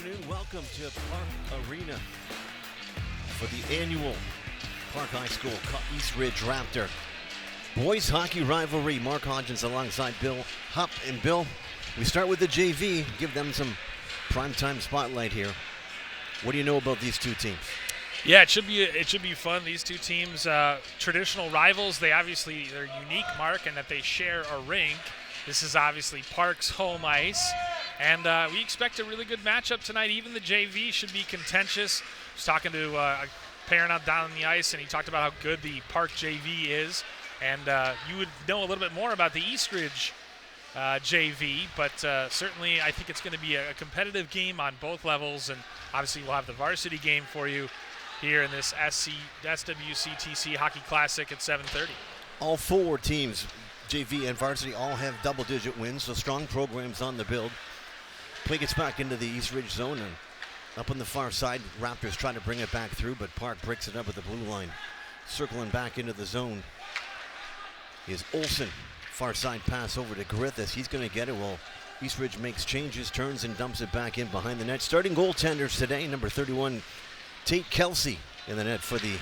afternoon. Welcome to Park Arena for the annual Park High School East Ridge Raptor boys hockey rivalry. Mark Hodgins alongside Bill Hupp. And Bill, we start with the JV, give them some primetime spotlight here. What do you know about these two teams? Yeah, it should be fun. These two teams, traditional rivals. They're unique, Mark, in that they share a rink. This is obviously Park's home ice, and we expect a really good matchup tonight. Even the JV should be contentious. I was talking to a parent out down on the ice, and he talked about how good the Park JV is, and you would know a little bit more about the East Ridge JV, but certainly I think it's going to be a competitive game on both levels, and obviously we'll have the varsity game for you here in this SWCTC Hockey Classic at 7:30. All four teams, JV and varsity, all have double-digit wins, so strong programs on the build. Play gets back into the East Ridge zone, and up on the far side, Raptors try to bring it back through, but Park breaks it up with the blue line. Circling back into the zone is Olsen. Far side pass over to Griffiths. He's going to get it. Well, East Ridge makes changes, turns and dumps it back in behind the net. Starting goaltenders today, number 31, Tate Kelsey in the net for the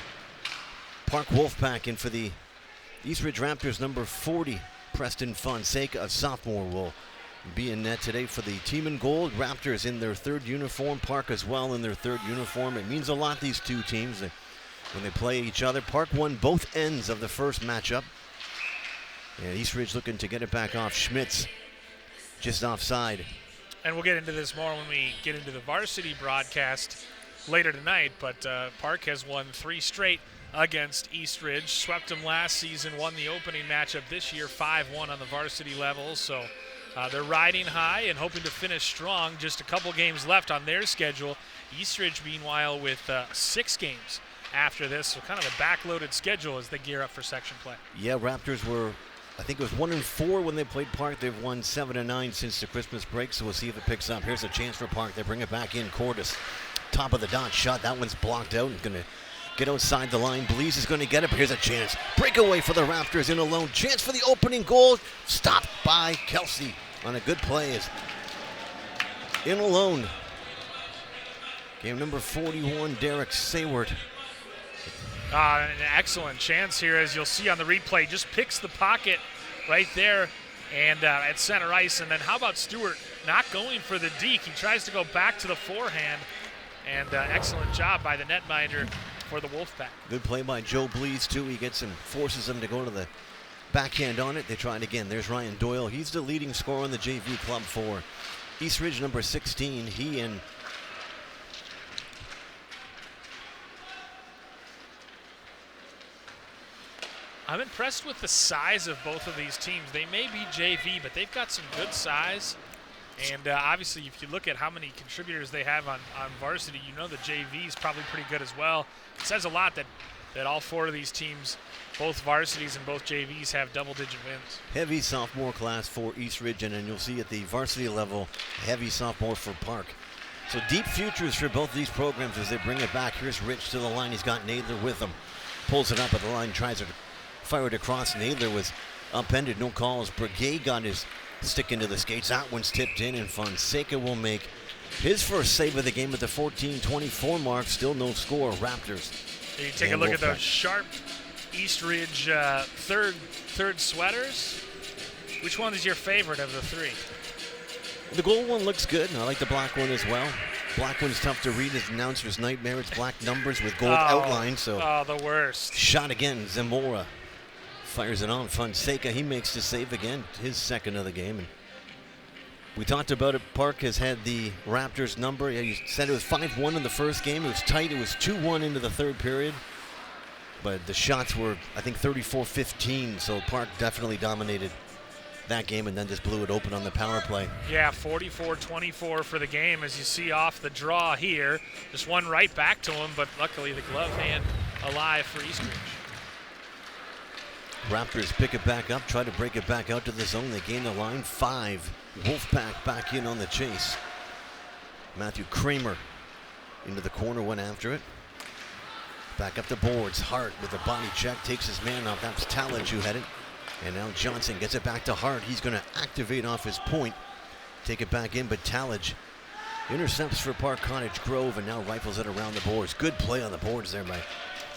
Park Wolfpack, and for the East Ridge Raptors, number 40, Preston Fonseca, a sophomore, will be in net today for the team in gold. Raptors in their third uniform, Park as well in their third uniform. It means a lot, these two teams, when they play each other. Park won both ends of the first matchup. And East Ridge looking to get it back off Schmitz, just offside. And we'll get into this more when we get into the varsity broadcast later tonight, but Park has won 3 straight against East Ridge. Swept them last season, won the opening matchup this year, 5-1 on the varsity level. So they're riding high and hoping to finish strong. Just a couple games left on their schedule. East Ridge, meanwhile, with 6 games after this, so kind of a backloaded schedule as they gear up for section play. Yeah, Raptors were, I think it was 1-4 when they played Park. They've won 7-9 since the Christmas break, so we'll see if it picks up. Here's a chance for Park. They bring it back in. Cordis, top of the dot shot. That one's blocked out and going to get outside the line. Blees is going to get it, but here's a chance. Breakaway for the Raptors in alone. Chance for the opening goal. Stopped by Kelsey on a good play. Is in alone. Game number 41, Derek Sayward. An excellent chance here, as you'll see on the replay. Just picks the pocket right there and at center ice. And then how about Stewart not going for the deke? He tries to go back to the forehand, and excellent job by the netminder for the Wolfpack. Good play by Joe Blees, too. He gets him, forces him to go to the backhand on it. They try it again. There's Ryan Doyle. He's the leading scorer on the JV club for East Ridge, number 16. He and I'm impressed with the size of both of these teams. They may be JV, but they've got some good size. And obviously, if you look at how many contributors they have on varsity, you know the JV is probably pretty good as well. It says a lot that all 4 of these teams, both varsities and both JVs, have double-digit wins. Heavy sophomore class for East Ridge, and then you'll see at the varsity level, heavy sophomore for Park. So deep futures for both these programs as they bring it back. Here's Rich to the line. He's got Nadler with him. Pulls it up at the line, tries to fire it across. Nadler was upended, no calls. Brigade got his stick into the skates. That one's tipped in, and Fonseca will make his first save of the game at the 14-24 mark. Still no score. Raptors. You take a look at those sharp East Ridge third sweaters. Which one is your favorite of the 3? The gold one looks good, and I like the black one as well. Black one's tough to read. It's announcer's nightmare. It's black numbers with gold outline. So the worst. Shot again. Zamora fires it on. Fonseca, he makes the save again, his second of the game. And we talked about it. Park has had the Raptors number. Yeah, you said it was 5-1 in the first game. It was tight. It was 2-1 into the third period. But the shots were, I think, 34-15. So Park definitely dominated that game and then just blew it open on the power play. Yeah, 44-24 for the game, as you see off the draw here. Just one right back to him, but luckily the glove hand alive for East Ridge. Raptors pick it back up, try to break it back out to the zone. They gain the line. 5. Wolfpack back in on the chase. Matthew Kramer into the corner, went after it. Back up the boards. Hart with a body check, takes his man off. That's Talage who had it. And now Johnson gets it back to Hart. He's going to activate off his point, take it back in, but Talage Intercepts for Park Cottage Grove and now rifles it around the boards. Good play on the boards there by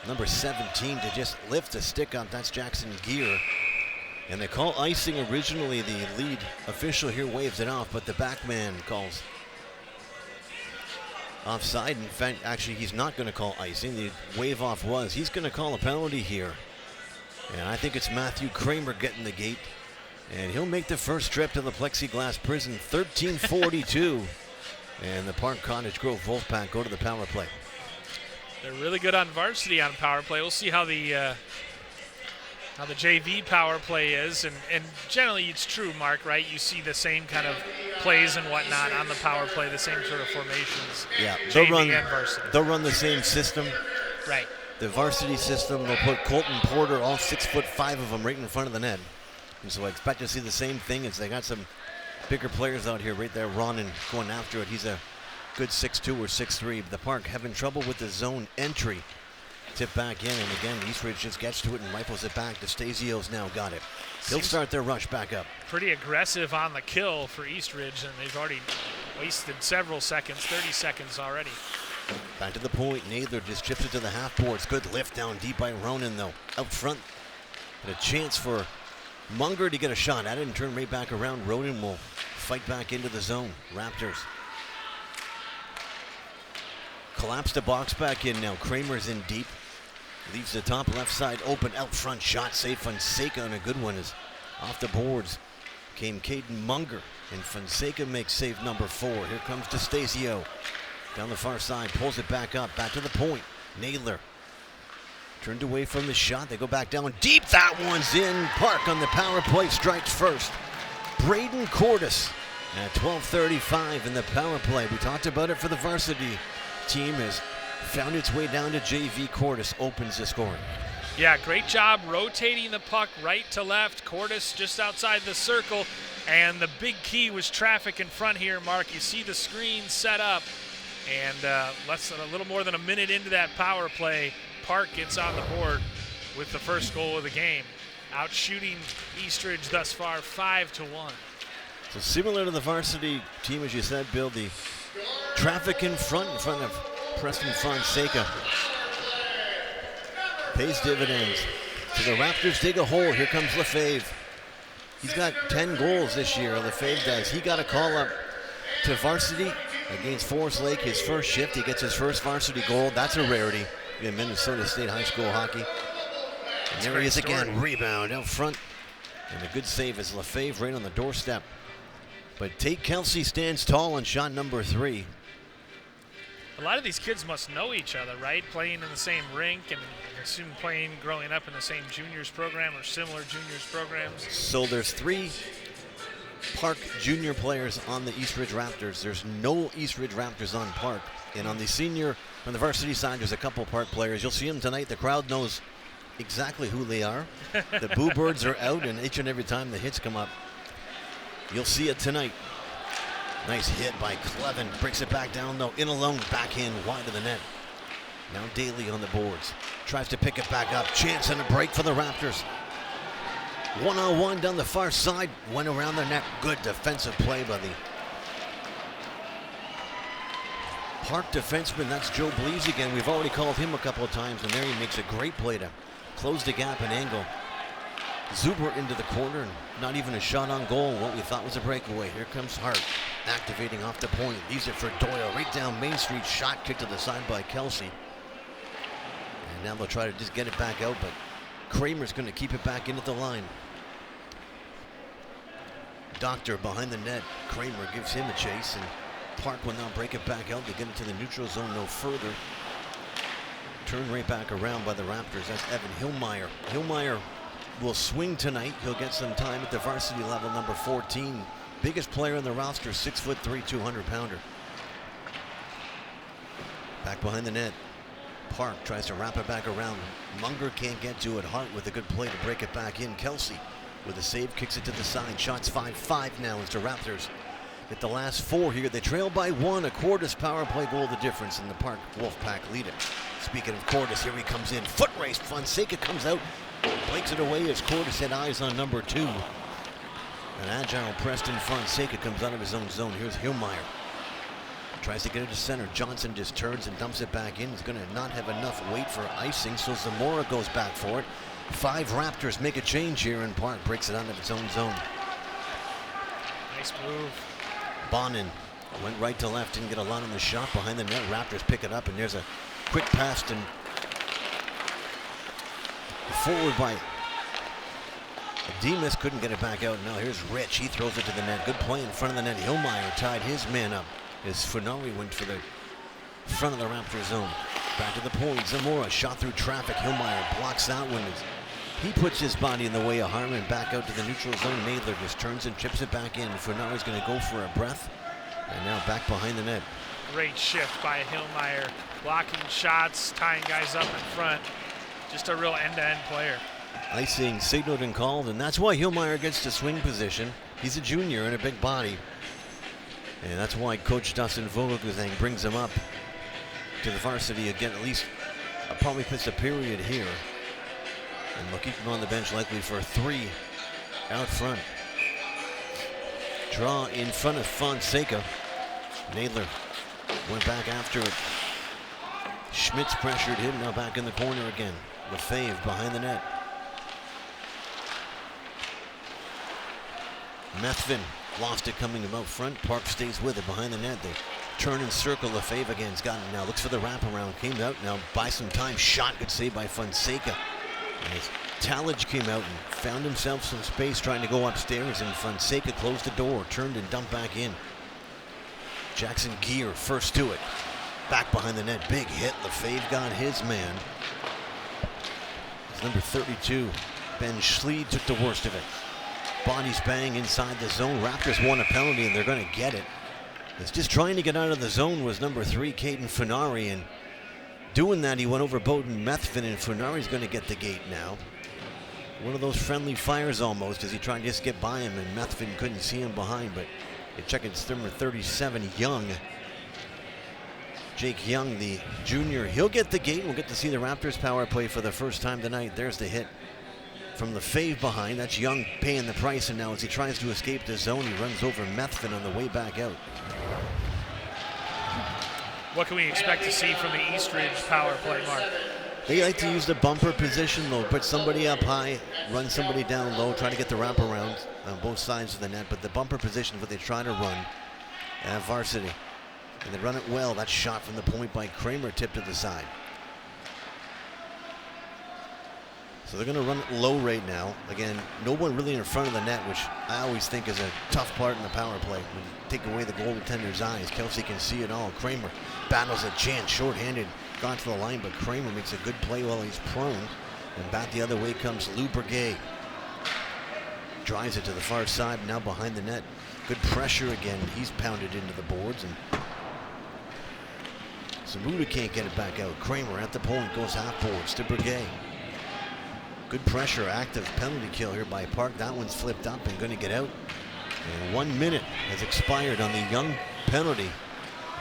number 17 to just lift the stick up. That's Jackson Gear. And they call icing originally. The lead official here waves it off, but the back man calls offside. In fact, actually, he's not going to call icing. The wave off was. He's going to call a penalty here. And I think it's Matthew Kramer getting the gate. And he'll make the first trip to the plexiglass prison, 13:42. And the Park Cottage Grove Wolfpack go to the power play. They're really good on varsity on power play. We'll see how the JV power play is. And generally it's true, Mark, right? You see the same kind of plays and whatnot on the power play, the same sort of formations. Yeah, JV and varsity. They'll run the same system. Right. The varsity system, they'll put Colton Porter, all 6'5" of them, right in front of the net. And so I expect to see the same thing as they got some bigger players out here right there. Ronan going after it. He's a good 6'2" or 6'3". The Park having trouble with the zone entry. Tip back in, and again, Eastridge just gets to it and rifles it back. D'Estasio's now got it. He'll start their rush back up. Pretty aggressive on the kill for Eastridge, and they've already wasted several seconds, 30 seconds already. Back to the point. Naylor just chips it to the half boards. Good lift down deep by Ronan, though. Out front. And a chance for Munger to get a shot at it and turn right back around. Ronan will fight back into the zone. Raptors collapse the box back in now. Kramer's in deep. Leaves the top left side open. Out front shot saved. Fonseca on a good one is off the boards. Came Caden Munger. And Fonseca makes save number 4. Here comes D'Estasio. Down the far side. Pulls it back up. Back to the point. Naylor. Turned away from the shot. They go back down deep. That one's in. Park on the power play strikes first. Braden Cordis at 12:35 in the power play. We talked about it for the varsity team. Has found its way down to JV. Cordis opens the scoring. Yeah, great job rotating the puck right to left. Cordis just outside the circle. And the big key was traffic in front here, Mark. You see the screen set up. And less than a little more than a minute into that power play, Park gets on the board with the first goal of the game, out shooting Eastridge thus far 5-1. So similar to the varsity team, as you said, Bill, the traffic in front of Preston Fonseca pays dividends. So the Raptors dig a hole. Here comes Lefebvre. He's got 10 goals this year, Lefebvre does. He got a call up to varsity against Forest Lake, his first shift. He gets his first varsity goal. That's a rarity in Minnesota State high school hockey. And there he is again, rebound out front. And a good save is Lefebvre right on the doorstep. But Tate Kelsey stands tall on shot number 3. A lot of these kids must know each other, right? Playing in the same rink and I assume playing growing up in the same juniors program or similar juniors programs. So there's 3 Park junior players on the Eastridge Raptors. There's no Eastridge Raptors on Park. And on the varsity side, there's a couple Park players. You'll see them tonight. The crowd knows exactly who they are. The Boo Birds are out, and each and every time the hits come up, you'll see it tonight. Nice hit by Clevin. Breaks it back down, though. In alone, backhand wide of the net. Now Daly on the boards. Tries to pick it back up. Chance and a break for the Raptors. One-on-one down the far side. Went around the net. Good defensive play by the Park defenseman. That's Joe Blees again. We've already called him a couple of times, and there he makes a great play to close the gap and angle Zuber into the corner, and not even a shot on goal. What we thought was a breakaway. Here comes Hart, activating off the point. Leaves it for Doyle, right down Main Street. Shot kicked to the side by Kelsey. And now they'll try to just get it back out, but Kramer's going to keep it back into the line. Doctor behind the net. Kramer gives him a chase, and Park will now break it back out. They get into the neutral zone no further. Turn right back around by the Raptors. That's Evan Hillmeyer. Hillmeyer will swing tonight. He'll get some time at the varsity level, number 14. Biggest player on the roster, 6'3", 200-pounder. Back behind the net. Park tries to wrap it back around. Munger can't get to it. Hart with a good play to break it back in. Kelsey with a save, kicks it to the side. Shots 5-5 now as the Raptors get the last 4 here. They trail by 1. A Cordis power play goal the difference, and the Park Wolfpack lead it. Speaking of Cordis, here he comes in. Foot race. Fonseca comes out. Breaks it away as Cordis had eyes on number 2. An agile Preston Fonseca comes out of his own zone. Here's Hillmeyer. Tries to get it to center. Johnson just turns and dumps it back in. He's going to not have enough weight for icing, so Zamora goes back for it. 5 Raptors make a change here, and Park breaks it out of its own zone. Nice move. Bonin went right to left, didn't get a lot on the shot behind the net. Raptors pick it up, and there's a quick pass and forward by Demas, couldn't get it back out. Now here's Rich. He throws it to the net. Good play in front of the net. Hillmeyer tied his man up as Funari went for the front of the Raptor zone. Back to the point. Zamora shot through traffic. Hillmeyer blocks that one. He puts his body in the way of Harmon. Back out to the neutral zone. Nadler just turns and chips it back in. Funari's going to go for a breath. And now back behind the net. Great shift by Hillmeyer. Blocking shots, tying guys up in front. Just a real end-to-end player. Icing signaled and called, and that's why Hillmeyer gets to swing position. He's a junior and a big body. And that's why Coach Dustin Vogelsang brings him up to the varsity again, at least probably puts a period here. And they'll keep him on the bench likely for 3 out front. Draw in front of Fonseca. Nadler went back after it. Schmitz pressured him, now back in the corner again. Lefebvre behind the net. Methvin lost it coming him out front. Park stays with it behind the net. They turn and circle. Lefebvre again's got it now. Looks for the wraparound. Came out now. By some time. Shot. Good save by Fonseca. As Talage came out and found himself some space trying to go upstairs, and Fonseca closed the door. Turned and dumped back in. Jackson Gear first to it. Back behind the net. Big hit. Lefebvre got his man. It's number 32. Ben Schleed took the worst of it. Bodies bang inside the zone. Raptors won a penalty and they're going to get it. It's just trying to get out of the zone was number 3, Caden Funari, and doing that he went over Bowden Methvin, and Funari's going to get the gate now. One of those friendly fires almost as he tried to just get by him, and Methvin couldn't see him behind, but you check it's number 37, Young. Jake Young, the junior, he'll get the gate. We'll get to see the Raptors power play for the first time tonight. There's the hit from Lefebvre behind. That's Young paying the price, and now as he tries to escape the zone, he runs over Methvin on the way back out. What can we expect to see from the Eastridge power play, Mark? They like to use the bumper position. They'll put somebody up high, run somebody down low, try to get the wraparound on both sides of the net, but the bumper position is what they try to run at varsity. And they run it well. That shot from the point by Kramer tipped to the side. So they're going to run it low right now. Again, no one really in front of the net, which I always think is a tough part in the power play. When you take away the goaltender's eyes, Kelsey can see it all. Kramer battles a chance, shorthanded, gone to the line, but Kramer makes a good play while he's prone. And back the other way comes Lou Bergay. Drives it to the far side, now behind the net. Good pressure again. He's pounded into the boards, and Zamuda can't get it back out. Kramer at the point, goes half boards to Bergay. Good pressure, active penalty kill here by Park. That one's flipped up and going to get out. And 1 minute has expired on the Young penalty.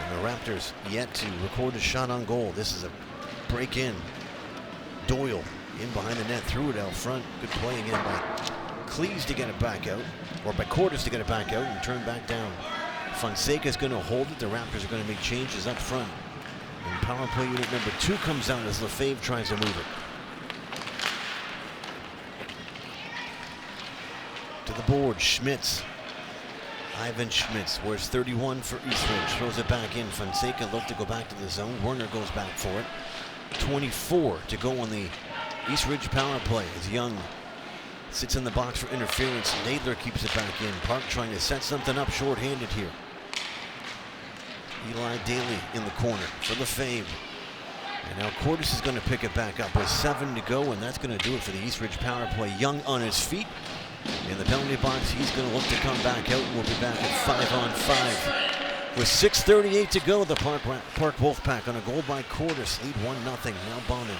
And the Raptors yet to record a shot on goal. This is a break in. Doyle in behind the net, threw it out front. Good play again by Cleese to get it back out, or by Cordes to get it back out and turn back down. Fonseca's going to hold it. The Raptors are going to make changes up front. And power play unit number 2 comes out as Lefebvre tries to move it. To the board, Schmitz. Ivan Schmitz wears 31 for Eastridge. Throws it back in. Fonseca looked to go back to the zone. Werner goes back for it. 24 to go on the Eastridge power play as Young sits in the box for interference. Nadler keeps it back in. Park trying to set something up shorthanded here. Eli Daly in the corner for Lefebvre. And now Cordes is going to pick it back up with 7 to go, and that's going to do it for the Eastridge power play. Young on his feet in the penalty box. He's going to look to come back out, and we'll be back at 5-on-5. With 6:38 to go, the Park Wolfpack on a goal by Cordes lead 1-0. Now Bonin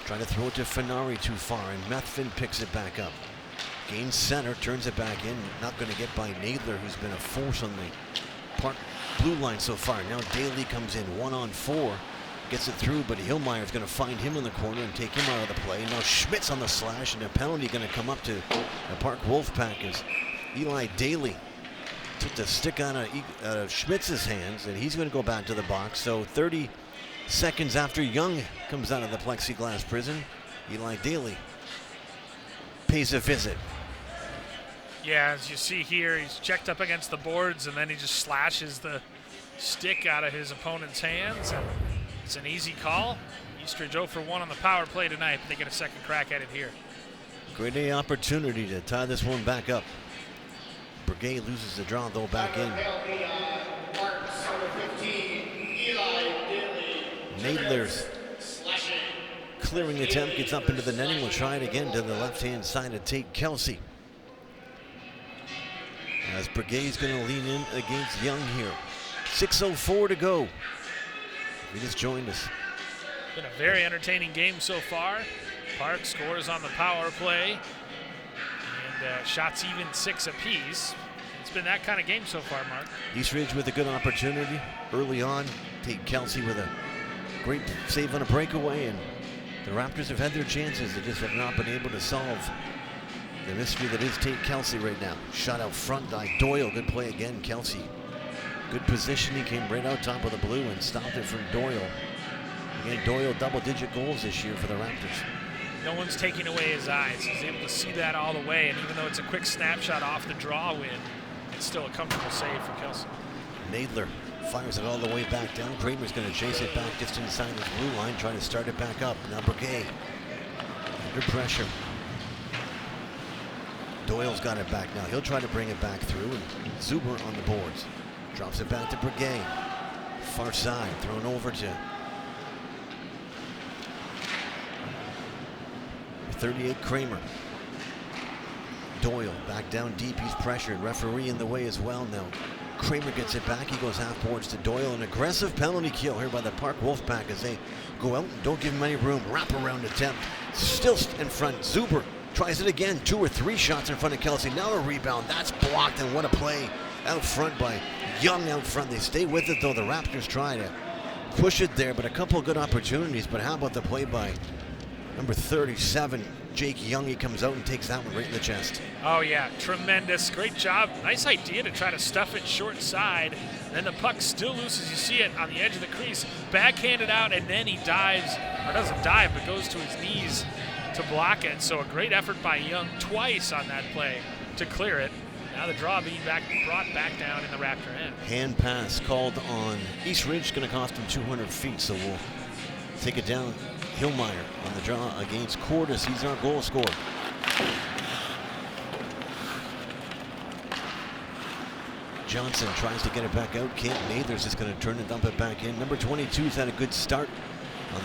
trying to throw it to Funari too far, and Methvin picks it back up. Gains center, turns it back in. Not going to get by Nadler, who's been a force on the Park blue line so far. Now Daly comes in 1-on-4. Gets it through, but Hillmeyer's going to find him in the corner and take him out of the play. Now Schmitz on the slash, and a penalty going to come up to the Park Wolfpack as Eli Daly took the stick out of Schmitz's hands, and he's going to go back to the box. So 30 seconds after Young comes out of the plexiglass prison, Eli Daly pays a visit. Yeah, as you see here, he's checked up against the boards, and then he just slashes the stick out of his opponent's hands. And it's an easy call. Eastridge 0 for 1 on the power play tonight, but they get a second crack at it here. Great A opportunity to tie this one back up. Brigade loses the draw, though, back in. Nadler's clearing attempt gets up into the netting. We'll try it again to the left-hand side of Tate Kelsey. As Brigade's going to lean in against Young here. 6:04 to go. He just joined us. Been a very entertaining game so far. Park scores on the power play. And shots even 6 apiece. It's been that kind of game so far, Mark. Eastridge with a good opportunity early on. Tate Kelsey with a great save on a breakaway, and the Raptors have had their chances. They just have not been able to solve the mystery that is Tate Kelsey right now. Shot out front by Doyle. Good play again, Kelsey. Good positioning, came right out top of the blue and stopped it from Doyle. Again, Doyle double-digit goals this year for the Raptors. No one's taking away his eyes. He's able to see that all the way, and even though it's a quick snapshot off the draw win, it's still a comfortable save for Kelsey. Nadler fires it all the way back down. Kramer's going to chase it back just inside his blue line, trying to start it back up. Now Brigade under pressure. Doyle's got it back now. He'll try to bring it back through, and Zuber on the boards. Drops it back to Brigade. Far side, thrown over to 38 Kramer. Doyle back down deep. He's pressured. Referee in the way as well now. Kramer gets it back. He goes half boards to Doyle. An aggressive penalty kill here by the Park Wolfpack as they go out and don't give him any room. Wraparound attempt. Still in front. Zuber tries it again. 2 or 3 shots in front of Kelsey. Now a rebound. That's blocked, and what a play out front by Young out front. They stay with it, though. The Raptors try to push it there, but a couple of good opportunities. But how about the play by number 37, Jake Young? He comes out and takes that one right in the chest. Oh, yeah, tremendous. Great job. Nice idea to try to stuff it short side. Then the puck still loose as you see it on the edge of the crease. Backhanded out, and then he dives, or doesn't dive, but goes to his knees to block it. So a great effort by Young twice on that play to clear it. Now the draw being brought back down in the Raptor end. Hand pass called on Eastridge. Going to cost him 200 feet, so we'll take it down. Hillmeyer on the draw against Cordes. He's our goal scorer. Johnson tries to get it back out. Kent Nathers is going to turn and dump it back in. Number 22's had a good start on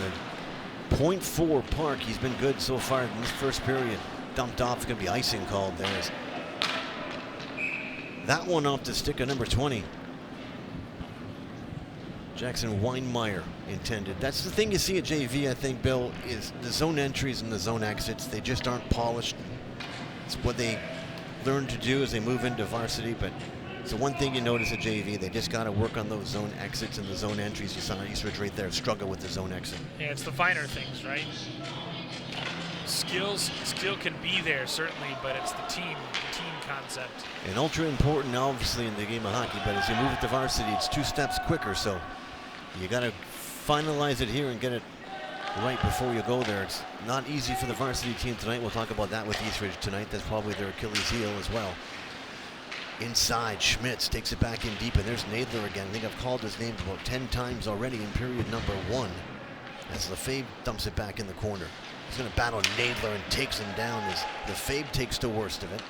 the .4 Park. He's been good so far in this first period. Dumped off. It's going to be icing called there. That one off the stick of number 20. Jackson Weinmeier intended. That's the thing you see at JV, I think, Bill, is the zone entries and the zone exits. They just aren't polished. It's what they learn to do as they move into varsity, but it's the one thing you notice at JV. They just got to work on those zone exits and the zone entries. You saw Eastridge right there struggle with the zone exit. Yeah, it's the finer things, right? Skill can be there, certainly, but it's the team concept. And ultra important, obviously, in the game of hockey, but as you move it to varsity, it's 2 steps quicker, so you got to finalize it here and get it right before you go there. It's not easy for the varsity team tonight. We'll talk about that with Eastridge tonight. That's probably their Achilles heel as well. Inside, Schmitz takes it back in deep, and there's Nadler again. I think I've called his name about 10 times already in period number 1 as Lefebvre dumps it back in the corner. He's going to battle Nadler and takes him down as Lefebvre takes the worst of it.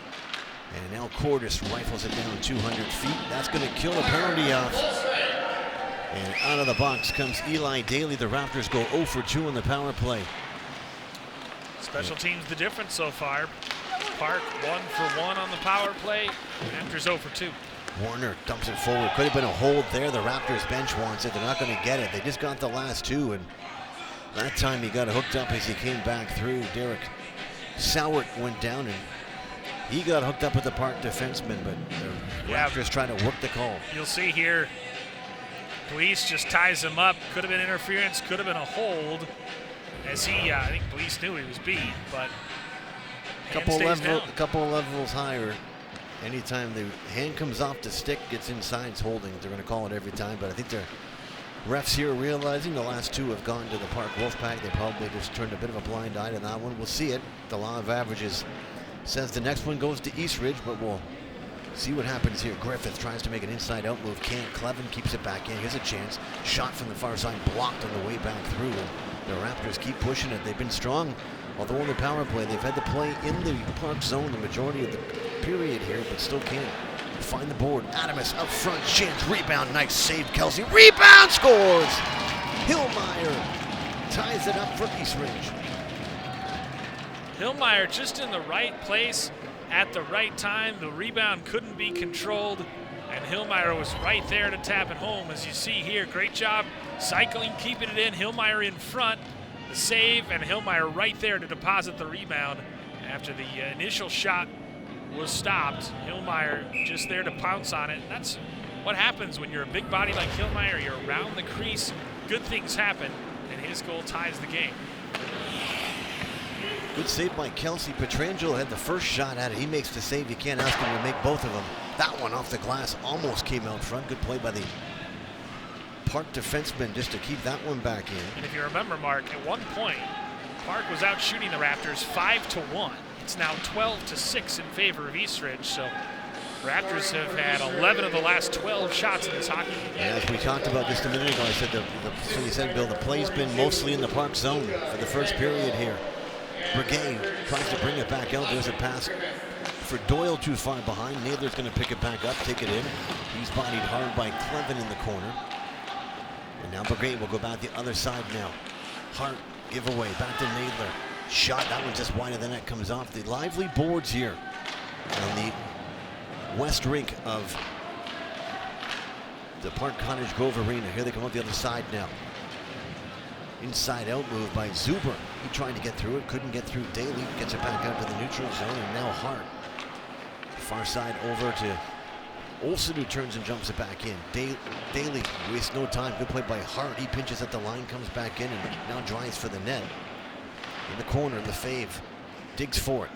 And now Cordes rifles it down 200 feet. That's going to kill a penalty off. And out of the box comes Eli Daly. The Raptors go 0 for 2 on the power play. Special teams the difference so far. Park 1 for 1 on the power play. Raptors 0 for 2. Warner dumps it forward. Could have been a hold there. The Raptors bench wants it. They're not going to get it. They just got the last 2, and that time he got hooked up as he came back through. Derek Sowert went down, and he got hooked up with the Park defenseman, but the Raptors trying to work the call. You'll see here, Blease just ties him up. Could have been interference, could have been a hold. As he, I think Blease knew he was beat, but a couple levels higher, Anytime the hand comes off the stick, gets inside, it's holding. They're going to call it every time, but I think they're refs here realizing the last two have gone to the Park Wolfpack. They probably just turned a bit of a blind eye to that one. We'll see it. The law of averages says the next one goes to East Ridge, but we'll see what happens here. Griffith tries to make an inside-out move. Can't. Clevin keeps it back in. Here's a chance. Shot from the far side, blocked on the way back through. The Raptors keep pushing it. They've been strong. Although on the power play, they've had to play in the Park zone the majority of the period here, but still can't find the board. Adamus up front, chance, rebound, nice save, Kelsey. Rebound, scores! Hillmeyer ties it up for East Ridge. Hillmeyer just in the right place at the right time. The rebound couldn't be controlled, and Hillmeyer was right there to tap it home. As you see here, great job cycling, keeping it in. Hillmeyer in front, the save, and Hillmeyer right there to deposit the rebound after the initial shot was stopped. Hillmeyer just there to pounce on it. That's what happens when you're a big body like Hillmeyer. You're around the crease, good things happen, and his goal ties the game. Good save by Kelsey. Petrangelo had the first shot at it. He makes the save. You can't ask him to make both of them. That one off the glass almost came out front. Good play by the Park defenseman just to keep that one back in. And if you remember, Mark, at one point, Park was out shooting the Raptors 5-1. It's now 12-6 in favor of East Ridge. So Raptors have had 11 of the last 12 shots in this hockey game. And as we talked about just a minute ago, I said so you said, Bill, the play's been mostly in the Park zone for the first period here. Brigade tries to bring it back out. There's a pass for Doyle too far behind. Naylor's going to pick it back up, take it in. He's bodied hard by Clevin in the corner. And now Brigade will go back the other side now. Hart, giveaway, back to Naylor. Shot, that one just wide of the net, comes off. The lively boards here on the west rink of the Park Cottage Grove Arena. Here they come up the other side now. Inside out move by Zuber. He tried to get through it, couldn't get through. Daly gets it back out to the neutral zone, and now Hart. Far side over to Olsen, who turns and jumps it back in. Daly wastes no time. Good play by Hart. He pinches at the line, comes back in, and now drives for the net. In the corner, Lefebvre digs for it.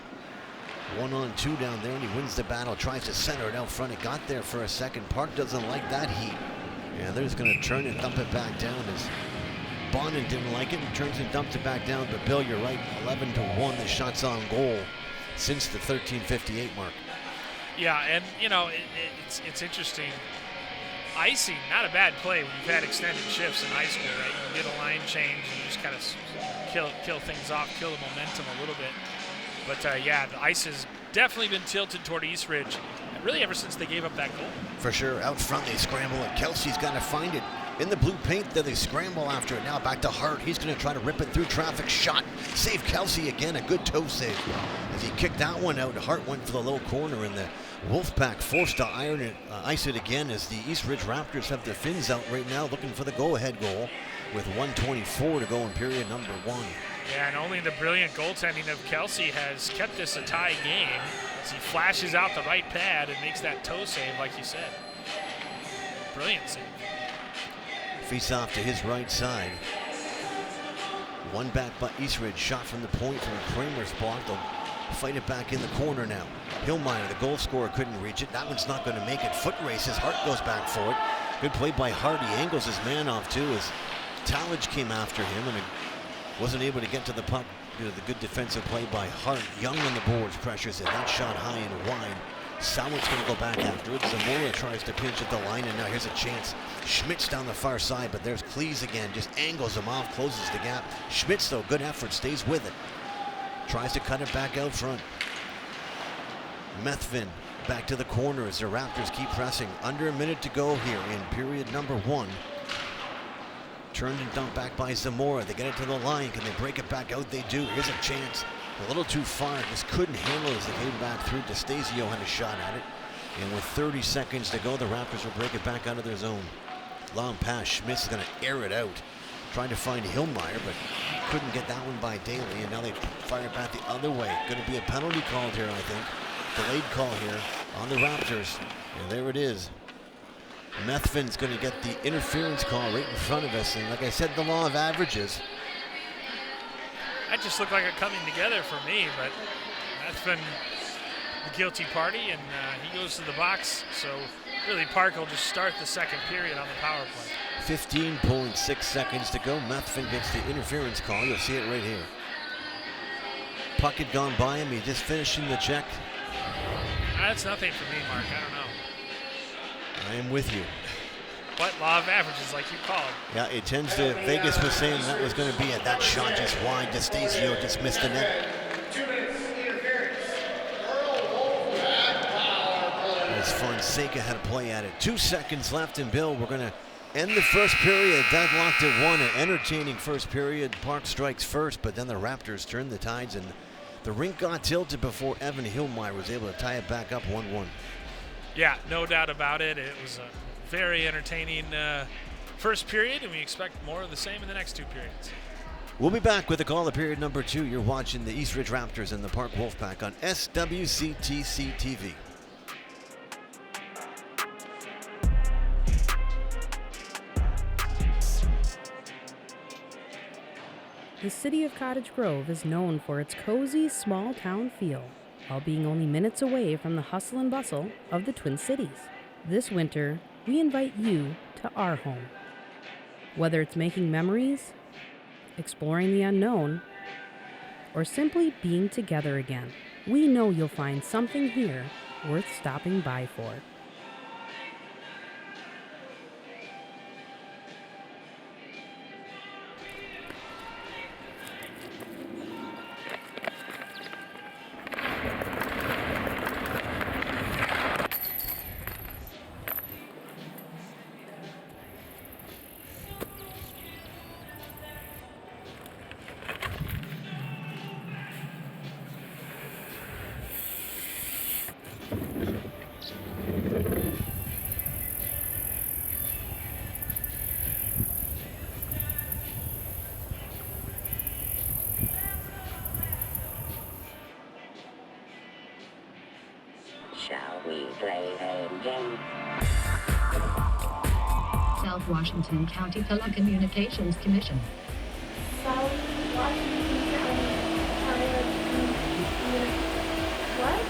1-on-2 down there, and he wins the battle. Tries to center it out front. It got there for a second. Park doesn't like that heat. Yeah, they're just going to turn and dump it back down as Bonin didn't like it and turns and dumps it back down. But Bill, you're right, 11-1, the shots on goal since the 13:58 mark. Yeah, and you know, it's interesting. Icing, not a bad play when you've had extended shifts in high school, right? You get a line change and you just kind of kill things off, kill the momentum a little bit. But yeah, the ice has definitely been tilted toward East Ridge, really ever since they gave up that goal. For sure, out front they scramble it. Kelsey's got to find it. In the blue paint, then they scramble after it. Now back to Hart. He's going to try to rip it through traffic. Shot. Save Kelsey again. A good toe save. As he kicked that one out, Hart went for the low corner, and the Wolfpack forced to ice it again as the East Ridge Raptors have their fins out right now looking for the go-ahead goal with 1:24 to go in period number 1. Yeah, and only the brilliant goaltending of Kelsey has kept this a tie game as he flashes out the right pad and makes that toe save like you said. Brilliant save. Face off to his right side. One back by East Ridge. Shot from the point from Kramer's block. They'll fight it back in the corner now. Hillmeyer, the goal scorer, couldn't reach it. That one's not going to make it. Foot races. Hart goes back for it. Good play by Hart. He angles his man off too as Talmadge came after him and wasn't able to get to the puck due to the good defensive play by Hart. Young on the boards, pressures it. That shot high and wide. Salmon's going to go back after it. Zamora tries to pinch at the line, and now here's a chance. Schmitz down the far side, but there's Cleese again. Just angles him off, closes the gap. Schmitz, though, good effort, stays with it. Tries to cut it back out front. Methvin back to the corner as the Raptors keep pressing. Under a minute to go here in period number 1. Turned and dumped back by Zamora. They get it to the line. Can they break it back out? They do. Here's a chance. A little too far, just couldn't handle it as they came back through. DeStasio had a shot at it. And with 30 seconds to go, the Raptors will break it back out of their zone. Long pass, Schmitz is going to air it out. Trying to find Hillmeyer, but couldn't get that one by Daly. And now they fire it back the other way. Going to be a penalty called here, I think. Delayed call here on the Raptors. And there it is. Methvin's going to get the interference call right in front of us. And like I said, the law of averages. That just looked like a coming together for me, but Methvin the guilty party, and he goes to the box. So really, Park will just start the second period on the power play. 15.6 seconds to go. Methvin gets the interference call. You'll see it right here. Puck had gone by him. He just finishing the check. That's nothing for me, Mark. I don't know. I am with you. What law of averages, like you call it? Yeah, it tends to. Vegas was saying that was going to be it. That shot just wide. DeStasio just missed the net. As Fonseca had a play at it. 2 seconds left, and Bill, we're going to end the first period. Deadlocked at 1. An entertaining first period. Park strikes first, but then the Raptors turned the tides, and the rink got tilted before Evan Hillmeyer was able to tie it back up 1-1. Yeah, no doubt about it. It was a very entertaining first period, and we expect more of the same in the next 2 periods. We'll be back with a call of period number 2. You're watching the East Ridge Raptors and the Park Wolfpack on SWCTC TV. The city of Cottage Grove is known for its cozy, small-town feel, while being only minutes away from the hustle and bustle of the Twin Cities. This winter, we invite you to our home. Whether it's making memories, exploring the unknown, or simply being together again, we know you'll find something here worth stopping by for. Shall we play a game? South Washington County Telecommunications Commission. South Washington County What?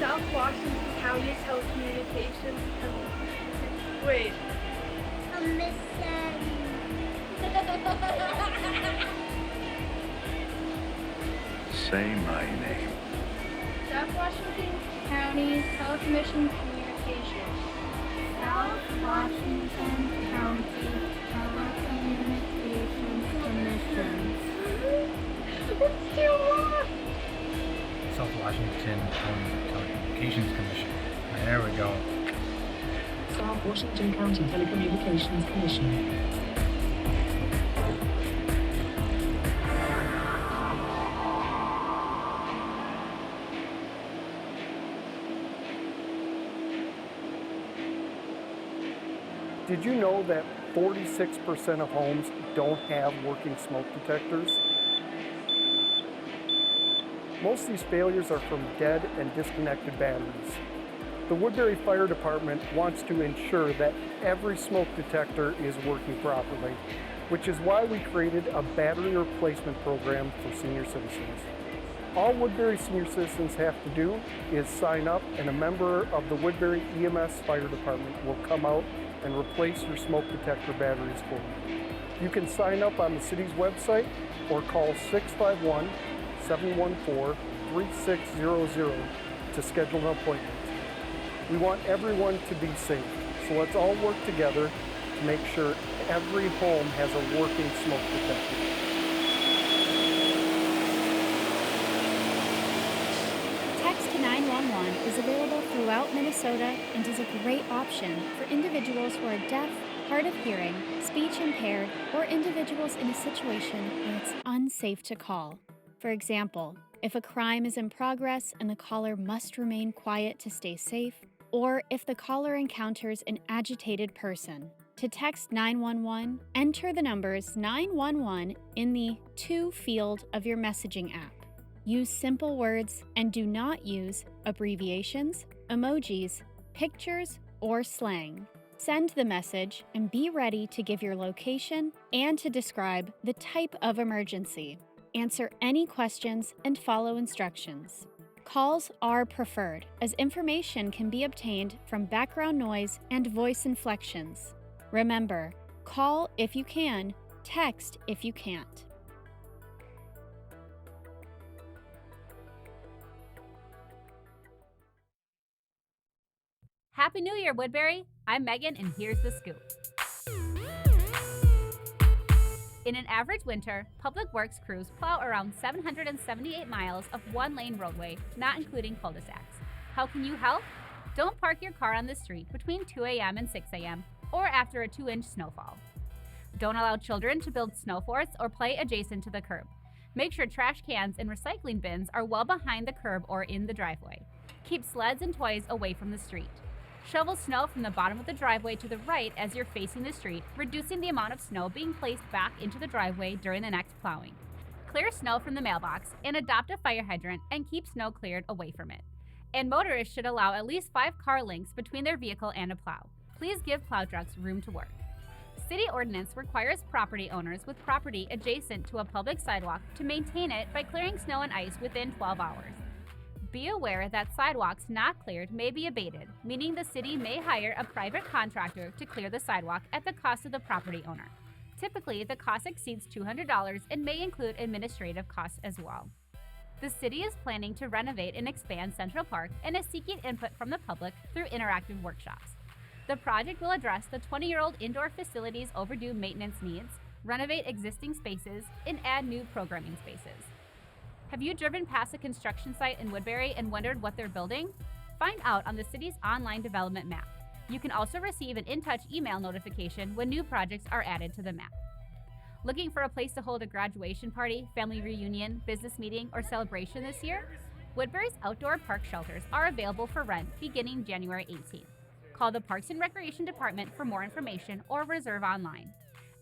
South Washington County Telecommunications Wait. Commission. Say my name. South Washington County Telecommission Communications. South Washington County Telecommunications Commission. It's too long. South Washington County Telecommunications Commission. There we go. South Washington County Telecommunications Commission. Did you know that 46% of homes don't have working smoke detectors? Most of these failures are from dead and disconnected batteries. The Woodbury Fire Department wants to ensure that every smoke detector is working properly, which is why we created a battery replacement program for senior citizens. All Woodbury senior citizens have to do is sign up, and a member of the Woodbury EMS Fire Department will come out and replace your smoke detector batteries for you. You can sign up on the city's website or call 651-714-3600 to schedule an appointment. We want everyone to be safe, so let's all work together to make sure every home has a working smoke detector. Text 911 is available throughout Minnesota and is a great option for individuals who are deaf, hard of hearing, speech impaired, or individuals in a situation where it's unsafe to call. For example, if a crime is in progress and the caller must remain quiet to stay safe, or if the caller encounters an agitated person. To text 911, enter the numbers 911 in the To field of your messaging app. Use simple words and do not use abbreviations, emojis, pictures, or slang. Send the message and be ready to give your location and to describe the type of emergency. answer any questions, and follow instructions. Calls are preferred, as information can be obtained from background noise and voice inflections. Remember, call if you can, text if you can't. Happy New Year, Woodbury! I'm Megan, and here's the scoop. In an average winter, Public Works crews plow around 778 miles of one-lane roadway, not including cul-de-sacs. How can you help? Don't park your car on the street between 2 a.m. and 6 a.m. or after a 2-inch snowfall. Don't allow children to build snow forts or play adjacent to the curb. Make sure trash cans and recycling bins are well behind the curb or in the driveway. Keep sleds and toys away from the street. Shovel snow from the bottom of the driveway to the right as you're facing the street, reducing the amount of snow being placed back into the driveway during the next plowing. Clear snow from the mailbox and adopt a fire hydrant and keep snow cleared away from it. And motorists should allow at least 5 car lengths between their vehicle and a plow. Please give plow trucks room to work. City ordinance requires property owners with property adjacent to a public sidewalk to maintain it by clearing snow and ice within 12 hours. Be aware that sidewalks not cleared may be abated, meaning the city may hire a private contractor to clear the sidewalk at the cost of the property owner. Typically, the cost exceeds $200 and may include administrative costs as well. The city is planning to renovate and expand Central Park and is seeking input from the public through interactive workshops. The project will address the 20-year-old indoor facility's overdue maintenance needs, renovate existing spaces, and add new programming spaces. Have you driven past a construction site in Woodbury and wondered what they're building? Find out on the city's online development map. You can also receive an in-touch email notification when new projects are added to the map. Looking for a place to hold a graduation party, family reunion, business meeting, or celebration this year? Woodbury's outdoor park shelters are available for rent beginning January 18th. Call the Parks and Recreation Department for more information or reserve online.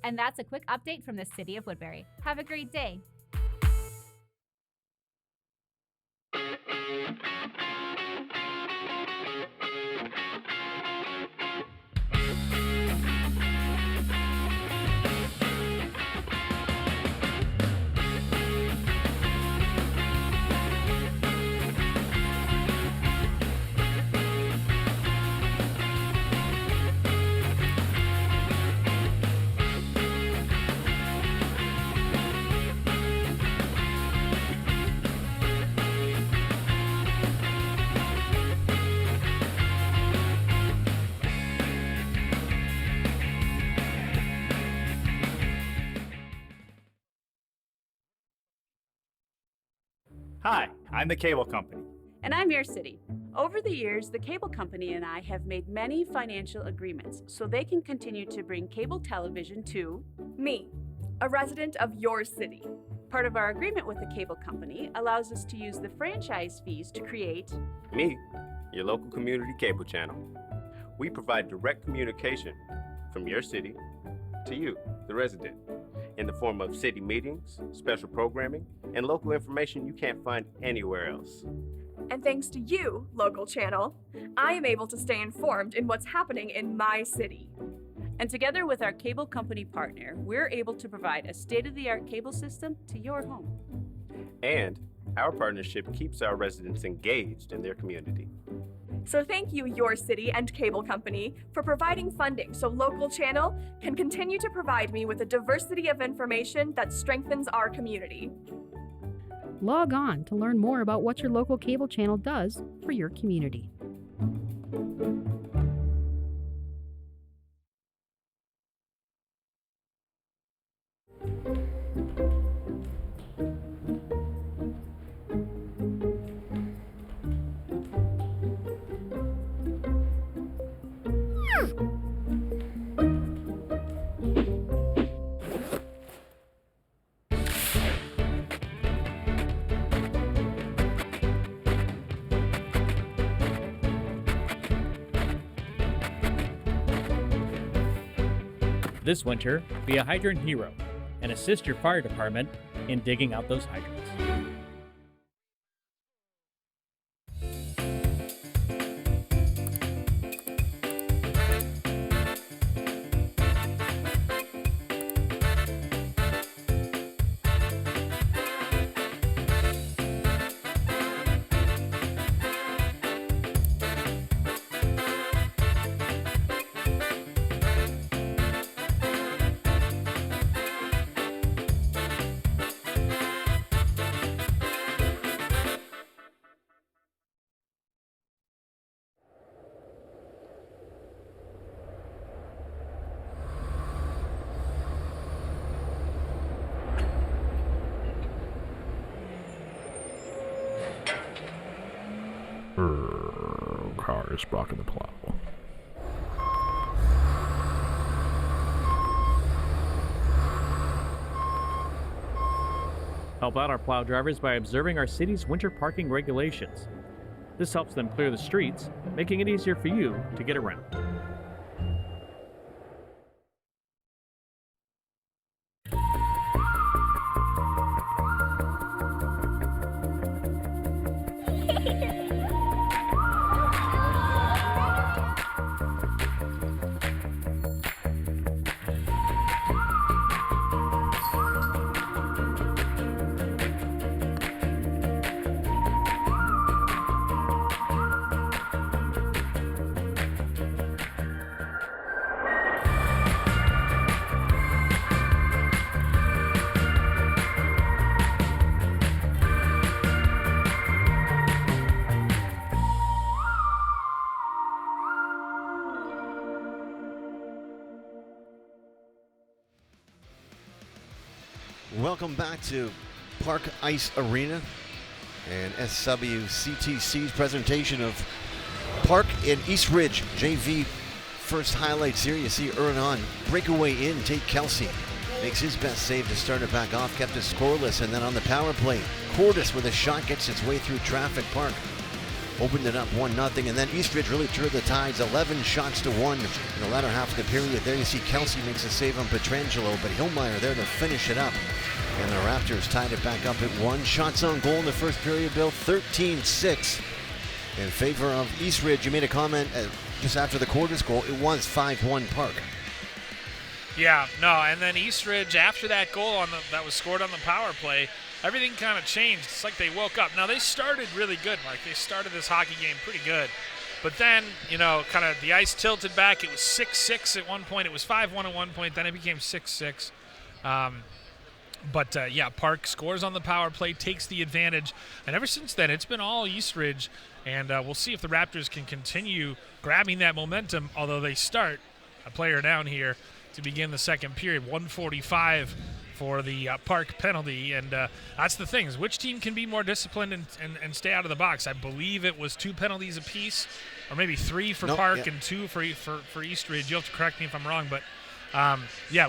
And that's a quick update from the City of Woodbury. Have a great day. Hi, I'm the cable company. And I'm your city. Over the years, the cable company and I have made many financial agreements so they can continue to bring cable television to me, a resident of your city. Part of our agreement with the cable company allows us to use the franchise fees to create me, your local community cable channel. We provide direct communication from your city to you, the resident, in the form of city meetings, special programming, and local information you can't find anywhere else. And thanks to you, local channel, I am able to stay informed in what's happening in my city. And together with our cable company partner, we're able to provide a state-of-the-art cable system to your home. And our partnership keeps our residents engaged in their community. So thank you, your city and cable company, for providing funding so local channel can continue to provide me with a diversity of information that strengthens our community. Log on to learn more about what your local cable channel does for your community. This winter, be a hydrant hero and assist your fire department in digging out those hydrants. is blocking the plow. Help out our plow drivers by observing our city's winter parking regulations. This helps them clear the streets, making it easier for you to get around. Welcome back to Park Ice Arena and SWCTC's presentation of Park and East Ridge JV. First highlights here, you see early on, breakaway in, Tate Kelsey makes his best save to start it back off, kept it scoreless, and then on the power play, Cordis with a shot gets its way through traffic. Park opened it up 1-0, and then East Ridge really turned the tides, 11 shots to 1 in the latter half of the period. There you see Kelsey makes a save on Petrangelo, but Hillmeyer there to finish it up. And the Raptors tied it back up at 1. Shots on goal in the first period, Bill, 13-6 in favor of East Ridge. You made a comment just after the Cordis goal. It was 5-1 Park. Yeah, no, and then East Ridge, after that goal that was scored on the power play, everything kind of changed. It's like they woke up. Now, they started really good, Mark. They started this hockey game pretty good. But then, kind of the ice tilted back. It was 6-6 at one point. It was 5-1 at one point. Then it became 6-6. But Park scores on the power play, takes the advantage. And ever since then, it's been all East Ridge. And we'll see if the Raptors can continue grabbing that momentum, although they start a player down here to begin the second period. 1:45 for the Park penalty. And that's the thing, is which team can be more disciplined and stay out of the box. I believe it was 2 penalties apiece, or maybe 3 for Park and 2 for East Ridge. You'll have to correct me if I'm wrong, but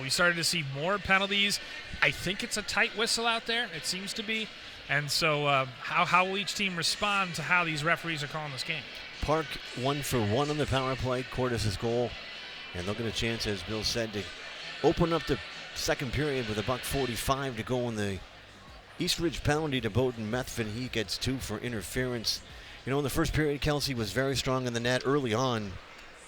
we started to see more penalties. I think it's a tight whistle out there. It seems to be. And so how will each team respond to how these referees are calling this game? Park 1 for 1 on the power play, Cordis' goal. And they'll get a chance, as Bill said, to open up the second period with $1:45 to go in the East Ridge penalty to Bowden Methvin. He gets 2 for interference. In the first period, Kelsey was very strong in the net early on.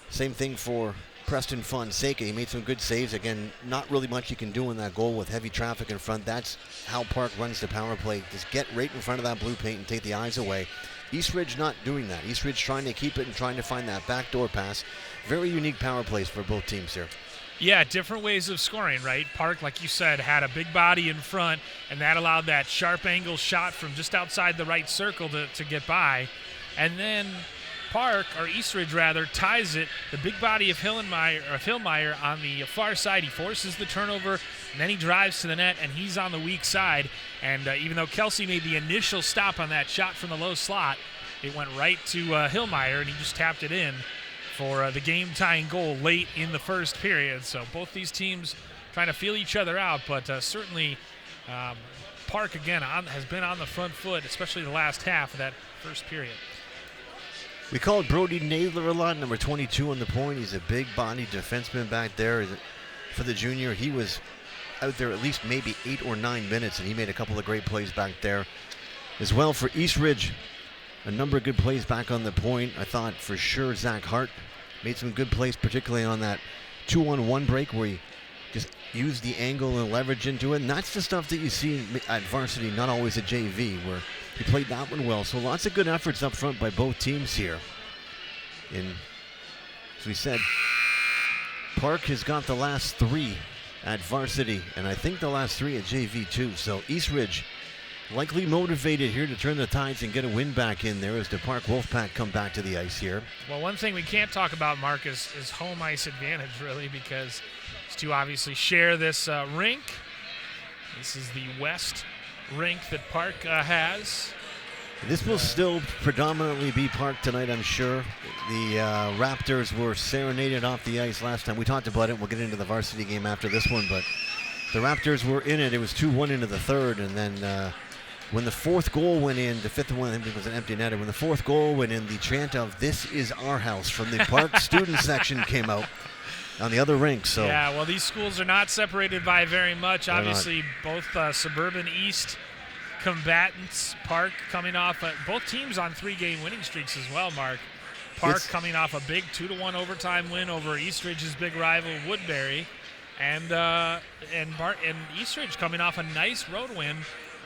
Same thing for Preston Fonseca. He made some good saves. Again, not really much you can do in that goal with heavy traffic in front. That's how Park runs the power play. Just get right in front of that blue paint and take the eyes away. East Ridge not doing that. East Ridge trying to keep it and trying to find that backdoor pass. Very unique power plays for both teams here. Yeah, different ways of scoring, right? Park, like you said, had a big body in front, and that allowed that sharp angle shot from just outside the right circle to get by. And then Park, or East Ridge rather, ties it. The big body of Hillmeyer on the far side. He forces the turnover, and then he drives to the net, and he's on the weak side. And even though Kelsey made the initial stop on that shot from the low slot, it went right to Hillmeyer, and he just tapped it in for the game-tying goal late in the first period. So both these teams trying to feel each other out, but certainly Park, again, has been on the front foot, especially the last half of that first period. We called Brody Naylor a lot, number 22 on the point. He's a big-bodied defenseman back there. For the junior, he was out there at least maybe 8 or 9 minutes, and he made a couple of great plays back there. As well for East Ridge, a number of good plays back on the point. I thought for sure Zach Hart made some good plays, particularly on that 2-on-1 break where he just used the angle and leverage into it. And that's the stuff that you see at Varsity, not always at JV, where he played that one well. So lots of good efforts up front by both teams here. And as we said, Park has got the last 3 at Varsity, and I think the last 3 at JV too. So East Ridge likely motivated here to turn the tides and get a win back in there as the Park Wolfpack come back to the ice here. Well, one thing we can't talk about, Mark, is home ice advantage, really, because these two obviously share this rink. This is the west rink that Park has. This will still predominantly be Park tonight, I'm sure. The Raptors were serenaded off the ice last time. We talked about it. We'll get into the varsity game after this one, but the Raptors were in it. It was 2-1 into the third, and then when the fourth goal went in, the fifth one was an empty netter. When the fourth goal went in, the chant of "This is our house" from the Park student section came out on the other rink. So yeah, well, these schools are not separated by very much. Obviously, both suburban East combatants. Park coming off, both teams on 3-game winning streaks as well, Mark. Park coming off a big 2-1 overtime win over Eastridge's big rival Woodbury, and Eastridge coming off a nice road win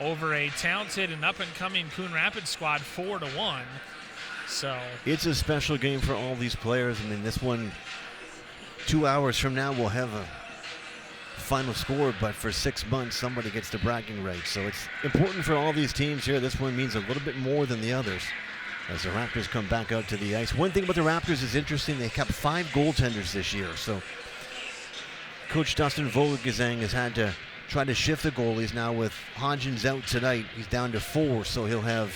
over a talented and up-and-coming Coon Rapids squad 4-1. So it's a special game for all these players. I mean, this one, 2 hours from now, we'll have a final score, but for 6 months, somebody gets the bragging rights. So it's important for all these teams here. This one means a little bit more than the others as the Raptors come back out to the ice. One thing about the Raptors is interesting. They kept 5 goaltenders this year. So Coach Dustin Vogelgesang has had to try to shift the goalies now with Hodgins out tonight. He's down to 4, so he'll have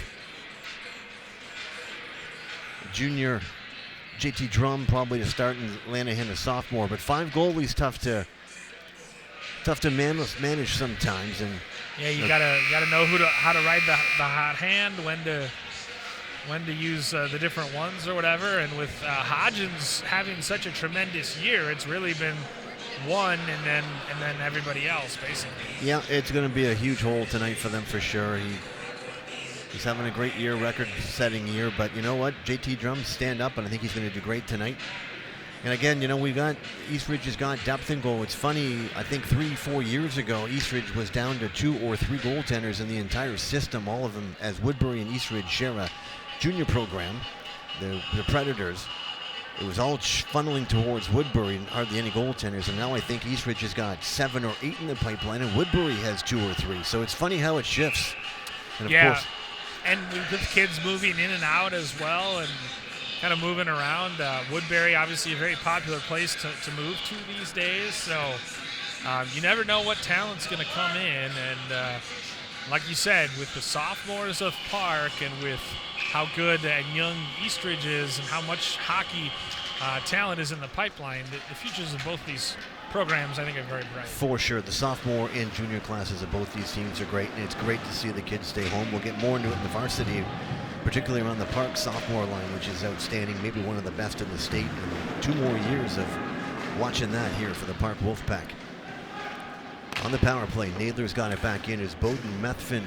junior JT Drum probably to start and Lanahan a sophomore. But 5 goalies tough to manage sometimes. And yeah, you gotta know how to ride the hot hand, when to use the different ones or whatever. And with Hodgins having such a tremendous year, it's really been one and then everybody else basically. Yeah, it's going to be a huge hole tonight for them for sure. He's having a great year, record-setting year. But you know what? JT Drums stand up, and I think he's going to do great tonight. And again, Eastridge has got depth in goal. It's funny, I think 3-4 years ago, Eastridge was down to 2 or 3 goaltenders in the entire system, all of them, as Woodbury and Eastridge share a junior program, the Predators. It was all funneling towards Woodbury and hardly any goaltenders. And now I think Eastridge has got 7 or 8 in the pipeline, and Woodbury has 2 or 3. So it's funny how it shifts. And of course, and with kids moving in and out as well, and kind of moving around. Woodbury, obviously a very popular place to move to these days. So you never know what talent's going to come in. And like you said, with the sophomores of Park and with how good and young Eastridge is and how much hockey talent is in the pipeline, the futures of both these programs, I think, are very bright. For sure. The sophomore and junior classes of both these teams are great, and it's great to see the kids stay home. We'll get more into it in the varsity, particularly around the Park sophomore line, which is outstanding, maybe one of the best in the state. And 2 more years of watching that here for the Park Wolfpack. On the power play, Nadler's got it back in as Bowden Methvin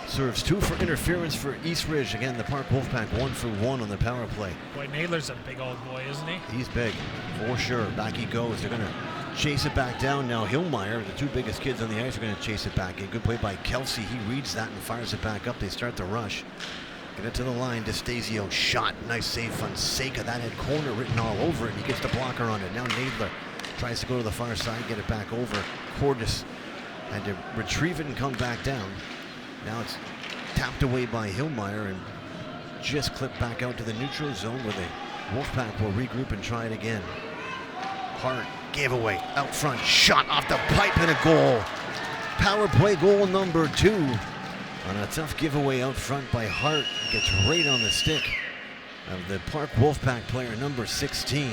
serves 2 for interference for Eastridge. Again, the Park Wolfpack 1 for 1 on the power play. Boy, Nadler's a big old boy, isn't he? He's big, for sure. Back he goes. They're going to chase it back down now. Hillmeyer, the 2 biggest kids on the ice, are going to chase it back in. Good play by Kelsey. He reads that and fires it back up. They start the rush. Get it to the line. DeStasio shot. Nice save. Fonseca. That had corner written all over it. He gets the blocker on it. Now Nadler tries to go to the far side, get it back over. Cordis had to retrieve it and come back down. Now it's tapped away by Hillmeyer and just clipped back out to the neutral zone where the Wolfpack will regroup and try it again. Hart gave away out front, shot off the pipe and a goal. Power play goal number 2 on a tough giveaway out front by Hart. Gets right on the stick of the Park Wolfpack player number 16,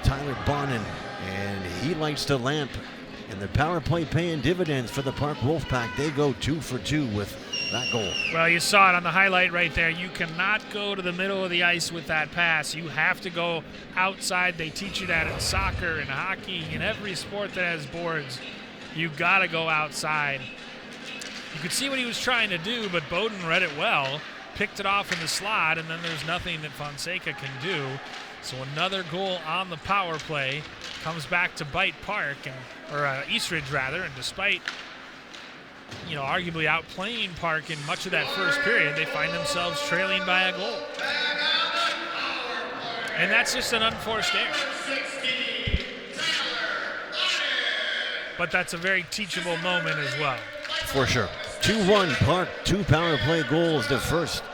Tyler Bonin, and he lights the lamp. And the power play paying dividends for the Park Wolfpack. They go 2 for 2 with that goal. Well, you saw it on the highlight right there. You cannot go to the middle of the ice with that pass. You have to go outside. They teach you that in soccer and hockey, in every sport that has boards. You got to go outside. You could see what he was trying to do, but Bowden read it well, picked it off in the slot, and then there's nothing that Fonseca can do. So another goal on the power play comes back to bite Park, or Eastridge rather, and despite arguably outplaying Park in much of that first period, they find themselves trailing by a goal. And that's just an unforced error. But that's a very teachable moment as well. For sure. 2-1 Park, 2 power play goals. The first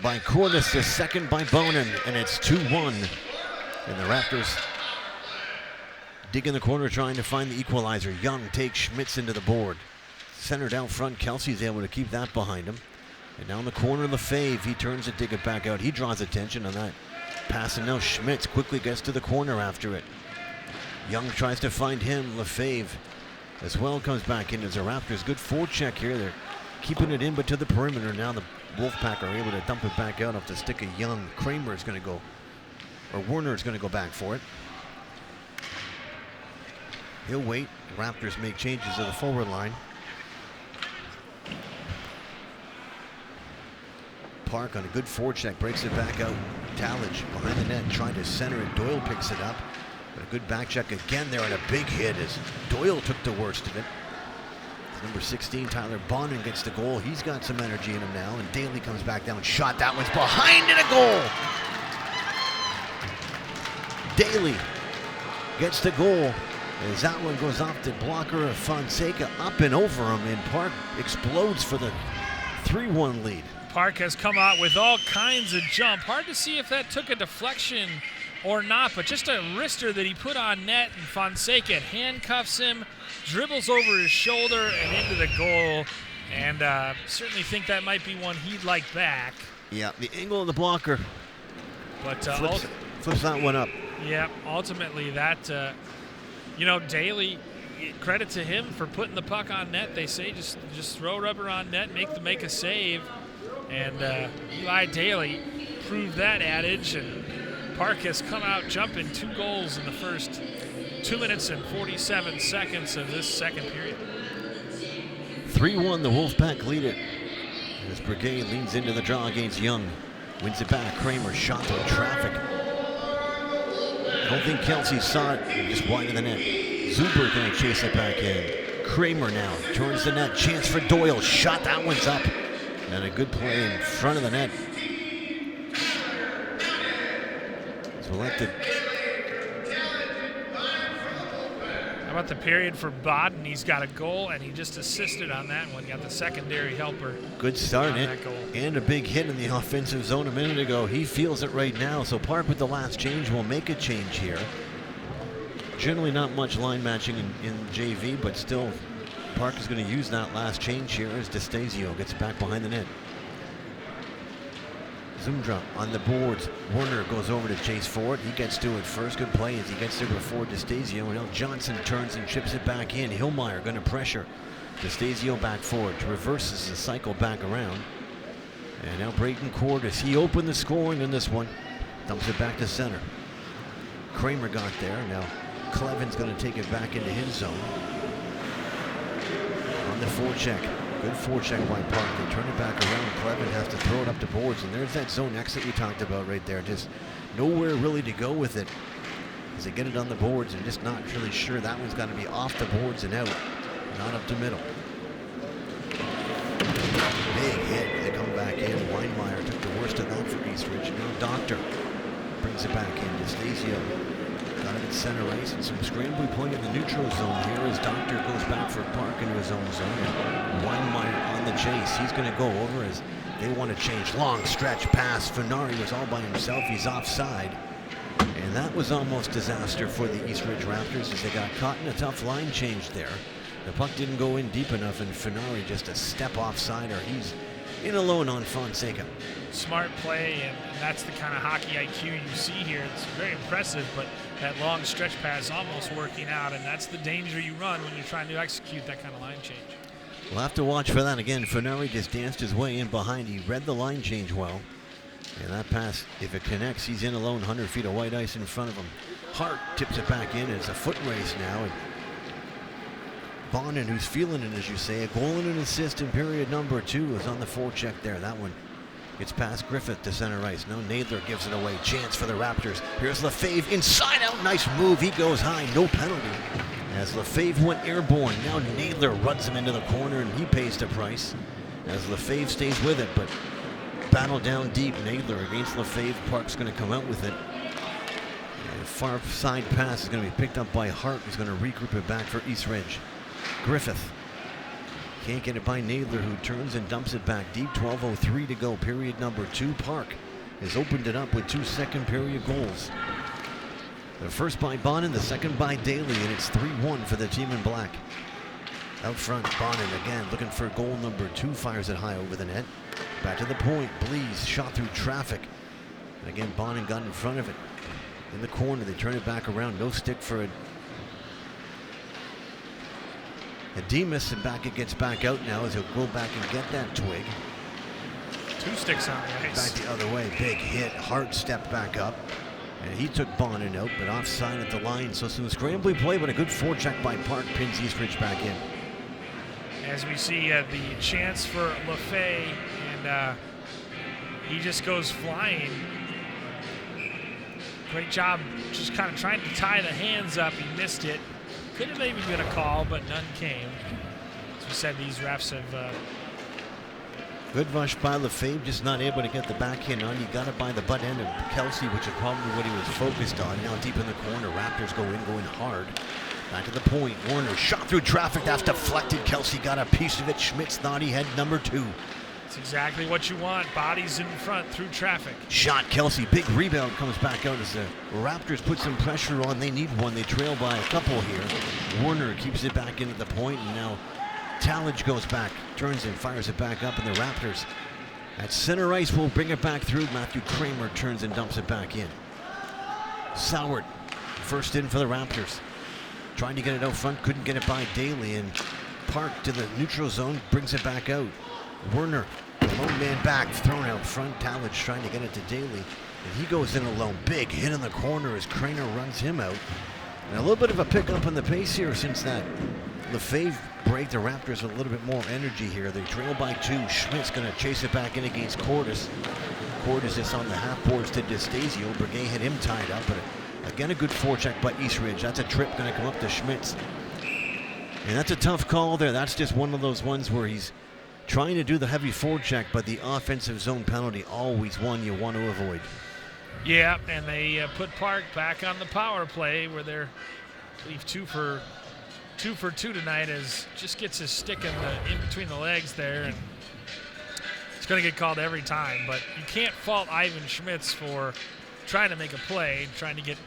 by Cordis, the second by Bonin, and it's 2-1. And the Raptors dig in the corner trying to find the equalizer. Young takes Schmitz into the board. centered out front. Kelsey's able to keep that behind him. And down the corner, Lefebvre, he turns it, dig it back out. He draws attention on that pass, and now Schmitz quickly gets to the corner after it. Young tries to find him. Lefebvre as well comes back in as the Raptors. Good forecheck here. They're keeping it in, but to the perimeter. Now the Wolfpack are able to dump it back out off the stick of Young. Kramer is going to go, or Werner is going to go back for it. He'll wait. Raptors make changes to the forward line. Park on a good forecheck, breaks it back out. Talmadge behind the net, trying to center it. Doyle picks it up. But a good back check again there, and a big hit as Doyle took the worst of it. Number 16, Tyler Bonin gets the goal. He's got some energy in him now, and Daly comes back down. Shot, that one's behind, and a goal! Daly gets the goal as that one goes off the blocker of Fonseca, up and over him, and Park explodes for the 3-1 lead. Park has come out with all kinds of jump. Hard to see if that took a deflection or not, but just a wrister that he put on net, and Fonseca handcuffs him, dribbles over his shoulder and into the goal, and certainly think that might be one he'd like back. Yeah, the angle of the blocker but flips that one up. Yeah, ultimately that, Daly, credit to him for putting the puck on net. They say just throw rubber on net, make a save, and Eli Daly proved that adage, and Park has come out jumping 2 goals in the first 2 minutes and 47 seconds of this second period. 3-1, the Wolfpack lead it. As Brigade leans into the draw against Young. Wins it back. Kramer shot through traffic. I don't think Kelsey saw it. Just wide of the net. Zuber going to chase it back in. Kramer now turns the net. Chance for Doyle. Shot. That one's up. And a good play in front of the net. Selected. How about the period for Bodden? He's got a goal, and he just assisted on that one. Got the secondary helper. Good start and a big hit in the offensive zone a minute ago. He feels it right now. So Park with the last change will make a change here. Generally not much line matching in JV, but still Park is going to use that last change here as DeStasio gets back behind the net. Zumdra on the boards. Werner goes over to chase for it. He gets to it first. Good play as he gets there before DeStasio. And now Johnson turns and chips it back in. Hillmeyer going to pressure. DeStasio back forward. Reverses the cycle back around. And now Brayton Cordes. He opened the scoring in this one. Dumps it back to center. Kramer got there. Now Cleven's going to take it back into his zone. On the forecheck. Good forecheck by Park. They turn it back around. Clevin has to throw it up the boards, and there's that zone exit we talked about right there. Just nowhere really to go with it as they get it on the boards and just not really sure. That one's got to be off the boards and out, not up the middle. Big hit. They come back in. Weinmeier took the worst of that for Eastridge. Now Doctor brings it back in. DeStasio got it at center ice, and some scrambling play in the neutral zone here as Doctor goes back for Park into his own zone. And Weinmeier on the chase. He's going to go over as they want to change. Long stretch pass. Funari was all by himself. He's offside. And that was almost disaster for the Eastridge Raptors as they got caught in a tough line change there. The puck didn't go in deep enough, and Funari just a step offside, or he's in alone on Fonseca. Smart play, and that's the kind of hockey IQ you see here. It's very impressive, but that long stretch pass almost working out, and that's the danger you run when you're trying to execute that kind of line change. We'll have to watch for that again. Funari just danced his way in behind. He read the line change well. And that pass, if it connects, he's in alone, 100 feet of white ice in front of him. Hart tips it back in. It's a foot race now. And Bonin, who's feeling it, as you say, a goal and an assist in period number 2 is on the forecheck there. That one gets past Griffith to center ice. Now Nadler gives it away. Chance for the Raptors. Here's Lefebvre inside out. Nice move. He goes high. No penalty. As Lefebvre went airborne. Now Nadler runs him into the corner, and he pays the price as Lefebvre stays with it. But battle down deep. Nadler against Lefebvre. Park's going to come out with it. And far side pass is going to be picked up by Hart, who's going to regroup it back for Eastridge. Griffith can't get it by Nadler, who turns and dumps it back deep. 12:03 to go, period number 2. Park has opened it up with 2 second period goals. The first by Bonin, the second by Daly, and it's 3-1 for the team in black. Out front, Bonin again looking for goal number 2, fires it high over the net. Back to the point, Blees shot through traffic. And again, Bonin got in front of it. In the corner, they turn it back around, no stick for it. Demas, and back it gets back out now as he'll go back and get that twig. 2 sticks on the ice. Back the other way, big hit, Hart stepped back up. And he took Bonin out, but offside at the line. So some scrambling play, but a good forecheck by Park pins Eastridge back in. As we see the chance for LaFay, and he just goes flying. Great job just kind of trying to tie the hands up. He missed it. Could have maybe been a call, but none came. As we said, these refs have... Good rush by LaFave, just not able to get the backhand on. He got it by the butt end of Kelsey, which is probably what he was focused on. Now deep in the corner, Raptors go in, going hard. Back to the point, Warner shot through traffic, that's deflected. Kelsey got a piece of it. Schmitz thought he had number 2. That's exactly what you want, bodies in front through traffic. Shot Kelsey, big rebound comes back out as the Raptors put some pressure on. They need one, they trail by a couple here. Warner keeps it back into the point, and now Talmadge goes back, turns and fires it back up, and the Raptors at center ice will bring it back through. Matthew Kramer turns and dumps it back in. Soward, first in for the Raptors. Trying to get it out front, couldn't get it by Daly, and Park to the neutral zone, brings it back out. Werner, lone man back, thrown out front. Talmadge trying to get it to Daly, and he goes in alone. Big hit in the corner as Kramer runs him out. And a little bit of a pickup in the pace here since that LaFave break. The Raptors with a little bit more energy here. They trail by 2. Schmidt's going to chase it back in against Cordes. Cordes is on the half boards to DeStasio. Breguet had him tied up, but again a good forecheck by Eastridge. That's a trip going to come up to Schmitz. And that's a tough call there. That's just one of those ones where he's trying to do the heavy forecheck, but the offensive zone penalty always one you want to avoid. Yeah, and they put Park back on the power play where they're, I believe, 2 for 2 tonight, as just gets his stick in between the legs there, and it's going to get called every time. But you can't fault Ivan Schmitz for trying to make a play, trying to get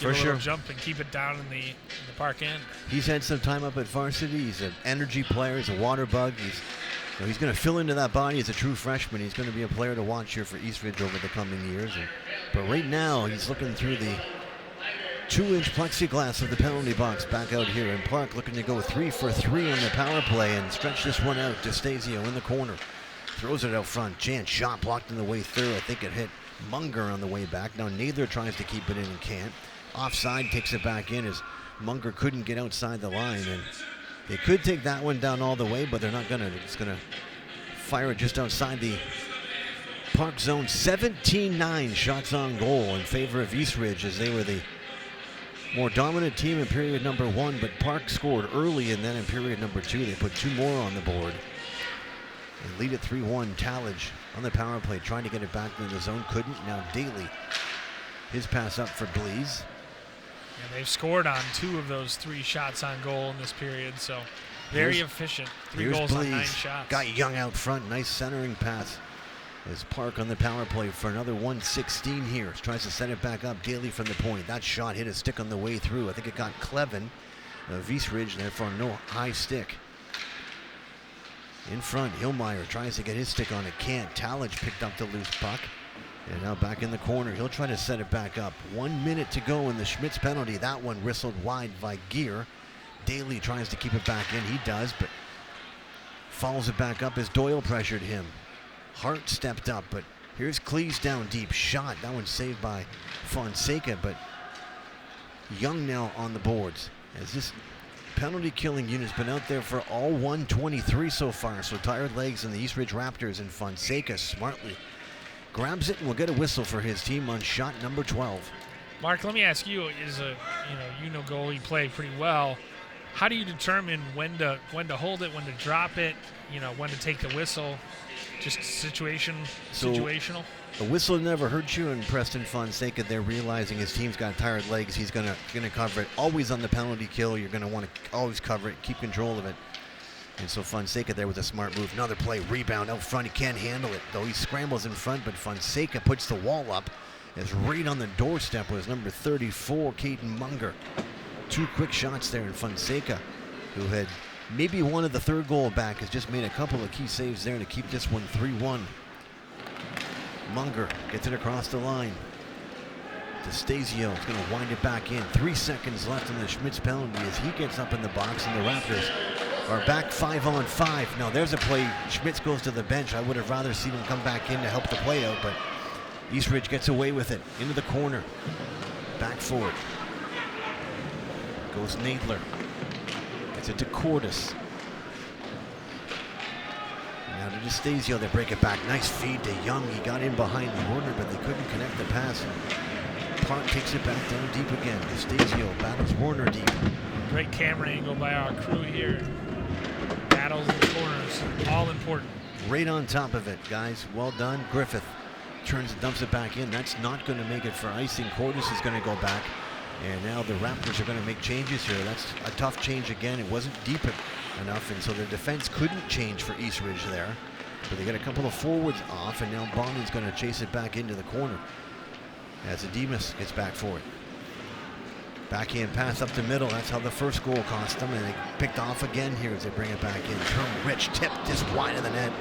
a little jump and keep it down in the Park end. He's had some time up at Varsity. He's an energy player. He's a water bug. He's going to fill into that body as a true freshman. He's going to be a player to watch here for Eastridge over the coming years. But right now, he's looking through the 2-inch plexiglass of the penalty box back out here. And Park looking to go 3 for 3 on the power play and stretch this one out. DeStasio in the corner. Throws it out front. Chance shot blocked on the way through. I think it hit Munger on the way back. Now Naylor tries to keep it in and can't. Offside, takes it back in as Munger couldn't get outside the line. And they could take that one down all the way, but they're not going to. They're just going to fire it just outside the Park zone. 17-9 shots on goal in favor of Eastridge, as they were the more dominant team in period number 1, but Park scored early, and then in period number 2 they put 2 more on the board and lead it 3-1. Talmadge on the power play trying to get it back into the zone, couldn't. Now Daly, his pass up for Blees. And they've scored on 2 of those 3 shots on goal in this period, so very efficient. 3 goals on 9 shots. Got Young out front, nice centering pass. As Park on the power play for another 1:16 here. Tries to set it back up. Daly from the point. That shot hit a stick on the way through. I think it got Clevin of Eastridge, therefore no high stick. In front, Hillmeyer tries to get his stick on it. Can't. Talmadge picked up the loose puck. And now back in the corner. He'll try to set it back up. 1 minute to go in the Schmitz penalty. That one whistled wide by Gear. Daly tries to keep it back in. He does, but follows it back up as Doyle pressured him. Hart stepped up, but here's Cleese down deep. Shot. That one's saved by Fonseca, but Young now on the boards. As this penalty killing unit's been out there for all 123 so far. So tired legs in the Eastridge Raptors, and Fonseca smartly grabs it and will get a whistle for his team on shot number 12. Mark, let me ask you, is a goalie play pretty well. How do you determine when to hold it, when to drop it, when to take the whistle? Just situational? A whistle never hurts you, and Preston Fonseca, they're realizing his team's got tired legs. He's gonna cover it. Always on the penalty kill, you're gonna want to always cover it, keep control of it. And so Fonseca there with a smart move. Another play, rebound out front. He can't handle it, though he scrambles in front, but Fonseca puts the wall up as right on the doorstep was number 34, Caden Munger. 2 quick shots there, and Fonseca, who had maybe wanted the third goal back. Has just made a couple of key saves there to keep this one 3-1. Munger gets it across the line. DeStasio is going to wind it back in. 3 seconds left in the Schmitz penalty as he gets up in the box, and the Raptors are back 5-on-5. Now there's a play. Schmitz goes to the bench. I would have rather seen him come back in to help the play out, but Eastridge gets away with it. Into the corner. Back forward. Goes Nadler. Gets it to Cordes. Now to DeStasio, they break it back. Nice feed to Young. He got in behind Warner, but they couldn't connect the pass. Park takes it back down deep again. DeStasio battles Warner deep. Great camera angle by our crew here. Battles in the corners, all important. Right on top of it, guys. Well done. Griffith turns and dumps it back in. That's not going to make it for icing. Cordes is going to go back. And now the Raptors are going to make changes here. That's a tough change again. It wasn't deep enough, and so their defense couldn't change for Eastridge there. But they got a couple of forwards off, and now Bonnen's going to chase it back into the corner as Ademus gets back for it. Backhand pass up the middle. That's how the first goal cost them, and they picked off again here as they bring it back in. Turn Rich tip just wide of the net.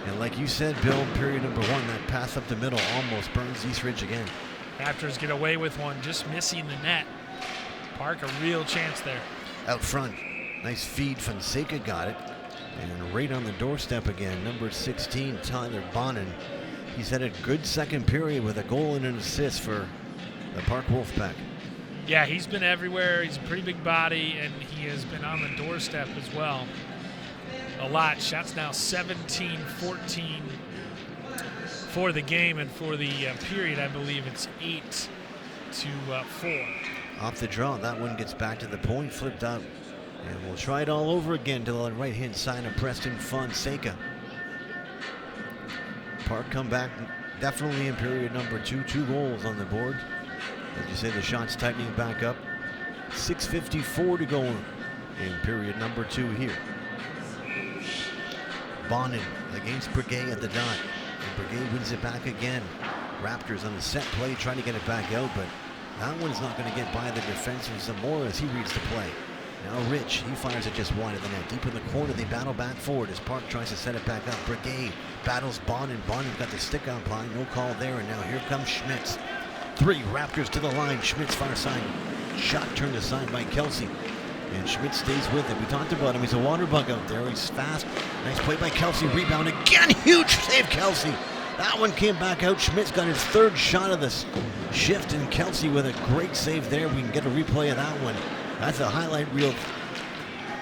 And like you said, Bill, period number 1, that pass up the middle almost burns Eastridge again. Raptors get away with one, just missing the net. Park a real chance there. Out front, nice feed. Fonseca got it. And right on the doorstep again, number 16, Tyler Bonnen. He's had a good second period with a goal and an assist for the Park Wolfpack. Yeah, he's been everywhere. He's a pretty big body, and he has been on the doorstep as well. A lot. Shots now 17-14 for the game, and for the period, I believe it's 8-4. Off the draw, that one gets back to the point, flipped out. And we'll try it all over again to the right-hand side of Preston Fonseca. Park come back definitely in period number 2. 2 goals on the board. As you say, the shot's tightening back up. 6:54 to go in period number 2 here. Bonnen against Breguet at the dot. And Breguet wins it back again. Raptors on the set play trying to get it back out, but that one's not going to get by the defense of Zamora as he reads the play. Now Rich, he fires it just wide of the net. Deep in the corner, they battle back forward as Park tries to set it back up. Breguet battles Bonnen. Bonnen got the stick out line, no call there, and now here comes Schmitz. 3 Raptors to the line. Schmitz far side. Shot turned aside by Kelsey. And Schmitz stays with it. We talked about him. He's a water bug out there. He's fast. Nice play by Kelsey. Rebound again. Huge save, Kelsey. That one came back out. Schmitz got his 3rd shot of this shift, and Kelsey with a great save there. We can get a replay of that one. That's a highlight reel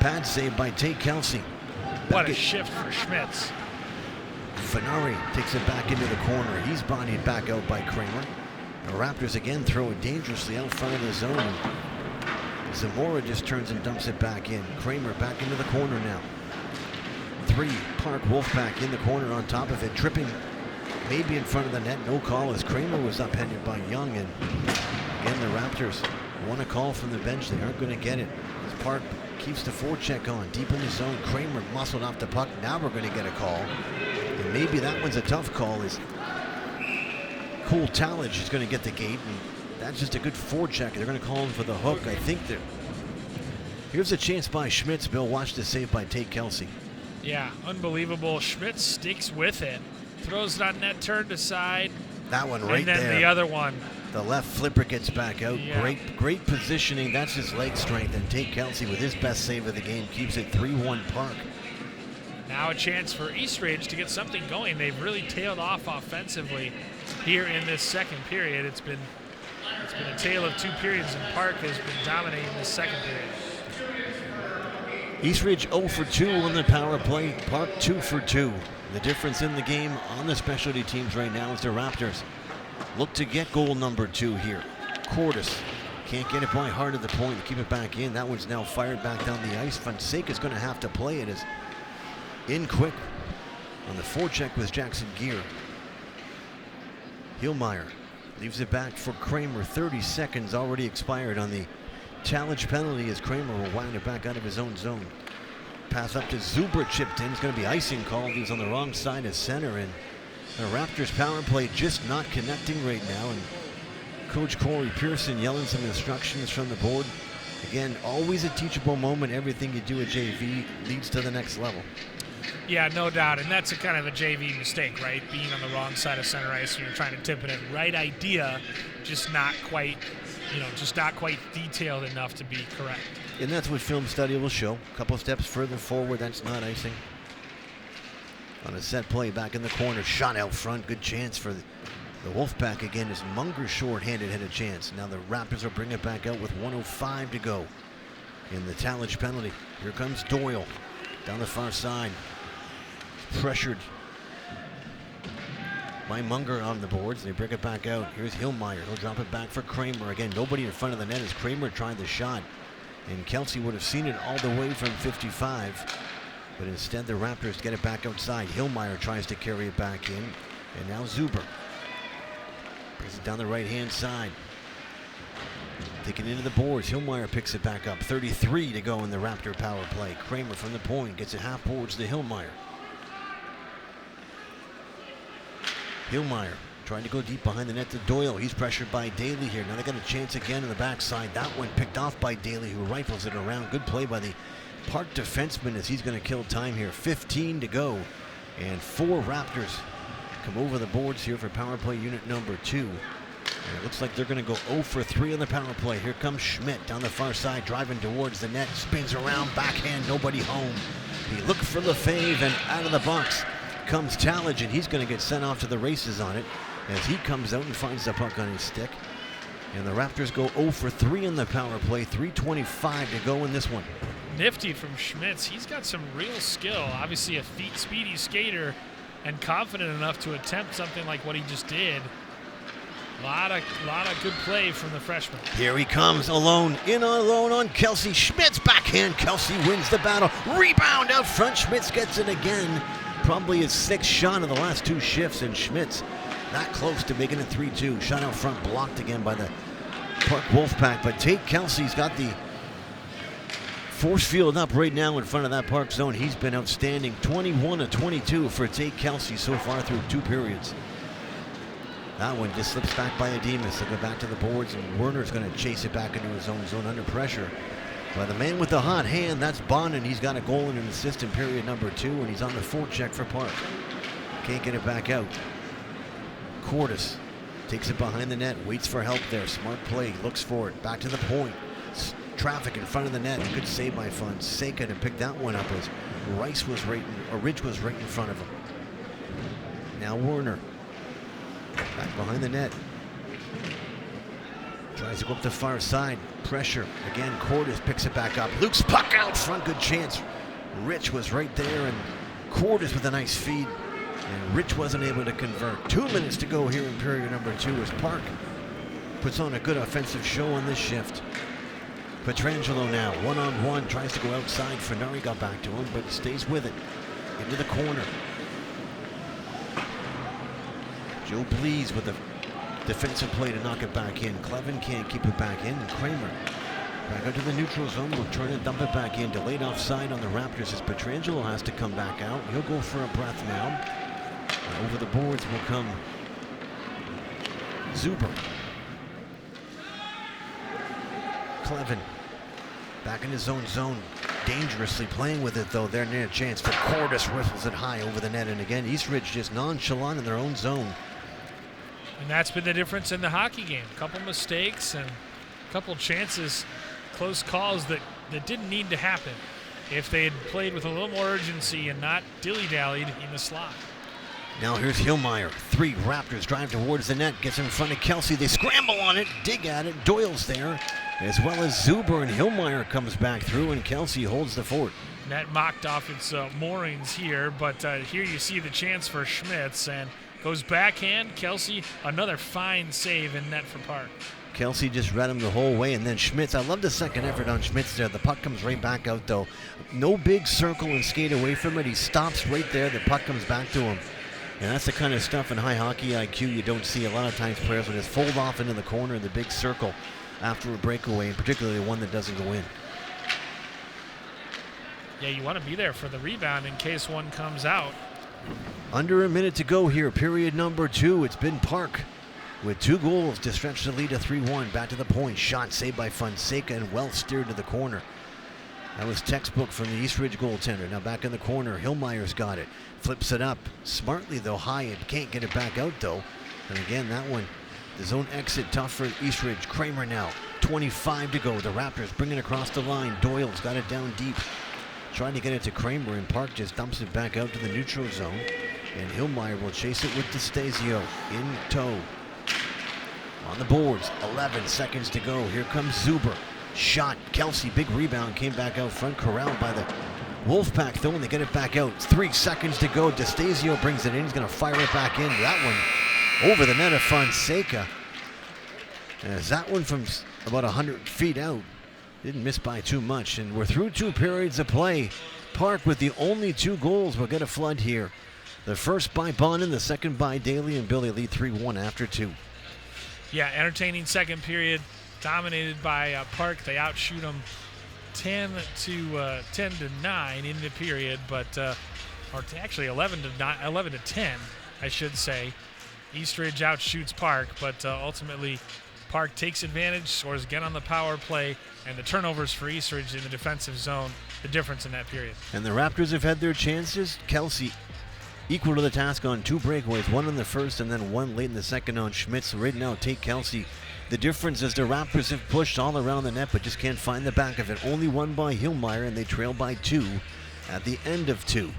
pad save by Tate Kelsey. What a shift for Schmitz. Fenari takes it back into the corner. He's bodied back out by Kramer. The Raptors again throw it dangerously out front of the zone. Zamora just turns and dumps it back in. Kramer back into the corner now. 3 Park Wolfpack in the corner on top of it. Tripping maybe in front of the net. No call as Kramer was upended by Young. And again, the Raptors want a call from the bench. They aren't going to get it. As Park keeps the forecheck on. Deep in the zone. Kramer muscled off the puck. Now we're going to get a call. And maybe that one's a tough call as Cole Talmadge is going to get the gate. And that's just a good forecheck. They're going to call him for the hook. I think that here's a chance by Schmitz. Bill, watch the save by Tate Kelsey. Yeah, unbelievable. Schmitz sticks with it. Throws it on net, turned aside. That one right there. And then the other one. The left flipper gets back out. Yeah. Great positioning. That's his leg strength. And Tate Kelsey with his best save of the game keeps it 3-1 Park. Now a chance for Eastridge to get something going. They've really tailed off offensively here in this second period. It's been a tale of 2 periods, and Park has been dominating this second period. Eastridge 0 for 2 on the power play. Park 2 for 2. The difference in the game on the specialty teams right now is the Raptors look to get goal number 2 here. Cordes can't get it by hard at the point to keep it back in. That one's now fired back down the ice. Fonseca's going to have to play it as in quick on the forecheck was Jackson Gear. Hillmeyer leaves it back for Kramer. 30 seconds already expired on the challenge penalty as Kramer will wind it back out of his own zone. Pass up to Zuber, chipped in. It's going to be icing called. He's on the wrong side of center, and the Raptors power play just not connecting right now. And Coach Corey Pearson yelling some instructions from the board. Again, always a teachable moment. Everything you do at JV leads to the next level. Yeah, no doubt, and that's a kind of a JV mistake, right? Being on the wrong side of center ice when you're trying to tip it in. Right idea, just not quite detailed enough to be correct. And that's what film study will show. A couple steps further forward, that's not icing. On a set play, back in the corner, shot out front, good chance for the Wolfpack again as Munger short-handed had a chance. Now the Raptors will bring it back out with 1:05 to go in the Talmadge penalty. Here comes Doyle down the far side. Pressured by Munger on the boards. They bring it back out. Here's Hillmeyer. He'll drop it back for Kramer. Again, nobody in front of the net as Kramer tried the shot. And Kelsey would have seen it all the way from 55. But instead, the Raptors get it back outside. Hillmeyer tries to carry it back in. And now Zuber brings it down the right-hand side. Taking into the boards. Hillmeyer picks it back up. 33 to go in the Raptor power play. Kramer from the point gets it half boards to Hillmeyer. Hillmeyer trying to go deep behind the net to Doyle. He's pressured by Daly here. Now they got a chance again on the backside. That one picked off by Daly, who rifles it around. Good play by the Park defenseman as he's going to kill time here. 15 to go. And 4 Raptors come over the boards here for power play unit number 2. And it looks like they're going to go 0 for 3 on the power play. Here comes Schmidt down the far side, driving towards the net. Spins around, backhand, nobody home. He looked for Lefebvre, and out of the box comes Talmadge, and he's going to get sent off to the races on it as he comes out and finds the puck on his stick. And the Raptors go 0 for 3 in the power play. 3:25 to go in this one. Nifty from Schmitz. He's got some real skill. Obviously a speedy skater and confident enough to attempt something like what he just did. A lot of good play from the freshman. Here he comes alone on Kelsey. Schmitz backhand. Kelsey wins the battle. Rebound out front. Schmitz gets it again. Probably his 6th shot of the last 2 shifts, and Schmitz not close to making it 3-2. Shot out front, blocked again by the Park Wolfpack. But Tate Kelsey's got the force field up right now in front of that Park zone. He's been outstanding. 21 of 22 for Tate Kelsey so far through 2 periods. That one just slips back by Ademus. They'll go back to the boards, and Werner's going to chase it back into his own zone under pressure. By the man with the hot hand, that's Bonin. He's got a goal and an assist in period number 2, and he's on the forecheck for Park. Can't get it back out. Cordes takes it behind the net, waits for help there. Smart play, looks for it. Back to the point. Traffic in front of the net. Good save by Fonseca to pick that one up as Ridge was right in front of him. Now Werner. Back behind the net. Tries to go up the far side. Pressure. Again, Cordes picks it back up. Luke's puck out front. Good chance. Rich was right there, and Cordes with a nice feed. And Rich wasn't able to convert. 2 minutes to go here in period number 2 as Park puts on a good offensive show on this shift. Petrangelo now, one-on-one, tries to go outside. Fenari got back to him, but stays with it. Into the corner. Joe Blees with a defensive play to knock it back in. Clevin can't keep it back in. And Kramer back out to the neutral zone. Will try to dump it back in. Delayed offside on the Raptors as Petrangelo has to come back out. He'll go for a breath now. And over the boards will come Zuber. Clevin back in his own zone. Dangerously playing with it, though. They're near a chance for Cordes. Whistles it high over the net. And again, Eastridge just nonchalant in their own zone. And that's been the difference in the hockey game. A couple mistakes and a couple chances, close calls that didn't need to happen if they had played with a little more urgency and not dilly-dallied in the slot. Now here's Hillmeyer. 3 Raptors drive towards the net. Gets in front of Kelsey. They scramble on it. Dig at it. Doyle's there. As well as Zuber, and Hillmeyer comes back through, and Kelsey holds the fort. Net mocked off its moorings here, but here you see the chance for Schmitz, and goes backhand. Kelsey, another fine save in net for Park. Kelsey just read him the whole way, and then Schmitz. I love the second effort on Schmitz there. The puck comes right back out, though. No big circle and skate away from it. He stops right there. The puck comes back to him. And that's the kind of stuff in high hockey IQ you don't see. A lot of times players will just fold off into the corner in the big circle after a breakaway, and particularly one that doesn't go in. Yeah, you want to be there for the rebound in case one comes out. Under a minute to go here, period number 2. It's been Park with 2 goals to stretch the lead to 3-1. Back to the point. Shot saved by Fonseca and well steered to the corner. That was textbook from the East Ridge goaltender. Now back in the corner. Hillmeyer's got it. Flips it up. Smartly though, high. It can't get it back out though. And again, that one, the zone exit tough for East Ridge. Kramer now. 25 to go. The Raptors bring it across the line. Doyle's got it down deep. Trying to get it to Kramer, and Park just dumps it back out to the neutral zone. And Hillmeyer will chase it with DeStasio in tow. On the boards, 11 seconds to go. Here comes Zuber. Shot. Kelsey, big rebound, came back out front, corralled by the Wolfpack though, and they get it back out. 3 seconds to go. DeStasio brings it in. He's going to fire it back in. That one over the net of Fonseca. As that one from about 100 feet out. Didn't miss by too much. And we're through 2 periods of play. Park with the only 2 goals will get a flood here. The first by Bonin, the second by Daly, and Billy lead 3-1 after 2. Yeah, entertaining second period, dominated by Park. They outshoot them 10 to 9 in the period, but or actually 11 to 10, I should say. East Ridge outshoots Park, but ultimately Park takes advantage, scores again on the power play, and the turnovers for East Ridge in the defensive zone, the difference in that period. And the Raptors have had their chances. Kelsey equal to the task on 2 breakaways, 1 in the first and then 1 late in the second on Schmitz. Right now, take Kelsey. The difference is the Raptors have pushed all around the net but just can't find the back of it. Only 1 by Hillmeyer, and they trail by 2 at the end of 2.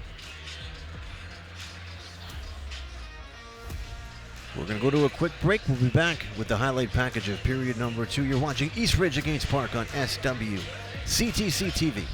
We're going to go to a quick break. We'll be back with the highlight package of period number 2. You're watching East Ridge against Park on SWCTC TV.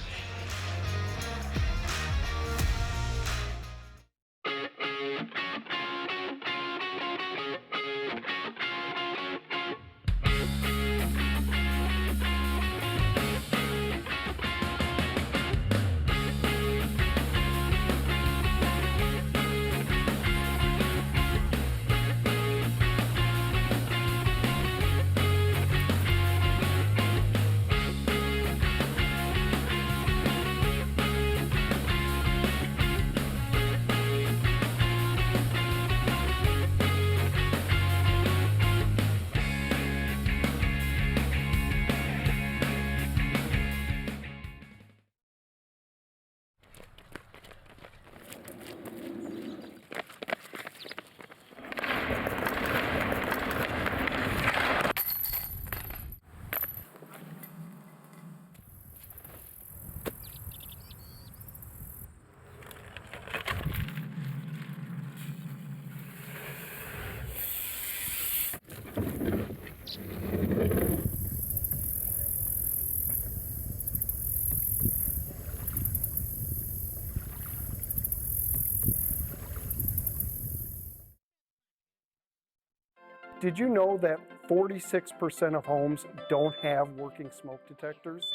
Did you know that 46% of homes don't have working smoke detectors?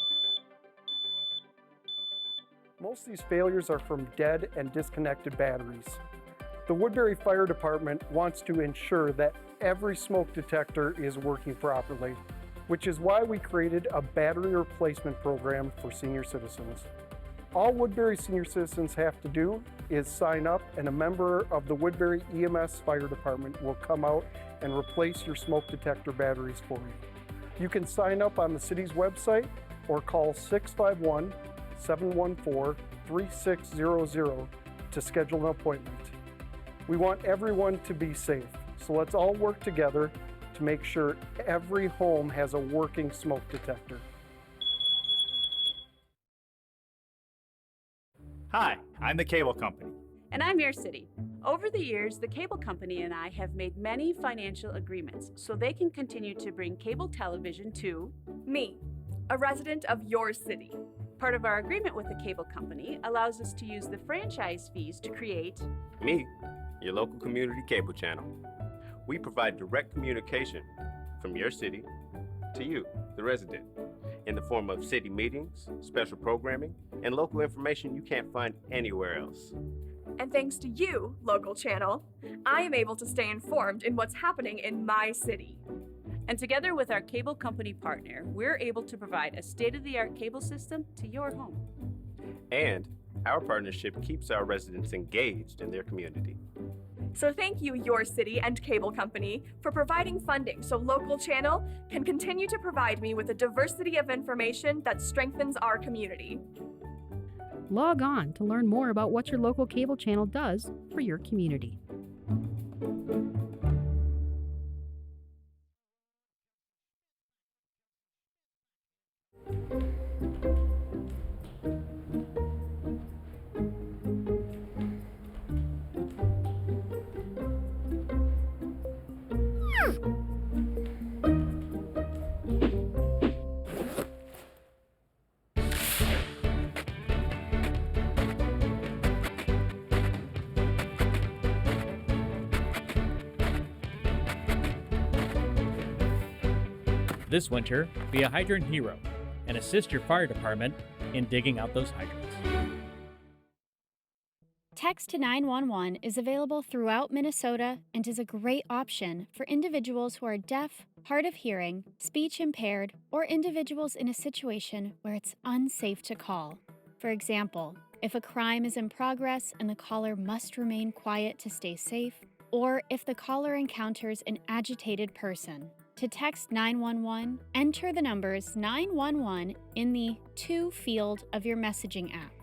Most of these failures are from dead and disconnected batteries. The Woodbury Fire Department wants to ensure that every smoke detector is working properly, which is why we created a battery replacement program for senior citizens. All Woodbury senior citizens have to do is sign up, and a member of the Woodbury EMS Fire Department will come out and replace your smoke detector batteries for you. You can sign up on the city's website or call 651-714-3600 to schedule an appointment. We want everyone to be safe, so let's all work together to make sure every home has a working smoke detector. Hi, I'm the Cable Company. And I'm your city. Over the years, the cable company and I have made many financial agreements so they can continue to bring cable television to me, a resident of your city. Part of our agreement with the cable company allows us to use the franchise fees to create me, your local community cable channel. We provide direct communication from your city to you, the resident, in the form of city meetings, special programming, and local information you can't find anywhere else. And thanks to you, local channel, I am able to stay informed in what's happening in my city. And together with our cable company partner, we're able to provide a state-of-the-art cable system to your home. And our partnership keeps our residents engaged in their community. So thank you, your city and cable company, for providing funding so local channel can continue to provide me with a diversity of information that strengthens our community. Log on to learn more about what your local cable channel does for your community. This winter, be a hydrant hero and assist your fire department in digging out those hydrants. Text to 911 is available throughout Minnesota and is a great option for individuals who are deaf, hard of hearing, speech impaired, or individuals in a situation where it's unsafe to call. For example, if a crime is in progress and the caller must remain quiet to stay safe, or if the caller encounters an agitated person. To text 911, enter the numbers 911 in the To field of your messaging app.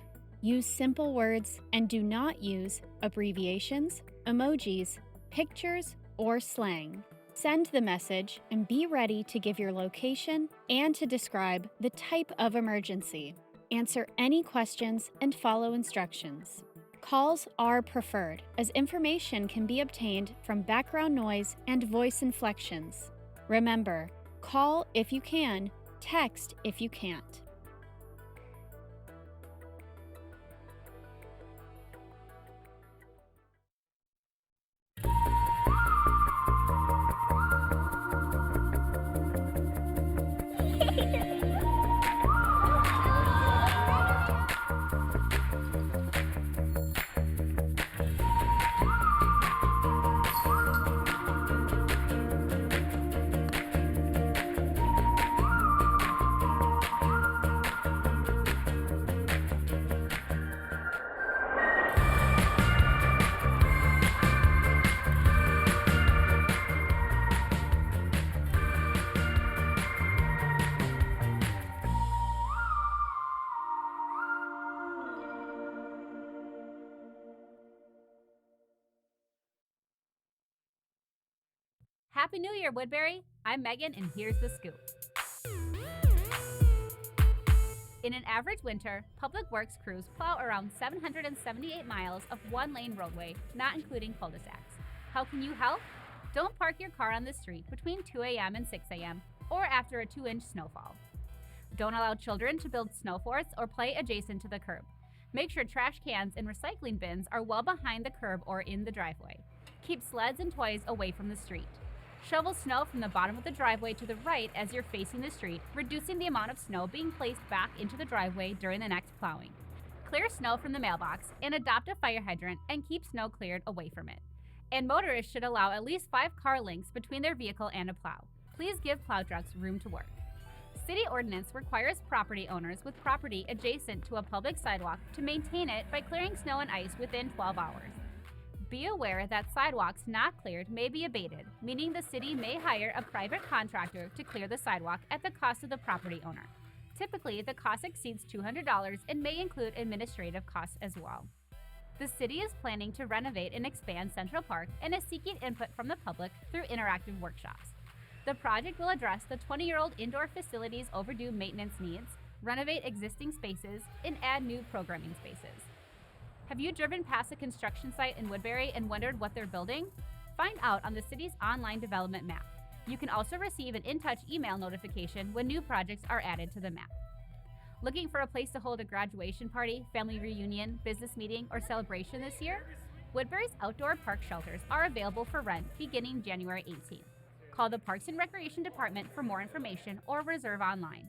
Use simple words and do not use abbreviations, emojis, pictures, or slang. Send the message and be ready to give your location and to describe the type of emergency. Answer any questions and follow instructions. Calls are preferred as information can be obtained from background noise and voice inflections. Remember, call if you can, text if you can't. Happy New Year, Woodbury! I'm Megan, and here's the scoop. In an average winter, Public Works crews plow around 778 miles of one-lane roadway, not including cul-de-sacs. How can you help? Don't park your car on the street between 2 a.m. and 6 a.m. or after a 2-inch snowfall. Don't allow children to build snow forts or play adjacent to the curb. Make sure trash cans and recycling bins are well behind the curb or in the driveway. Keep sleds and toys away from the street. Shovel snow from the bottom of the driveway to the right as you're facing the street, reducing the amount of snow being placed back into the driveway during the next plowing. Clear snow from the mailbox and adopt a fire hydrant and keep snow cleared away from it. And motorists should allow at least 5 car lengths between their vehicle and a plow. Please give plow trucks room to work. City ordinance requires property owners with property adjacent to a public sidewalk to maintain it by clearing snow and ice within 12 hours. Be aware that sidewalks not cleared may be abated, meaning the city may hire a private contractor to clear the sidewalk at the cost of the property owner. Typically, the cost exceeds $200 and may include administrative costs as well. The city is planning to renovate and expand Central Park and is seeking input from the public through interactive workshops. The project will address the 20-year-old indoor facility's overdue maintenance needs, renovate existing spaces, and add new programming spaces. Have you driven past a construction site in Woodbury and wondered what they're building? Find out on the city's online development map. You can also receive an in-touch email notification when new projects are added to the map. Looking for a place to hold a graduation party, family reunion, business meeting, or celebration this year? Woodbury's outdoor park shelters are available for rent beginning January 18th. Call the Parks and Recreation Department for more information or reserve online.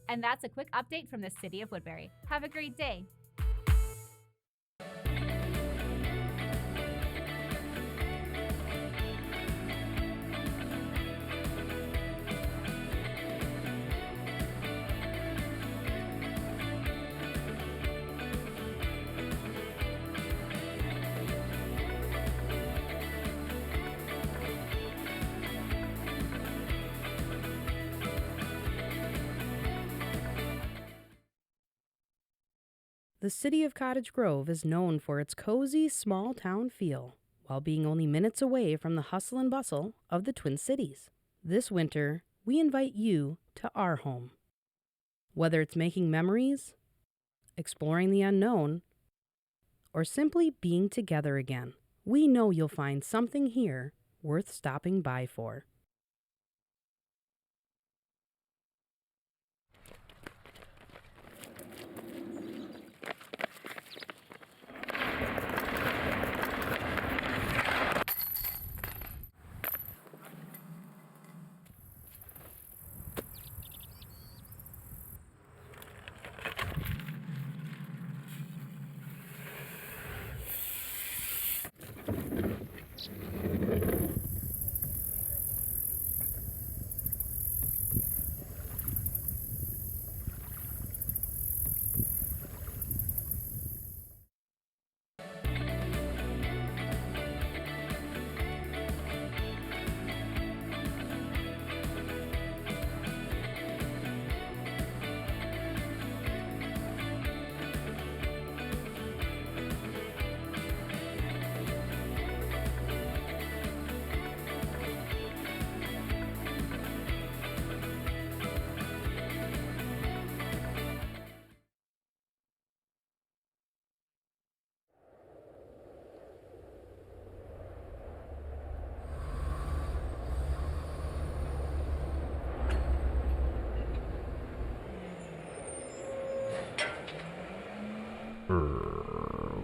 And that's a quick update from the City of Woodbury. Have a great day. The city of Cottage Grove is known for its cozy, small-town feel, while being only minutes away from the hustle and bustle of the Twin Cities. This winter, we invite you to our home. Whether it's making memories, exploring the unknown, or simply being together again, we know you'll find something here worth stopping by for.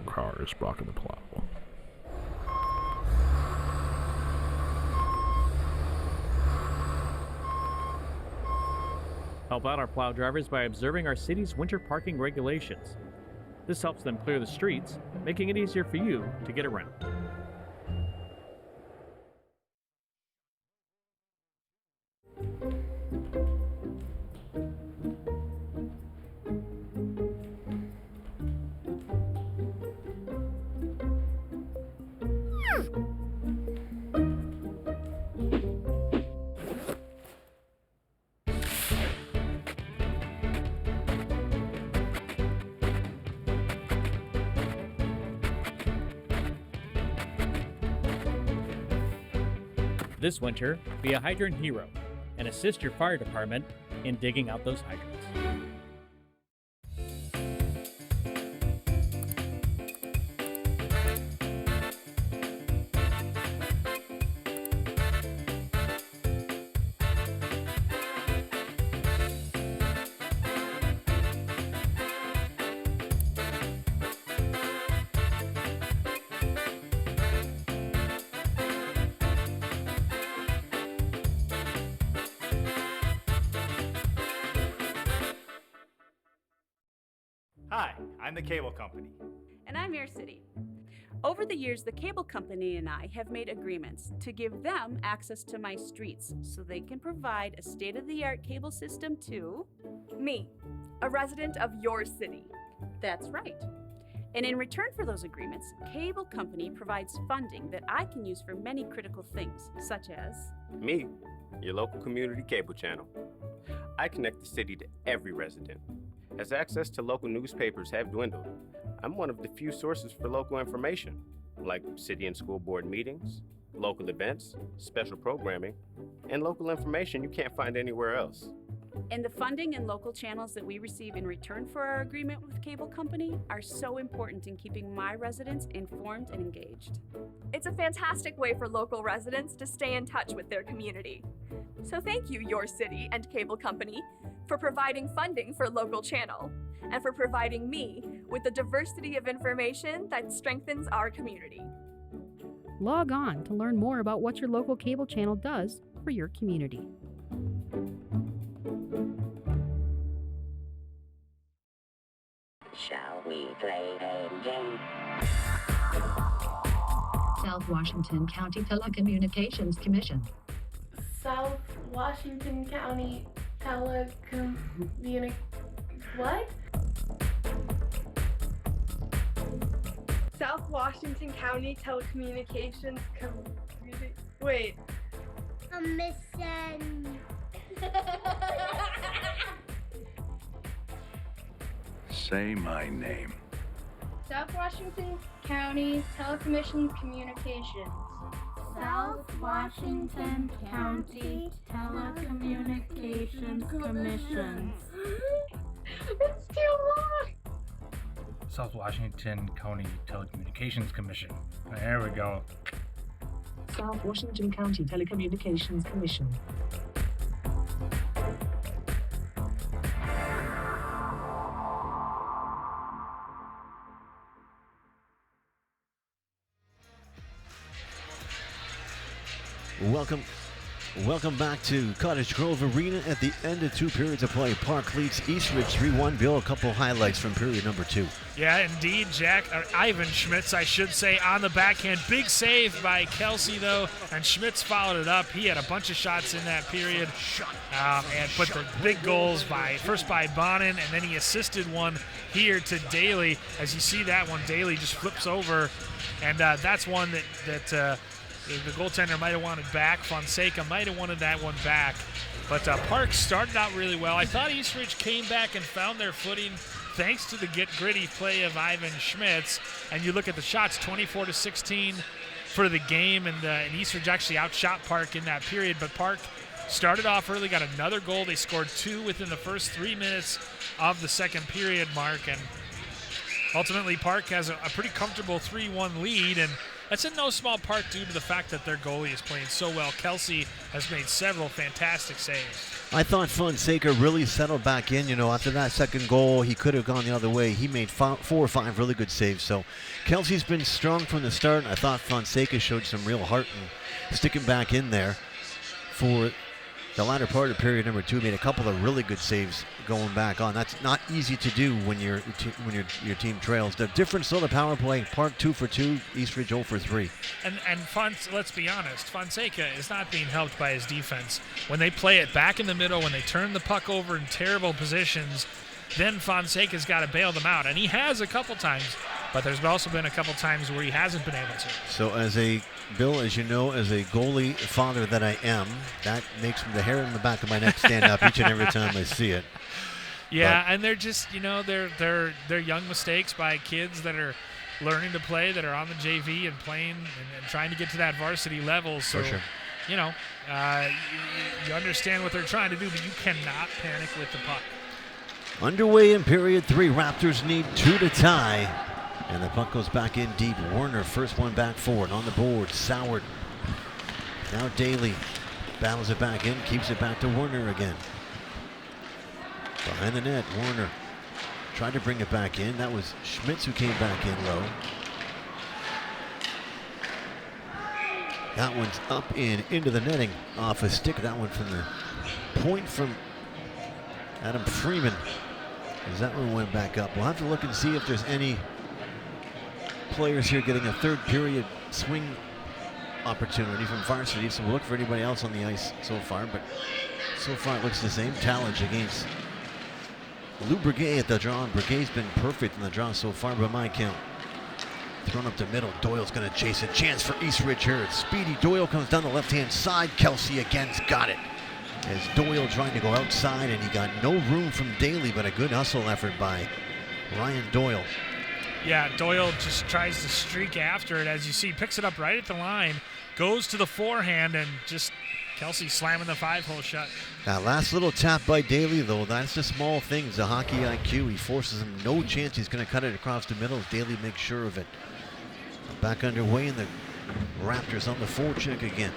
Car is blocking the plow. Help out our plow drivers by observing our city's winter parking regulations. This helps them clear the streets, making it easier for you to get around. This winter, be a hydrant hero and assist your fire department in digging out those hydrants. Hi, I'm the cable company. And I'm your city. Over the years, the cable company and I have made agreements to give them access to my streets so they can provide a state-of-the-art cable system to me, a resident of your city. That's right. And in return for those agreements, Cable Company provides funding that I can use for many critical things, such as Me, your local community cable channel. I connect the city to every resident. As access to local newspapers have dwindled, I'm one of the few sources for local information, like city and school board meetings, local events, special programming, and local information you can't find anywhere else. And the funding and local channels that we receive in return for our agreement with Cable Company are so important in keeping my residents informed and engaged. It's a fantastic way for local residents to stay in touch with their community. So thank you, your city and Cable Company, for providing funding for local channel, and for providing me with the diversity of information that strengthens our community. Log on to learn more about what your local cable channel does for your community. Shall we play a game? South Washington County Telecommunications Commission. South Washington County what? South Washington County Telecommunications wait. Commission. Say my name. South Washington County Telecommunications Communications. South Washington County Telecommunications Commission. It's too long. South Washington County Telecommunications Commission. There we go. South Washington County Telecommunications Commission. Welcome back to Cottage Grove Arena at the end of 2 periods of play. Park leads Eastridge 3-1. Bill, a couple highlights from period number 2. Yeah, indeed, Ivan Schmitz, I should say, on the backhand. Big save by Kelsey, though, and Schmitz followed it up. He had a bunch of shots in that period and put the big goals first by Bonin, and then he assisted one here to Daly. As you see that one, Daly just flips over, and that's one that the goaltender might have wanted back. Fonseca might have wanted that one back. But Park started out really well. I thought Eastridge came back and found their footing thanks to the gritty play of Ivan Schmitz. And you look at the shots, 24-16 for the game. And Eastridge actually outshot Park in that period. But Park started off early, got another goal. They scored 2 within the first 3 minutes of the second period mark. And ultimately, Park has a pretty comfortable 3-1 lead. And that's in no small part due to the fact that their goalie is playing so well. Kelsey has made several fantastic saves. I thought Fonseca really settled back in. After that second goal, he could have gone the other way. He made 4 or 5 really good saves. So Kelsey's been strong from the start. I thought Fonseca showed some real heart and sticking back in there for the latter part of period number 2. Made a couple of really good saves going back on. That's not easy to do when your team trails. The difference, though, the power play, Park 2 for 2, Eastridge 0 for 3. And let's be honest, Fonseca is not being helped by his defense. When they play it back in the middle, when they turn the puck over in terrible positions, then Fonseca's got to bail them out. And he has a couple times, but there's also been a couple times where he hasn't been able to. So Bill, as you know, as a goalie father that I am, that makes the hair in the back of my neck stand up each and every time I see it. Yeah, and they're just, they're young mistakes by kids that are learning to play, that are on the JV and playing and trying to get to that varsity level. So, for sure. You understand what they're trying to do, but you cannot panic with the puck. Underway in period 3, Raptors need 2 to tie. And the puck goes back in deep. Warner, first one back forward on the board. Soward. Now Daly battles it back in, keeps it back to Warner again. Behind the net, Warner tried to bring it back in. That was Schmitz who came back in low. That one's up into the netting off a stick. That one from the point from Adam Freeman. As that one went back up. We'll have to look and see if there's any players here getting a third period swing opportunity from Varsity. So we'll look for anybody else on the ice so far. But so far it looks the same. Talladge against Lou Breguet at the draw. Breguet's been perfect in the draw so far by my count. Thrown up the middle. Doyle's going to chase a chance for Eastridge here. It's speedy. Doyle comes down the left-hand side. Kelsey again's got it. As Doyle trying to go outside, and he got no room from Daly, but a good hustle effort by Ryan Doyle. Yeah, Doyle just tries to streak after it. As you see, picks it up right at the line, goes to the forehand, and just Kelsey slamming the 5-hole shut. That last little tap by Daly, though, that's the small things, the hockey IQ. He forces him no chance. He's going to cut it across the middle. Daly makes sure of it. Back underway, and the Raptors on the forecheck again.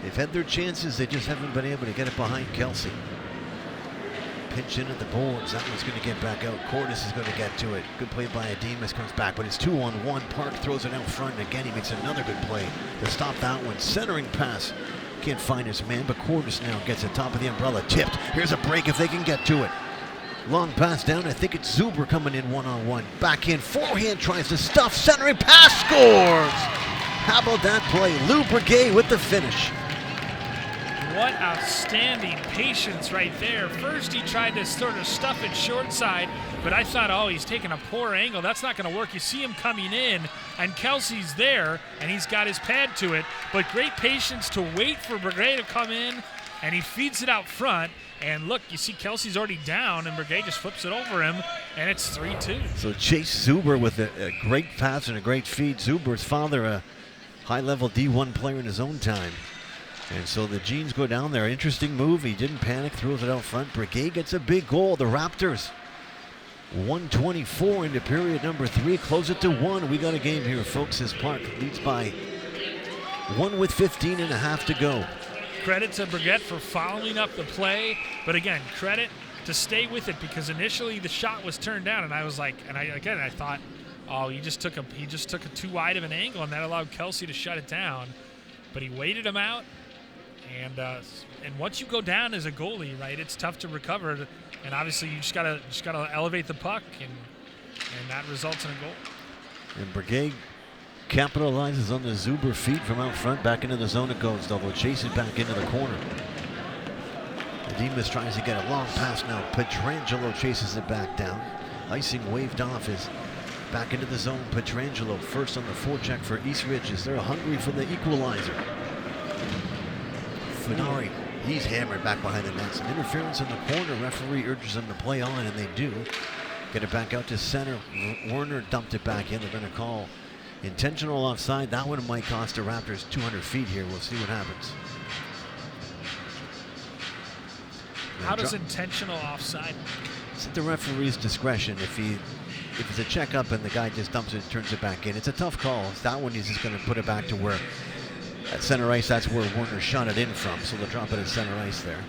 They've had their chances. They just haven't been able to get it behind Kelsey. Pinch in at the boards. That one's going to get back out. Cordes is going to get to it. Good play by Ademus. Comes back, but it's 2-on-1. Park throws it out front. And again, he makes another good play to stop that one. Centering pass. Can't find his man, but Cordes now gets it top of the umbrella. Tipped. Here's a break if they can get to it. Long pass down. I think it's Zuber coming in one-on-one. Back in. Forehand tries to stuff. Centering pass. Scores! How about that play? Lou Breguet with the finish. What outstanding patience right there. First he tried to sort of stuff it short side, but I thought, oh, he's taking a poor angle. That's not going to work. You see him coming in, and Kelsey's there, and he's got his pad to it. But great patience to wait for Breguet to come in, and he feeds it out front. And look, you see Kelsey's already down, and Brigay just flips it over him, and it's 3-2. So Chase Zuber with a great pass and a great feed. Zuber's father, a high-level D1 player in his own time. And so the Jeans go down there. Interesting move. He didn't panic, throws it out front. Brigay gets a big goal. The Raptors, 1:24 into period number 3. Close it to 1. We got a game here, folks, as Park leads by 1 with 15 and a half to go. Credit to Brigette for following up the play, but again, credit to stay with it, because initially the shot was turned down, and I was like, I thought, oh, he just took a too wide of an angle, and that allowed Kelsey to shut it down. But he waited him out, and once you go down as a goalie, right, it's tough to recover, and obviously you just gotta elevate the puck, and that results in a goal. And Brigade capitalizes on the Zuber feed from out front. Back into the zone it goes, though. They'll chase it back into the corner. Demas tries to get a long pass now. Petrangelo chases it back down. Icing waved off is back into the zone. Petrangelo first on the forecheck for East Ridge as they're hungry for the equalizer. Funari, he's hammered back behind the net. Some interference in the corner. Referee urges them to play on, and they do. Get it back out to center. Werner dumped it back in. They're going to call intentional offside. That one might cost the Raptors 200 feet here. We'll see what happens. How does intentional offside? It's at the referee's discretion. If it's a checkup and the guy just dumps it and turns it back in, it's a tough call. That one he's just going to put it back to where at center ice. That's where Werner shot it in from. So they'll drop it at center ice there.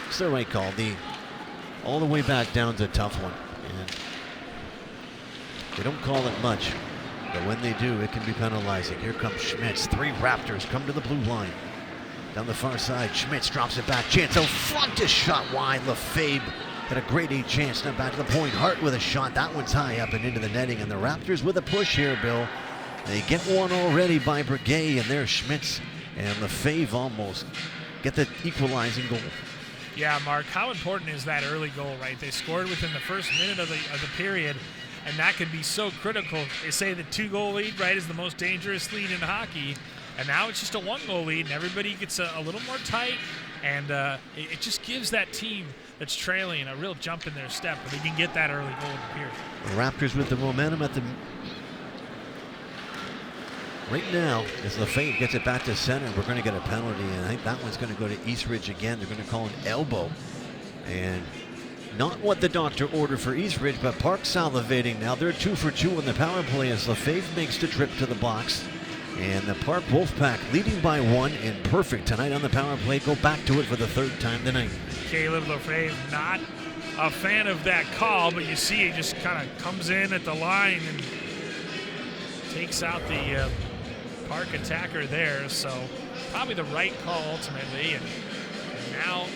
It's the right call. All the way back down's a tough one. And they don't call it much, but when they do, it can be penalizing. Here comes Schmitz. 3 Raptors come to the blue line. Down the far side, Schmitz drops it back. Chance out front, just shot wide. Lefebvre had a great 8 chance. Now back to the point. Hart with a shot. That one's high up and into the netting. And the Raptors with a push here, Bill. They get one already by Brigay, and there's Schmitz and Lefebvre almost get the equalizing goal. Yeah, Mark, how important is that early goal, right? They scored within the first minute of the period, and that can be so critical. They say the 2-goal lead, right, is the most dangerous lead in hockey, and now it's just a 1-goal lead, and everybody gets a little more tight, and it just gives that team that's trailing a real jump in their step, but they can get that early goal in the period. The Raptors with the momentum at the right now, as Lefebvre gets it back to center, we're going to get a penalty, and I think that one's going to go to East Ridge again. They're going to call an elbow, and not what the doctor ordered for East Ridge, but Park salivating now. They're 2 for 2 on the power play as Lefebvre makes the trip to the box, and the Park Wolfpack leading by 1 and perfect tonight on the power play. Go back to it for the 3rd time tonight. Caleb Lefebvre not a fan of that call, but you see he just kind of comes in at the line and takes out the Park attacker there, so probably the right call ultimately. And now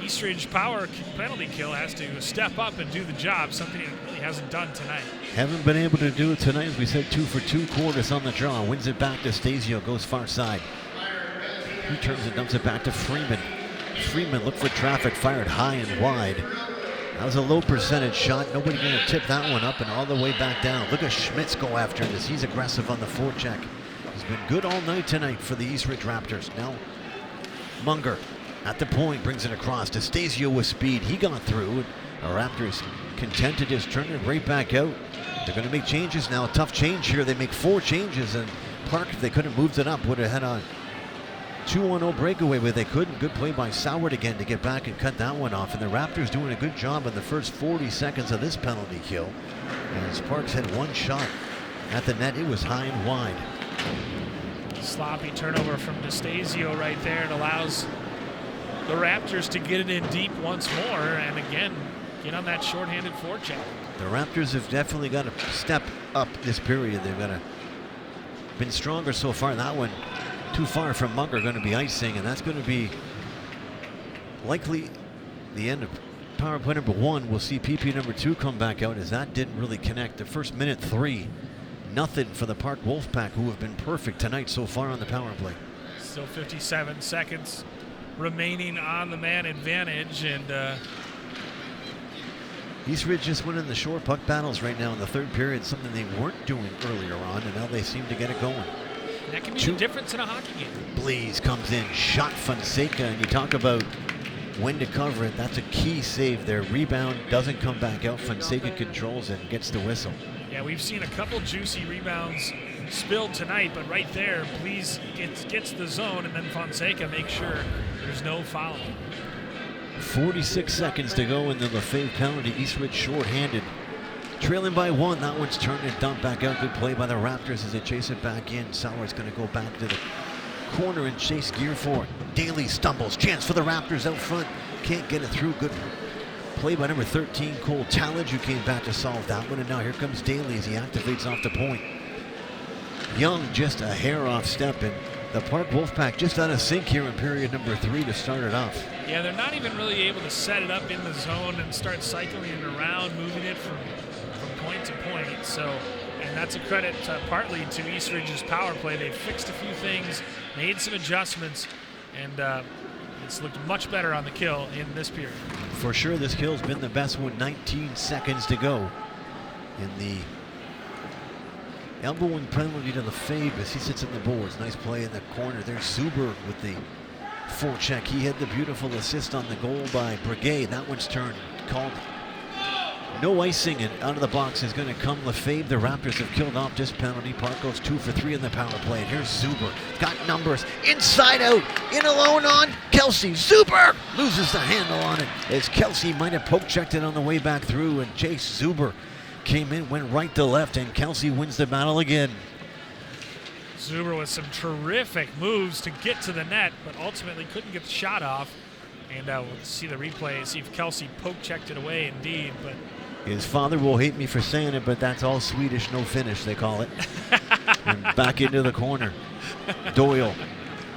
Eastridge power penalty kill has to step up and do the job, something it really hasn't done tonight. Haven't been able to do it tonight. As we said, 2 for 2. Cordes on the draw, wins it back to Stasio, goes far side. He turns and dumps it back to Freeman. Freeman looked for traffic, fired high and wide. That was a low percentage shot. Nobody going to tip that one up and all the way back down. Look at Schmitz go after this. He's aggressive on the forecheck. He's been good all night tonight for the East Ridge Raptors. Now Munger at the point brings it across to Stasio with speed. He got through. The Raptors content to just turn it right back out. They're going to make changes now. A tough change here. They make 4 changes, and Park, if they could have moved it up, would have had a 2-1-0 breakaway, but they couldn't. Good play by Soward again to get back and cut that one off. And the Raptors doing a good job in the first 40 seconds of this penalty kill. As Parks had 1 shot at the net, it was high and wide. Sloppy turnover from D'Stasio right there. It allows the Raptors to get it in deep once more, and again, get on that shorthanded forecheck. The Raptors have definitely got to step up this period. They've been stronger so far. That one too far from Munger, going to be icing, and that's going to be likely the end of power play number 1. We'll see PP number 2 come back out, as that didn't really connect. The first minute 3, nothing for the Park Wolfpack, who have been perfect tonight so far on the power play. Still 57 seconds remaining on the man advantage, and East Ridge just winning the short puck battles right now in the 3rd period, something they weren't doing earlier on, and now they seem to get it going. And that can be the difference in a hockey game. Blaze comes in, shot Fonseca, and you talk about when to cover it. That's a key save there. Rebound doesn't come back out. Fonseca controls it and gets the whistle. Yeah, we've seen a couple juicy rebounds spilled tonight, but right there, Blaze gets the zone, and then Fonseca makes sure there's no fouling. 46 seconds to go in the Lefebvre penalty. Eastridge short-handed. Trailing by 1. That one's turned and dumped back out. Good play by the Raptors as they chase it back in. Sauer's going to go back to the corner and chase gear for it. Daly stumbles. Chance for the Raptors out front. Can't get it through. Good play by number 13, Cole Tallage, who came back to solve that one. And now here comes Daly as he activates off the point. Young just a hair off step, and the Park Wolfpack just out of sync here in period number 3 to start it off. Yeah, they're not even really able to set it up in the zone and start cycling it around, moving it from point to point. So, and that's a credit partly to Eastridge's power play. They fixed a few things, made some adjustments, and it's looked much better on the kill in this period. For sure, this kill's been the best one. 19 seconds to go in the elbowing penalty to Lefebvre as he sits in the boards. Nice play in the corner. There's Zuber with the forecheck. He had the beautiful assist on the goal by Breguet. That one's turned, called. No icing, and out of the box is going to come Lefebvre. The Raptors have killed off this penalty. Park goes 2 for 3 in the power play. And here's Zuber. Got numbers. Inside out. In alone on Kelsey. Zuber loses the handle on it as Kelsey might have poke checked it on the way back through, and Chase Zuber came in, went right to left, and Kelsey wins the battle again. Zuber with some terrific moves to get to the net, but ultimately couldn't get the shot off. And we'll see the replay, see if Kelsey poke checked it away indeed. But his father will hate me for saying it, but that's all Swedish no finish, they call it. And back into the corner. Doyle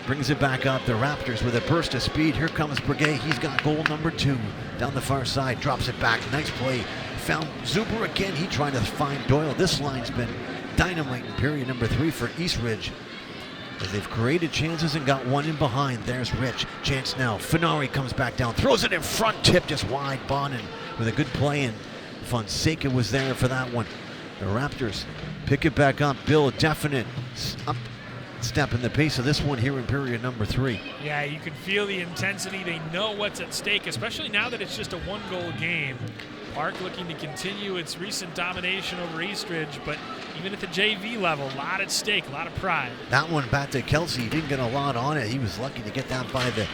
brings it back up. The Raptors with a burst of speed. Here comes Breguet. He's got goal number 2 down the far side. Drops it back. Nice play. Found Zuber again. He trying to find Doyle. This line's been dynamite in period number 3 for Eastridge, as they've created chances and got one in behind. There's Rich. Chance now. Finari comes back down. Throws it in front. Tip just wide. Bonin with a good play, and Fonseca was there for that one. The Raptors pick it back up. Bill, a definite up step in the pace of this one here in period number 3. Yeah, you can feel the intensity. They know what's at stake, especially now that it's just a 1-goal game. Park looking to continue its recent domination over Eastridge, but even at the JV level, a lot at stake, a lot of pride. That one back to Kelsey. He didn't get a lot on it. He was lucky to get that by the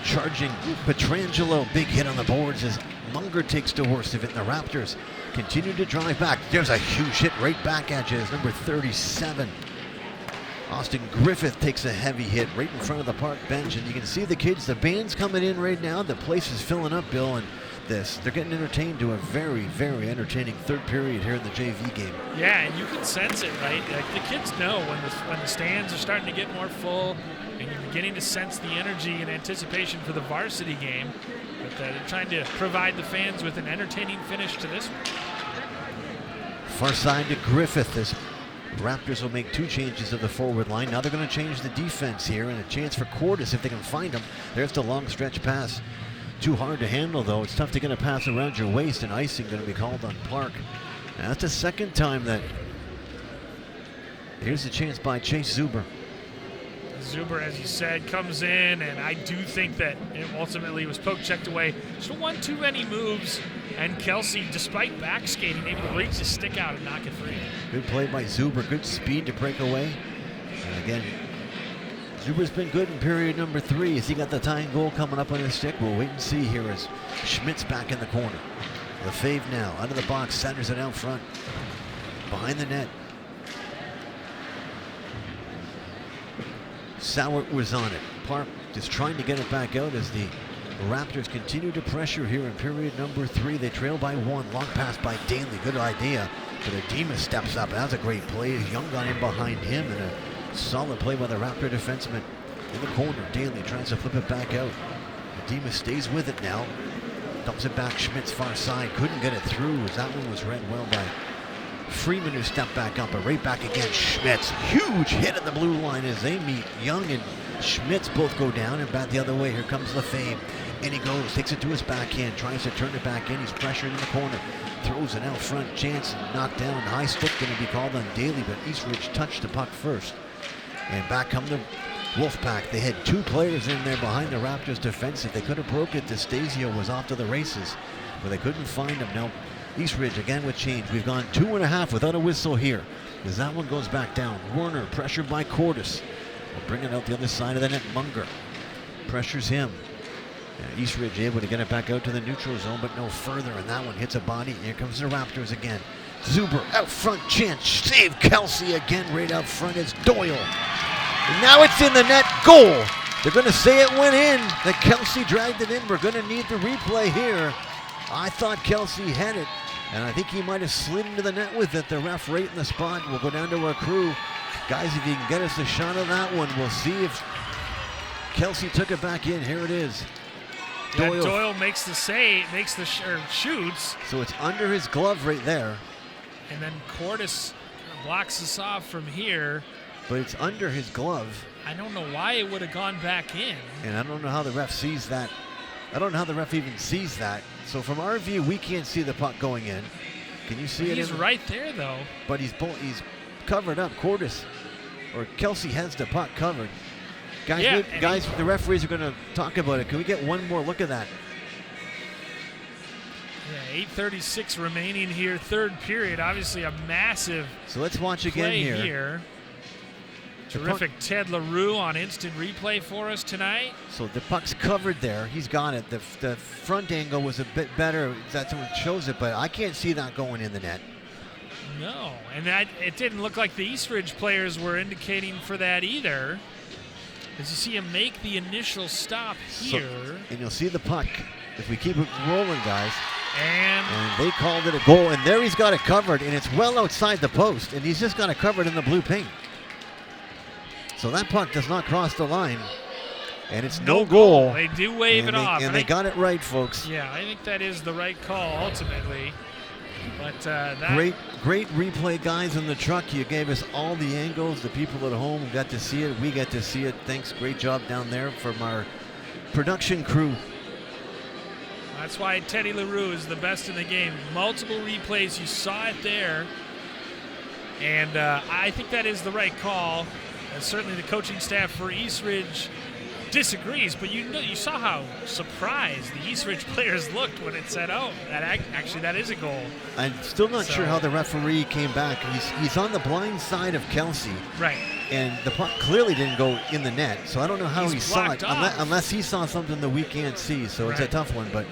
charging Petrangelo. Big hit on the boards as Munger takes the horse of it. And the Raptors continue to drive back. There's a huge hit right back at you. It's number 37. Austin Griffith takes a heavy hit right in front of the Park bench, and you can see the kids, the band's coming in right now. The place is filling up, Bill, and they're getting entertained to a very, very entertaining third period here in the JV game. Yeah, and you can sense it, right? Like the kids know when the stands are starting to get more full, and you're beginning to sense the energy and anticipation for the varsity game. But they're trying to provide the fans with an entertaining finish to this one. Far side to Griffith. This Raptors will make 2 changes of the forward line. Now they're going to change the defense here, and a chance for Cordes if they can find him. There's the long stretch pass. Too hard to handle, though. It's tough to get a pass around your waist, and icing going to be called on Park. Now, that's the second time that. Here's the chance by Chase Zuber. Zuber, as you said, comes in, and I do think that it ultimately was poke checked away. Just one too many moves, and Kelsey, despite back skating, able to reach his stick out and knock it free. Good play by Zuber. Good speed to break away. And again, Zuber's been good in period number 3. Has he got the tying goal coming up on his stick? We'll wait and see here as Schmidt's back in the corner. Lefebvre now out of the box, centers it out front. Behind the net. Sauer was on it. Park just trying to get it back out as the Raptors continue to pressure here in period number 3. They trail by 1. Long pass by Daly. Good idea. But Adema steps up. That's a great play. Young got in behind him, and a solid play by the Raptor defenseman in the corner. Daly tries to flip it back out. Adema stays with it now. Dumps it back. Schmidt's far side. Couldn't get it through as that one was read well by Freeman, who stepped back up, but right back again. Schmidt's huge hit at the blue line as they meet. Young and Schmidt's both go down, and back the other way. Here comes Lefebvre. And he goes, takes it to his backhand, tries to turn it back in. He's pressured in the corner. Throws it out front. Chance knocked down. High stick going to be called on Daly, but Eastridge touched the puck first. And back come the Wolfpack. They had 2 players in there behind the Raptors defensive. They could have broke it. Destasio was off to the races, but they couldn't find him. Now, East Ridge again with change. We've gone 2.5 without a whistle here, as that one goes back down. Werner pressured by Cordes. We'll bring it out the other side of the net. Munger pressures him. And East Ridge able to get it back out to the neutral zone, but no further, and that one hits a body. Here comes the Raptors again. Zuber out front, chance, save Kelsey again. Right out front is Doyle. And now it's in the net, goal. They're going to say it went in, that Kelsey dragged it in. We're going to need the replay here. I thought Kelsey had it, and I think he might have slid into the net with it. The ref right in the spot. We'll go down to our crew. Guys, if you can get us a shot of that one, we'll see if Kelsey took it back in. Here it is. Doyle makes the save, shoots. So it's under his glove right there. And then Cordes blocks us off from here. But it's under his glove. I don't know why it would have gone back in. And I don't know how the ref sees that. I don't know how the ref even sees that. So from our view, we can't see the puck going in. Can you see it? He's right there, though. But he's covered up. Cordes or Kelsey has the puck covered. Guys, the referees are going to talk about it. Can we get one more look at that? Yeah, 8:36 remaining here, third period. Obviously a massive So let's watch again here. Terrific Ted LaRue on instant replay for us tonight. So the puck's covered there. He's got it. The front angle was a bit better. That's what shows it, but I can't see that going in the net. No, and it didn't look like the East Ridge players were indicating for that either. As you see him make the initial stop here. And you'll see the puck, if we keep it rolling, guys. And they called it a goal, and there he's got it covered, and it's well outside the post, and he's just got it covered in the blue paint. So that puck does not cross the line, and it's no goal. They do wave it off. And they got it right, folks. Yeah, I think that is the right call ultimately. But that great replay, guys, in the truck. You gave us all the angles. The people at home got to see it. We got to see it. Thanks. Great job down there from our production crew. That's why Teddy LaRue is the best in the game. Multiple replays. You saw it there. And I think that is the right call. Certainly the coaching staff for East Ridge disagrees, but you saw how surprised the East Ridge players looked when it said, "Oh, that is a goal." I'm still not sure how the referee came back. He's on the blind side of Kelsey, right? And the puck clearly didn't go in the net, so I don't know how he saw it unless he saw something that we can't see. So it's a tough one, but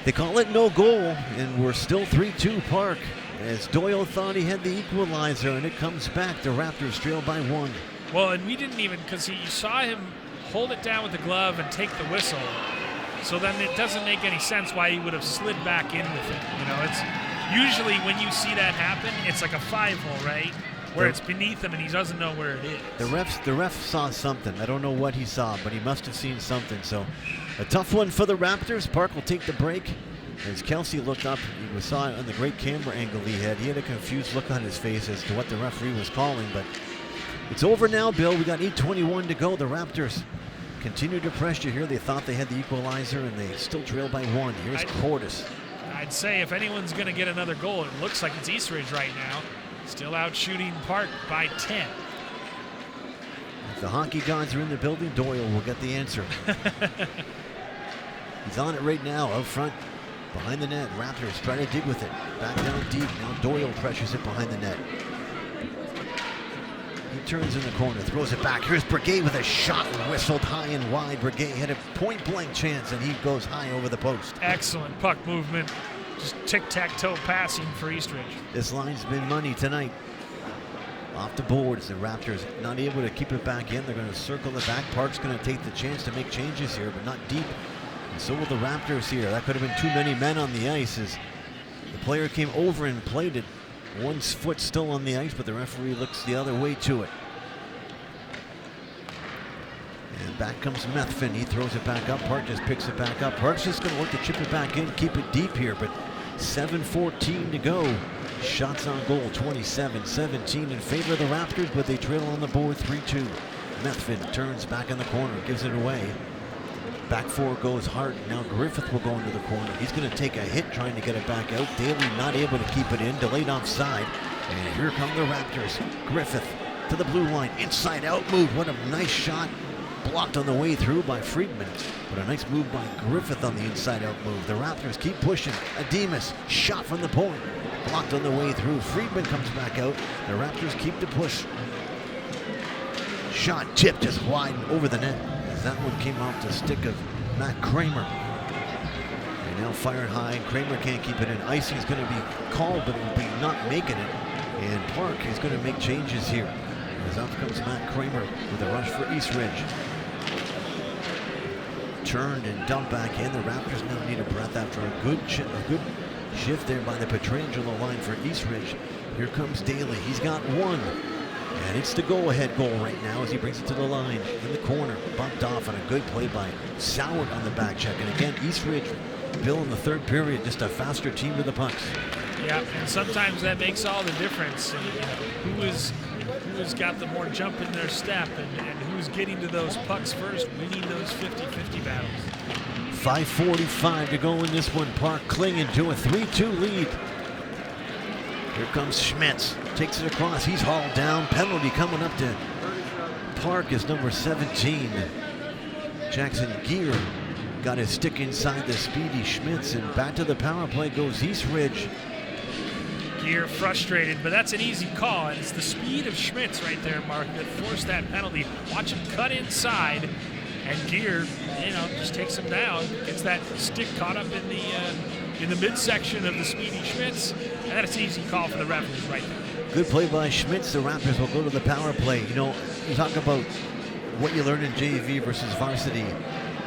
they call it no goal, and we're still 3-2 Park. As Doyle thought he had the equalizer, and it comes back. The Raptors trail by 1. Well, and we didn't even, because you saw him hold it down with the glove and take the whistle. So then it doesn't make any sense why he would have slid back in with it. You know, it's usually when you see that happen, it's like a 5-hole, right? Where it's beneath him and he doesn't know where it is. The ref saw something. I don't know what he saw, but he must have seen something. So a tough one for the Raptors. Park will take the break. As Kelsey looked up, we saw it on the great camera angle he had. He had a confused look on his face as to what the referee was calling, but it's over now, Bill. We got 8:21 to go. The Raptors continue to pressure here. They thought they had the equalizer, and they still trail by 1. Here's Cordes. I'd say if anyone's going to get another goal, it looks like it's East Ridge right now. Still out shooting Park by 10. If the hockey gods are in the building, Doyle will get the answer. He's on it right now, out front. Behind the net, Raptors try to dig with it. Back down deep. Now Doyle pressures it behind the net. He turns in the corner, throws it back. Here's Breguet with a shot, whistled high and wide. Breguet had a point-blank chance, and he goes high over the post. Excellent puck movement. Just tic-tac-toe passing for East Ridge. This line's been money tonight. Off the boards, the Raptors not able to keep it back in. They're going to circle it back. Park's going to take the chance to make changes here, but not deep. And so will the Raptors here. That could have been too many men on the ice as the player came over and played it. One foot still on the ice, but the referee looks the other way to it. And back comes Methvin. He throws it back up. Park just picks it back up. Park's just going to look to chip it back in, keep it deep here, but 7:14 to go. Shots on goal, 27-17 in favor of the Raptors, but they trail on the board 3-2. Methvin turns back in the corner, gives it away. Back four goes Hart. Now Griffith will go into the corner. He's going to take a hit trying to get it back out. Daly not able to keep it in. Delayed offside. And here come the Raptors. Griffith to the blue line. Inside out move. What a nice shot. Blocked on the way through by Friedman. But a nice move by Griffith on the inside out move. The Raptors keep pushing. Ademus, shot from the point. Blocked on the way through. Friedman comes back out. The Raptors keep the push. Shot tipped just wide and over the net. As that one came off the stick of Matt Kramer. And now fired high, and Kramer can't keep it in. Icing is going to be called, but it will be not making it. And Park is going to make changes here. As up comes Matt Kramer with a rush for East Ridge. Turned and dumped back in. The Raptors now need a breath after a good shift there by the Petrangelo line for East Ridge. Here comes Daly. He's got one. And it's the go-ahead goal right now as he brings it to the line in the corner. Bumped off on a good play by Soward on the back check. And again, East Ridge, Bill, in the third period, just a faster team with the pucks. Yeah, and sometimes that makes all the difference. And, who's got the more jump in their step and who's getting to those pucks first, winning those 50-50 battles. 5:45 to go in this one. Park clinging to a 3-2 lead. Here comes Schmitz. Takes it across. He's hauled down. Penalty coming up to Park is number 17. Jackson Gear got his stick inside the speedy Schmitz, and back to the power play goes East Ridge. Gear frustrated, but that's an easy call, and it's the speed of Schmitz right there, Mark, that forced that penalty. Watch him cut inside, and Gear, just takes him down. Gets that stick caught up in the midsection of the speedy Schmitz, and that's an easy call for the referees right there. Good play by Schmitz. The Raptors will go to the power play. You talk about what you learn in JV versus varsity.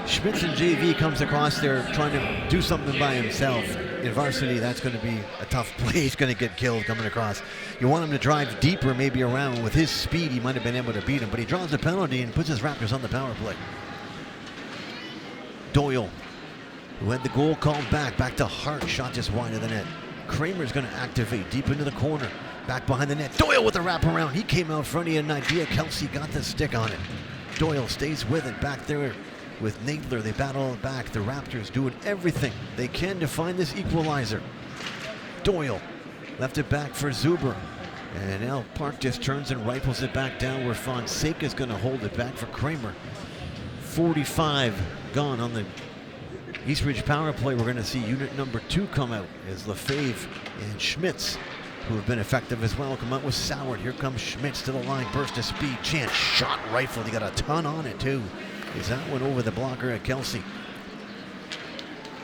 Schmitz in JV comes across there trying to do something by himself. In varsity, that's going to be a tough play. He's going to get killed coming across. You want him to drive deeper, maybe around. With his speed, he might have been able to beat him, but he draws a penalty and puts his Raptors on the power play. Doyle, who had the goal called back to Hart, shot just wide of the net. Kramer's going to activate deep into the corner, back behind the net. Doyle with the wraparound. He came out front. He had an idea. Kelsey got the stick on it. Doyle stays with it back there with Nadler. They battle it back. The Raptors doing everything they can to find this equalizer. Doyle left it back for Zuber. And now Park just turns and rifles it back down where Fonseca's going to hold it back for Kramer. 45 gone on the East Ridge power play. We're going to see unit number 2 come out as Lefebvre and Schmitz, who have been effective as well, come out with Soward. Here comes Schmitz to the line, burst of speed, chance, shot rifled. He got a ton on it too. Is that one over the blocker at Kelsey?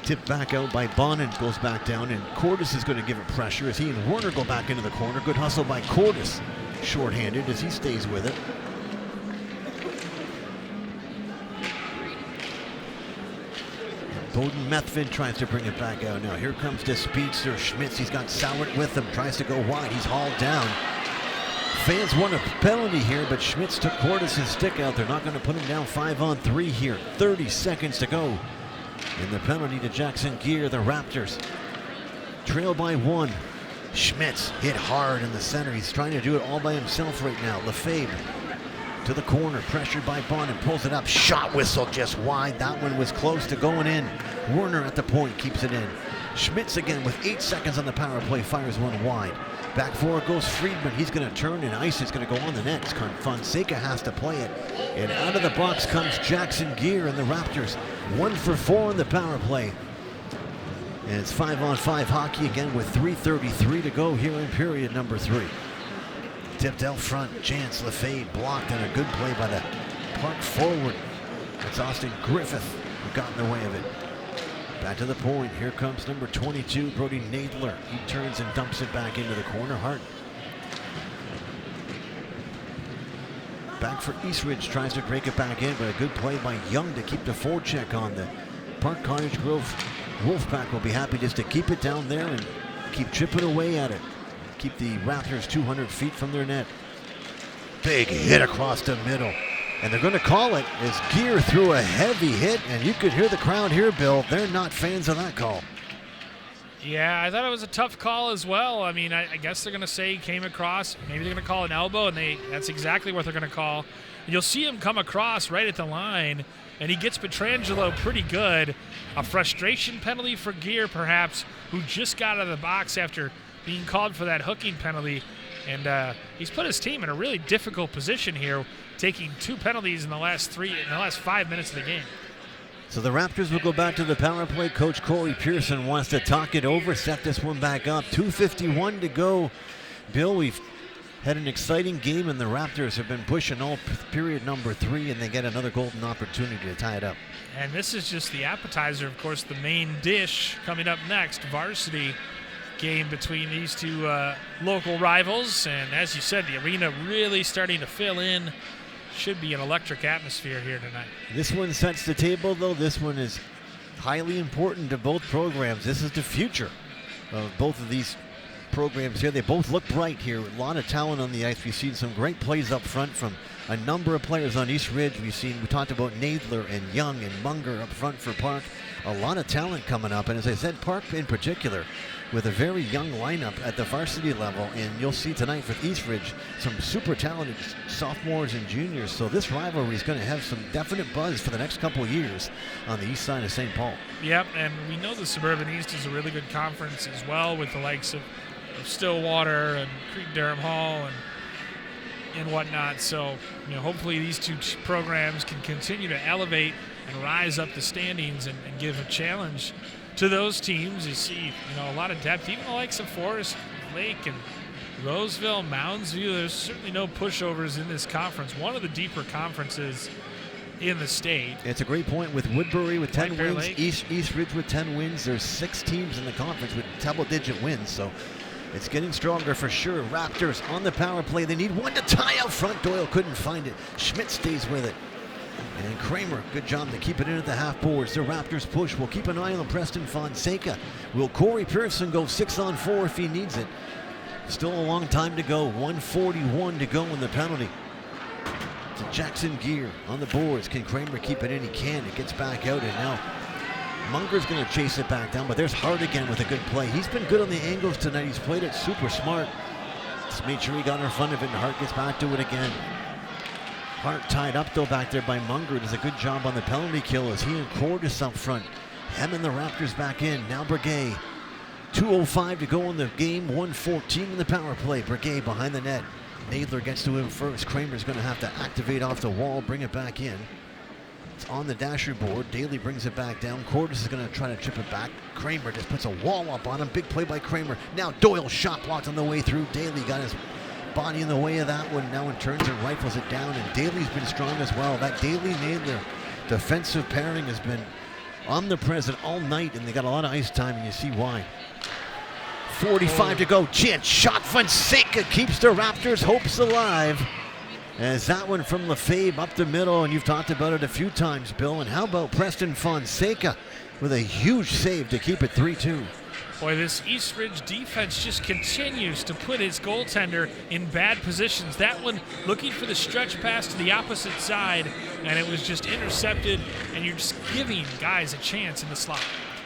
Tipped back out by Bonin, goes back down, and Cordes is going to give it pressure as he and Werner go back into the corner. Good hustle by Cordes, shorthanded as he stays with it. Bowden Methvin tries to bring it back out now. Here comes the speedster Schmitz. He's got Soward with him, tries to go wide. He's hauled down. Fans want a penalty here, but Schmitz took Cordes' stick out. They're not going to put him down 5-on-3 here. 30 seconds to go. And the penalty to Jackson Gear, the Raptors. Trail by 1. Schmitz hit hard in the center. He's trying to do it all by himself right now. Lefebvre to the corner, pressured by Bonin, pulls it up. Shot whistle just wide. That one was close to going in. Werner at the point keeps it in. Schmitz again with 8 seconds on the power play, fires one wide. Back forward goes Friedman. He's going to turn, and ice is going to go on the net. Fonseca has to play it. And out of the box comes Jackson Gear and the Raptors. 1 for 4 in the power play. And it's 5-on-5 hockey again with 3:33 to go here in period number 3. Tipped out front, Chance Lefebvre blocked, and a good play by the Park forward. It's Austin Griffith who got in the way of it. Back to the point, here comes number 22, Brody Nadler. He turns and dumps it back into the corner. Hart back for East Ridge, tries to break it back in, but a good play by Young to keep the forecheck on. The Park Cottage Grove Wolfpack will be happy just to keep it down there and keep chipping away at it. Keep the Raptors 200 feet from their net. Big hit across the middle. And they're going to call it as Gear threw a heavy hit, and you could hear the crowd here, Bill. They're not fans of that call. Yeah, I thought it was a tough call as well. I mean, I guess they're going to say he came across. Maybe they're going to call an elbow, and that's exactly what they're going to call. You'll see him come across right at the line, and he gets Petrangelo pretty good. A frustration penalty for Gear, perhaps, who just got out of the box after being called for that hooking penalty. And he's put his team in a really difficult position here, taking 2 penalties in the last 5 minutes of the game. So the Raptors will go back to the power play. Coach Corey Pearson wants to talk it over, set this one back up. 2:51 to go. Bill, we've had an exciting game, and the Raptors have been pushing all period number 3, and they get another golden opportunity to tie it up. And this is just the appetizer, of course, the main dish coming up next. Varsity game between these two local rivals. And as you said, the arena really starting to fill in. Should be an electric atmosphere here tonight. This one sets the table, though. This one is highly important to both programs. This is the future of both of these programs here. They both look bright here. A lot of talent on the ice. We've seen some great plays up front from a number of players on East Ridge. We talked about Nadler and Young and Munger up front for Park. A lot of talent coming up. And as I said, Park in particular, with a very young lineup at the varsity level. And you'll see tonight for East Ridge some super talented sophomores and juniors. So this rivalry is going to have some definite buzz for the next couple of years on the east side of St. Paul. Yep, and we know the Suburban East is a really good conference as well, with the likes of Stillwater and Creek-Durham Hall and whatnot. So, hopefully these two programs can continue to elevate and rise up the standings and give a challenge to those teams. You see, a lot of depth, even the likes of Forest Lake and Roseville, Mounds View. There's certainly no pushovers in this conference. One of the deeper conferences in the state. It's a great point with Woodbury with 10 wins, East Ridge with 10 wins. There's 6 teams in the conference with double-digit wins, so it's getting stronger for sure. Raptors on the power play. They need one to tie out front. Doyle couldn't find it. Schmidt stays with it. And Kramer, good job to keep it in at the half boards. The Raptors push. We'll keep an eye on Preston Fonseca. Will Corey Pearson go 6-on-4 if he needs it? Still a long time to go. 1:41 to go in the penalty. To Jackson Gear on the boards. Can Kramer keep it in? He can. It gets back out, and now Munger's going to chase it back down, but there's Hart again with a good play. He's been good on the angles tonight. He's played it super smart. Just made sure he got in front of it, and Hart gets back to it again. Hart tied up, though, back there by Munger. Does a good job on the penalty kill as he and Cordis up front. Hemming the Raptors back in. Now Breguet. 2:05 to go in the game. 1:14 in the power play. Breguet behind the net. Nadler gets to him first. Kramer's going to have to activate off the wall, bring it back in. It's on the dasher board. Daly brings it back down. Cordis is going to try to chip it back. Kramer just puts a wall up on him. Big play by Kramer. Now Doyle shot blocked on the way through. Daly got his body in the way of that one. Now in turns and rifles it down, and Daly's been strong as well. That Daly-Nadler defensive pairing has been omnipresent all night, and they got a lot of ice time, and you see why. 45 to go. Chance shot. Fonseca keeps the Raptors' hopes alive. As that one from Lefebvre up the middle, and you've talked about it a few times, Bill. And how about Preston Fonseca with a huge save to keep it 3-2. Boy, this East Ridge defense just continues to put his goaltender in bad positions. That one looking for the stretch pass to the opposite side, and it was just intercepted, and you're just giving guys a chance in the slot.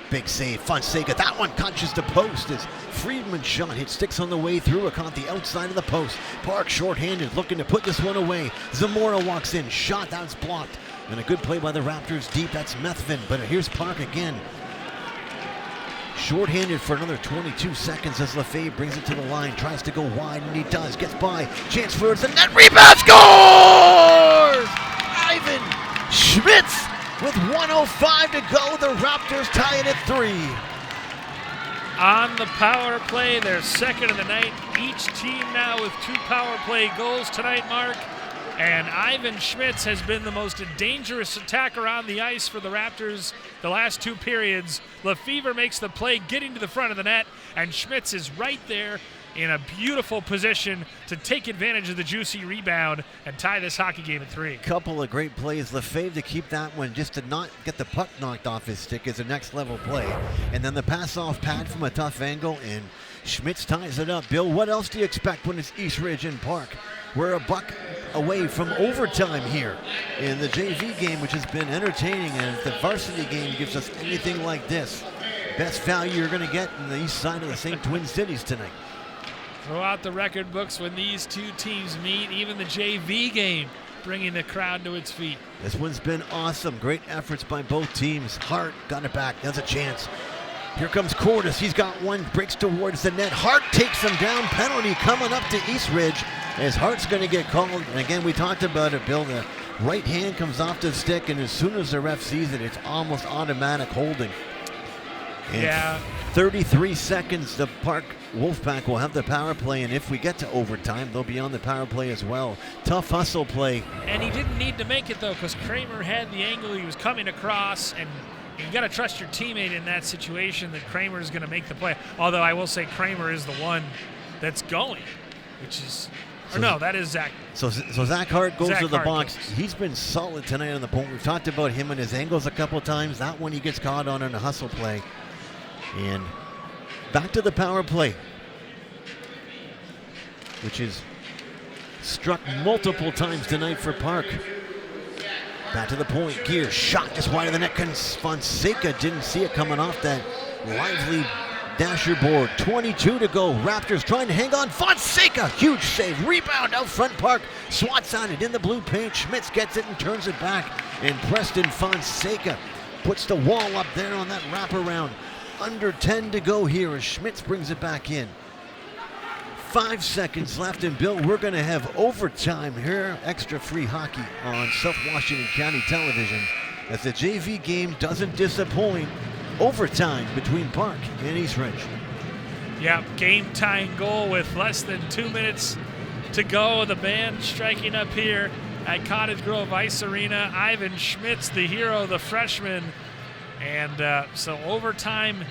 Big save, Fonseca. That one catches the post as Friedman's shot hit sticks on the way through. It caught the outside of the post. Park shorthanded, looking to put this one away. Zamora walks in, shot, that's blocked. And a good play by the Raptors deep, that's Methvin. But here's Park again. Shorthanded for another 22 seconds as Lefebvre brings it to the line, tries to go wide, and he does, gets by. Chance for the net, rebound, scores! Ivan Schmitz with 1:05 to go. The Raptors tie it at 3. On the power play, their second of the night. Each team now with 2 power play goals tonight, Mark. And Ivan Schmitz has been the most dangerous attacker on the ice for the Raptors the last 2 periods. Lefebvre makes the play, getting to the front of the net, and Schmitz is right there in a beautiful position to take advantage of the juicy rebound and tie this hockey game at 3. Couple of great plays. Lefebvre to keep that one, just to not get the puck knocked off his stick, is a next level play. And then the pass off pad from a tough angle, and Schmitz ties it up. Bill, what else do you expect when it's East Ridge and Park? We're a buck away from overtime here in the JV game, which has been entertaining, and if the varsity game gives us anything like this, best value you're going to get in the east side of the St. Twin Cities tonight. Throw out the record books when these 2 teams meet, even the JV game, bringing the crowd to its feet. This one's been awesome. Great efforts by both teams. Hart got it back. There's a chance. Here comes Cordes. He's got one, breaks towards the net. Hart takes him down. Penalty coming up to Eastridge as Hart's going to get called. And again, we talked about it, Bill. The right hand comes off the stick, and as soon as the ref sees it, it's almost automatic holding. And 33 seconds, the Park Wolfpack will have the power play, and if we get to overtime, they'll be on the power play as well. Tough hustle play. And he didn't need to make it, though, because Kramer had the angle he was coming across, and you got to trust your teammate in that situation that Kramer is going to make the play. Although I will say Kramer is the one that's going, which is, that is Zach. So Zach Hart goes to the box. Goes. He's been solid tonight on the point. We've talked about him and his angles a couple times. That one he gets caught on in a hustle play. And back to the power play, which is struck multiple times tonight for Park. Back to the point. Gear shot just wide of the net. Fonseca didn't see it coming off that lively dasher board. 22 to go. Raptors trying to hang on. Fonseca, huge save. Rebound out front. Park swats at it in the blue paint. Schmitz gets it and turns it back. And Preston Fonseca puts the wall up there on that wraparound. Under 10 to go here as Schmitz brings it back in. 5 seconds left, and Bill, we're going to have overtime here. Extra free hockey on South Washington County Television as the JV game doesn't disappoint. Overtime between Park and Eastridge. Yeah, game-tying goal with less than 2 minutes to go. The band striking up here at Cottage Grove Ice Arena. Ivan Schmitz, the hero, the freshman. And so overtime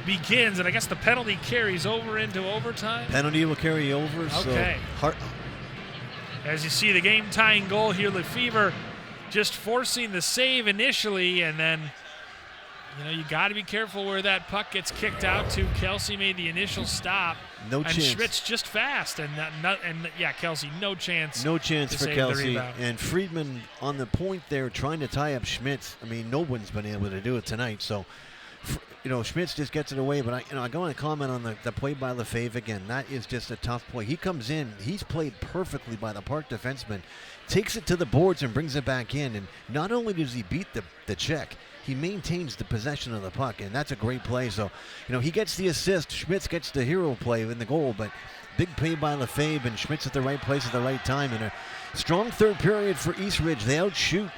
begins, and I guess the penalty carries over into overtime. Penalty will carry over. Okay. So as you see, the game-tying goal here, Lefevre just forcing the save initially, and then you got to be careful where that puck gets kicked out to. Kelsey made the initial stop. No chance. And Schmitz just fast, and Kelsey, no chance. No chance for Kelsey. And Friedman on the point there trying to tie up Schmitz. I mean, no one's been able to do it tonight. So, Schmitz just gets it away. But I want to comment on the play by Lefebvre again. That is just a tough play. He comes in. He's played perfectly by the Park defenseman. Takes it to the boards and brings it back in. And not only does he beat the check, he maintains the possession of the puck, and that's a great play. So, he gets the assist. Schmitz gets the hero play in the goal, but big play by Lefebvre, and Schmitz at the right place at the right time. And a strong third period for Eastridge. They outshoot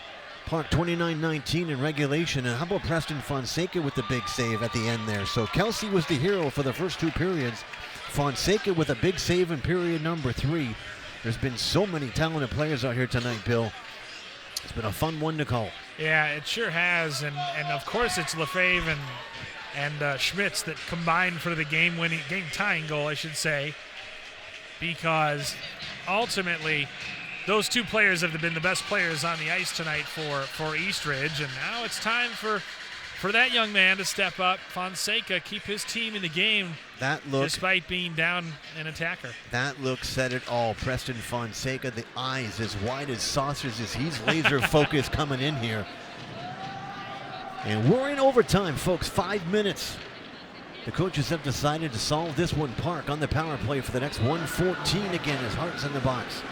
Park 29-19 in regulation. And how about Preston Fonseca with the big save at the end there? So Kelsey was the hero for the first 2 periods. Fonseca with a big save in period number 3. There's been so many talented players out here tonight, Bill. It's been a fun one to call. Yeah, it sure has, and of course it's Lefebvre and Schmitz that combined for the game-tying goal, I should say, because ultimately those 2 players have been the best players on the ice tonight for Eastridge, and now it's time for that young man to step up. Fonseca, keep his team in the game. That look, despite being down an attacker. That look said it all. Preston Fonseca, the eyes as wide as saucers as he's laser focused coming in here. And we're in overtime, folks. 5 minutes. The coaches have decided to solve this one. Park on the power play for the next 1:14 again as Hart's in the box.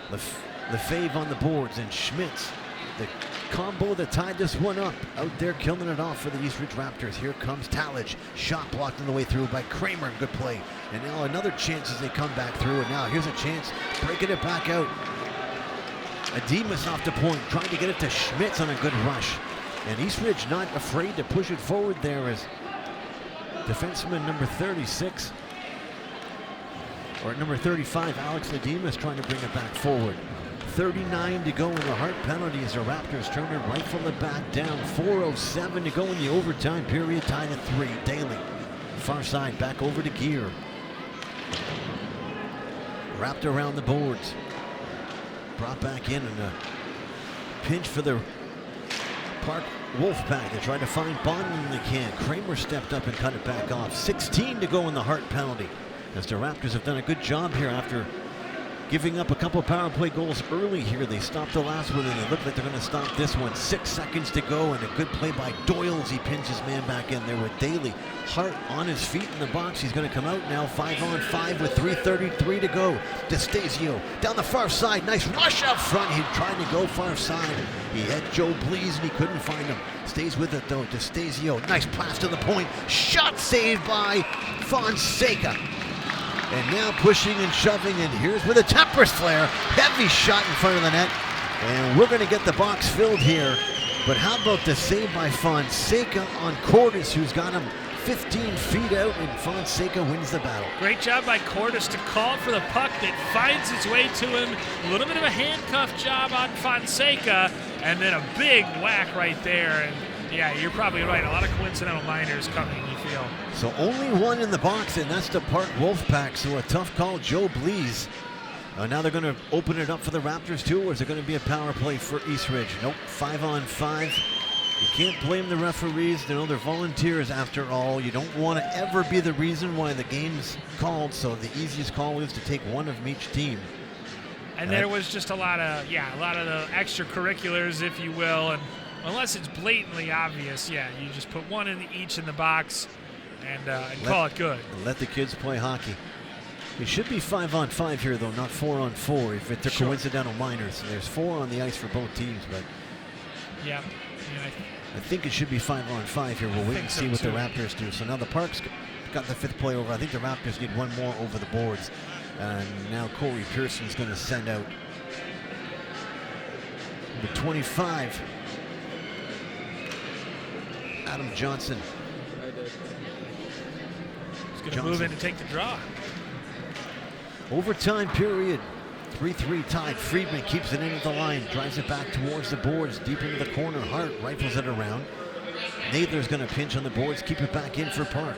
Lefebvre on the boards and Schmitz, the combo that tied this one up, out there killing it off for the Eastridge Raptors. Here comes Talmadge. Shot blocked on the way through by Kramer. Good play. And now another chance as they come back through. And now here's a chance, breaking it back out. Ademus off the point, trying to get it to Schmitz on a good rush. And Eastridge not afraid to push it forward there as defenseman number 36, or number 35, Alex Ademus trying to bring it back forward. 39 to go in the Hart penalty as the Raptors turn it rifle it back down. 4:07 to go in the overtime period, tied at 3. Daly, far side, back over to Gear. Wrapped around the boards. Brought back in and a pinch for the Park Wolfpack. They tried to find Bond and they can't. Kramer stepped up and cut it back off. 16 to go in the Hart penalty as the Raptors have done a good job here after giving up a couple power play goals early here. They stopped the last one, and it looked like they're going to stop this one. 6 seconds to go, and a good play by Doyle as he pins his man back in there with Daly. Hart on his feet in the box. He's going to come out now 5-on-5 with 3:33 to go. DeStasio down the far side. Nice rush up front. He tried to go far side. He had Joe Blees, and he couldn't find him. Stays with it, though. DeStasio, nice pass to the point. Shot saved by Fonseca. And now pushing and shoving, and here's with a Tempest flare. Heavy shot in front of the net. And we're going to get the box filled here. But how about the save by Fonseca on Cordes, who's got him 15 feet out, and Fonseca wins the battle. Great job by Cordes to call for the puck that finds its way to him. A little bit of a handcuff job on Fonseca, and then a big whack right there. And yeah, you're probably right. A lot of coincidental minors coming, you feel. So only one in the box, and that's the Park Wolfpack. So a tough call, Joe Blees. Now they're going to open it up for the Raptors too, or is it going to be a power play for East Ridge? Nope, 5-on-5. You can't blame the referees. They're volunteers after all. You don't want to ever be the reason why the game's called, so the easiest call is to take one of each team. And there was just a lot of the extracurriculars, if you will, and unless it's blatantly obvious, you just put one in each in the box and call it good. Let the kids play hockey. It should be 5-on-5 here, though, not 4-on-4 if it's coincidental minors. So there's 4 on the ice for both teams, but I think it should be 5-on-5 here. We'll wait and see what the Raptors do. So now the Parks got the 5th play over. I think the Raptors need one more over the boards. And now Corey Pearson's going to send out number 25, Adam Johnson. He's going to move in and take the draw. Overtime period. 3-3 tied. Friedman keeps it into the line, drives it back towards the boards, deep into the corner. Hart rifles it around. Naylor's going to pinch on the boards, keep it back in for Park.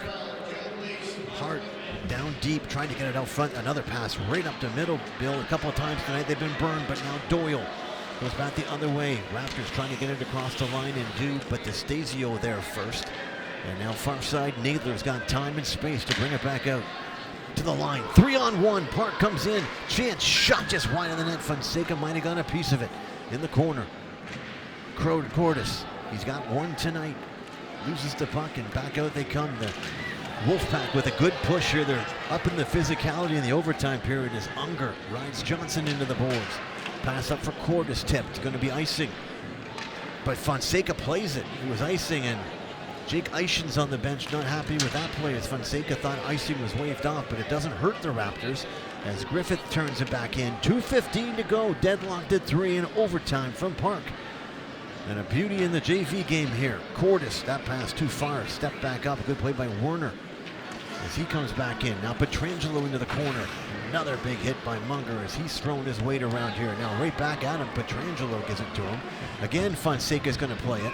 Hart down deep, trying to get it out front. Another pass right up the middle. Bill, a couple of times tonight they've been burned, but now Doyle goes back the other way. Raptors trying to get it across the line and do, but DeStasio there first. And now far side, Naylor's got time and space to bring it back out to the line. 3-on-1. Park comes in. Chance shot just wide of the net. Fonseca might have got a piece of it in the corner. Cordes. He's got one tonight. Loses the puck and back out they come. The Wolfpack with a good push here. They're up in the physicality in the overtime period as Unger rides Johnson into the boards. Pass up for Cordes tipped. Going to be icing. But Fonseca plays it. He was icing, and Jake Eichen's on the bench, not happy with that play as Fonseca thought icing was waved off, but it doesn't hurt the Raptors as Griffith turns it back in. 2:15 to go, deadlocked at 3 in overtime from Park. And a beauty in the JV game here. Cordes, that pass too far, step back up, good play by Werner as he comes back in. Now Pietrangelo into the corner. Another big hit by Munger as he's thrown his weight around here. Now right back at him, Pietrangelo gives it to him. Again, Fonseca's going to play it.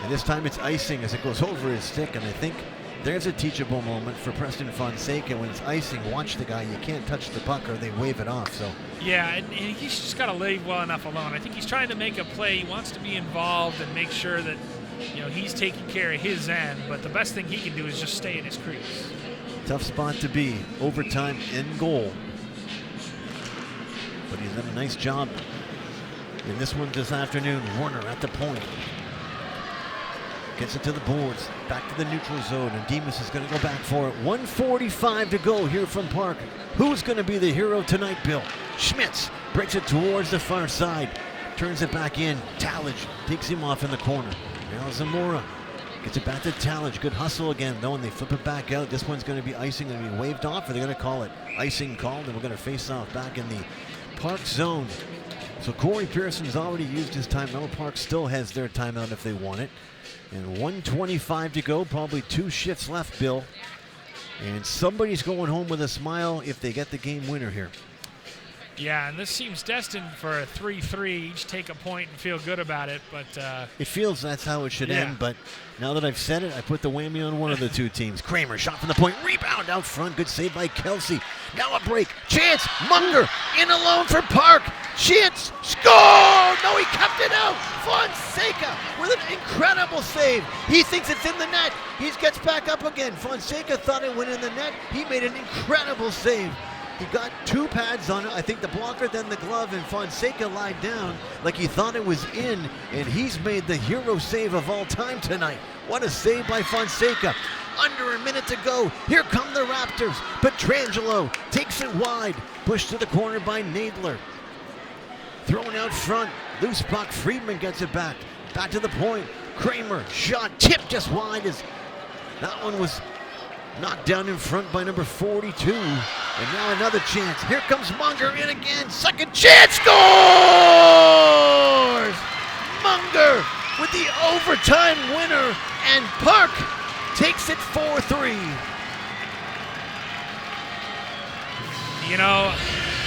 And this time it's icing as it goes over his stick, and I think there's a teachable moment for Preston Fonseca. When it's icing, watch the guy. You can't touch the puck or they wave it off. So yeah, and he's just got to leave well enough alone. I think he's trying to make a play. He wants to be involved and make sure that he's taking care of his end, but the best thing he can do is just stay in his crease. Tough spot to be. Overtime in goal. But he's done a nice job in this one this afternoon. Werner at the point. Gets it to the boards, back to the neutral zone, and Demas is going to go back for it. 1:45 to go here from Park. Who's going to be the hero tonight, Bill? Schmitz breaks it towards the far side, turns it back in. Talage takes him off in the corner. Now Zamora gets it back to Talage. Good hustle again, though, and they flip it back out. This one's going to be icing, going to be waved off, or they're going to call it icing called, and we're going to face off back in the Park zone. So Corey Pearson's already used his timeout. Park still has their timeout if they want it. And 1:25 to go, probably 2 shifts left, Bill. And somebody's going home with a smile if they get the game winner here. Yeah, and this seems destined for a 3-3. Each take a point and feel good about it, but it feels that's how it should end, but now that I've said it, I put the whammy on one of the two teams. Kramer, shot from the point, rebound out front, good save by Kelsey. Now a break, chance, Munger, in alone for Park. Chance, score! No, he kept it out. Fonseca with an incredible save. He thinks it's in the net. He gets back up again. Fonseca thought it went in the net. He made an incredible save. He got 2 pads on it. I think the blocker, then the glove, and Fonseca lied down like he thought it was in, and he's made the hero save of all time tonight. What a save by Fonseca. Under a minute to go. Here come the Raptors. Petrangelo takes it wide. Pushed to the corner by Nadler. Thrown out front. Loose puck. Friedman gets it back. Back to the point. Kramer. Shot. Tip just wide as that one was knocked down in front by number 42. And now another chance. Here comes Munger in again. Second chance. Scores! Munger with the overtime winner. And Park takes it 4-3. You know,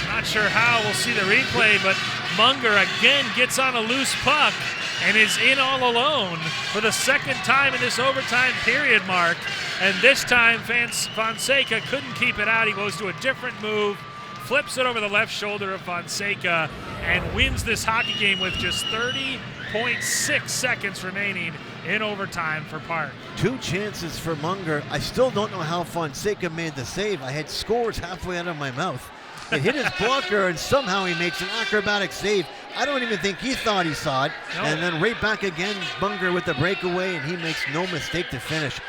not sure how we'll see the replay, but Munger again gets on a loose puck and is in all alone for the second time in this overtime period, Mark. And this time, Fonseca couldn't keep it out. He goes to a different move, flips it over the left shoulder of Fonseca, and wins this hockey game with just 30.6 seconds remaining in overtime for Park. 2 chances for Munger. I still don't know how Fonseca made the save. I had scores halfway out of my mouth. It hit his blocker, and somehow he makes an acrobatic save. I don't even think he thought he saw it. No. And then right back again, Munger with the breakaway, and he makes no mistake to finish.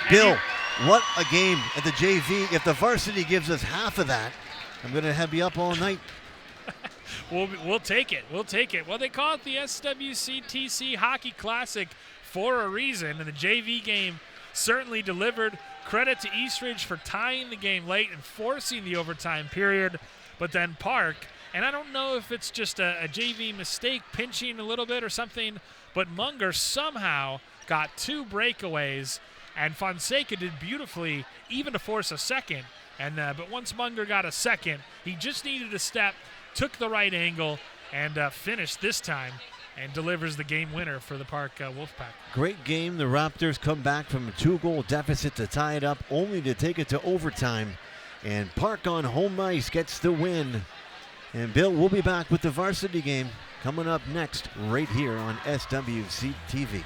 Bill, what a game at the JV. If the varsity gives us half of that, I'm going to have you up all night. We'll take it. We'll take it. Well, they call it the SWCTC Hockey Classic for a reason, and the JV game certainly delivered. Credit to Eastridge for tying the game late and forcing the overtime period, but then Park, and I don't know if it's just a JV mistake, pinching a little bit or something, but Munger somehow got 2 breakaways, and Fonseca did beautifully even to force a second. And but once Munger got a second, he just needed a step, took the right angle, and finished this time, and delivers the game winner for the Park Wolfpack. Great game. The Raptors come back from a 2-goal deficit to tie it up, only to take it to overtime. And Park on home ice gets the win. And Bill, we'll be back with the varsity game coming up next right here on SWCTV.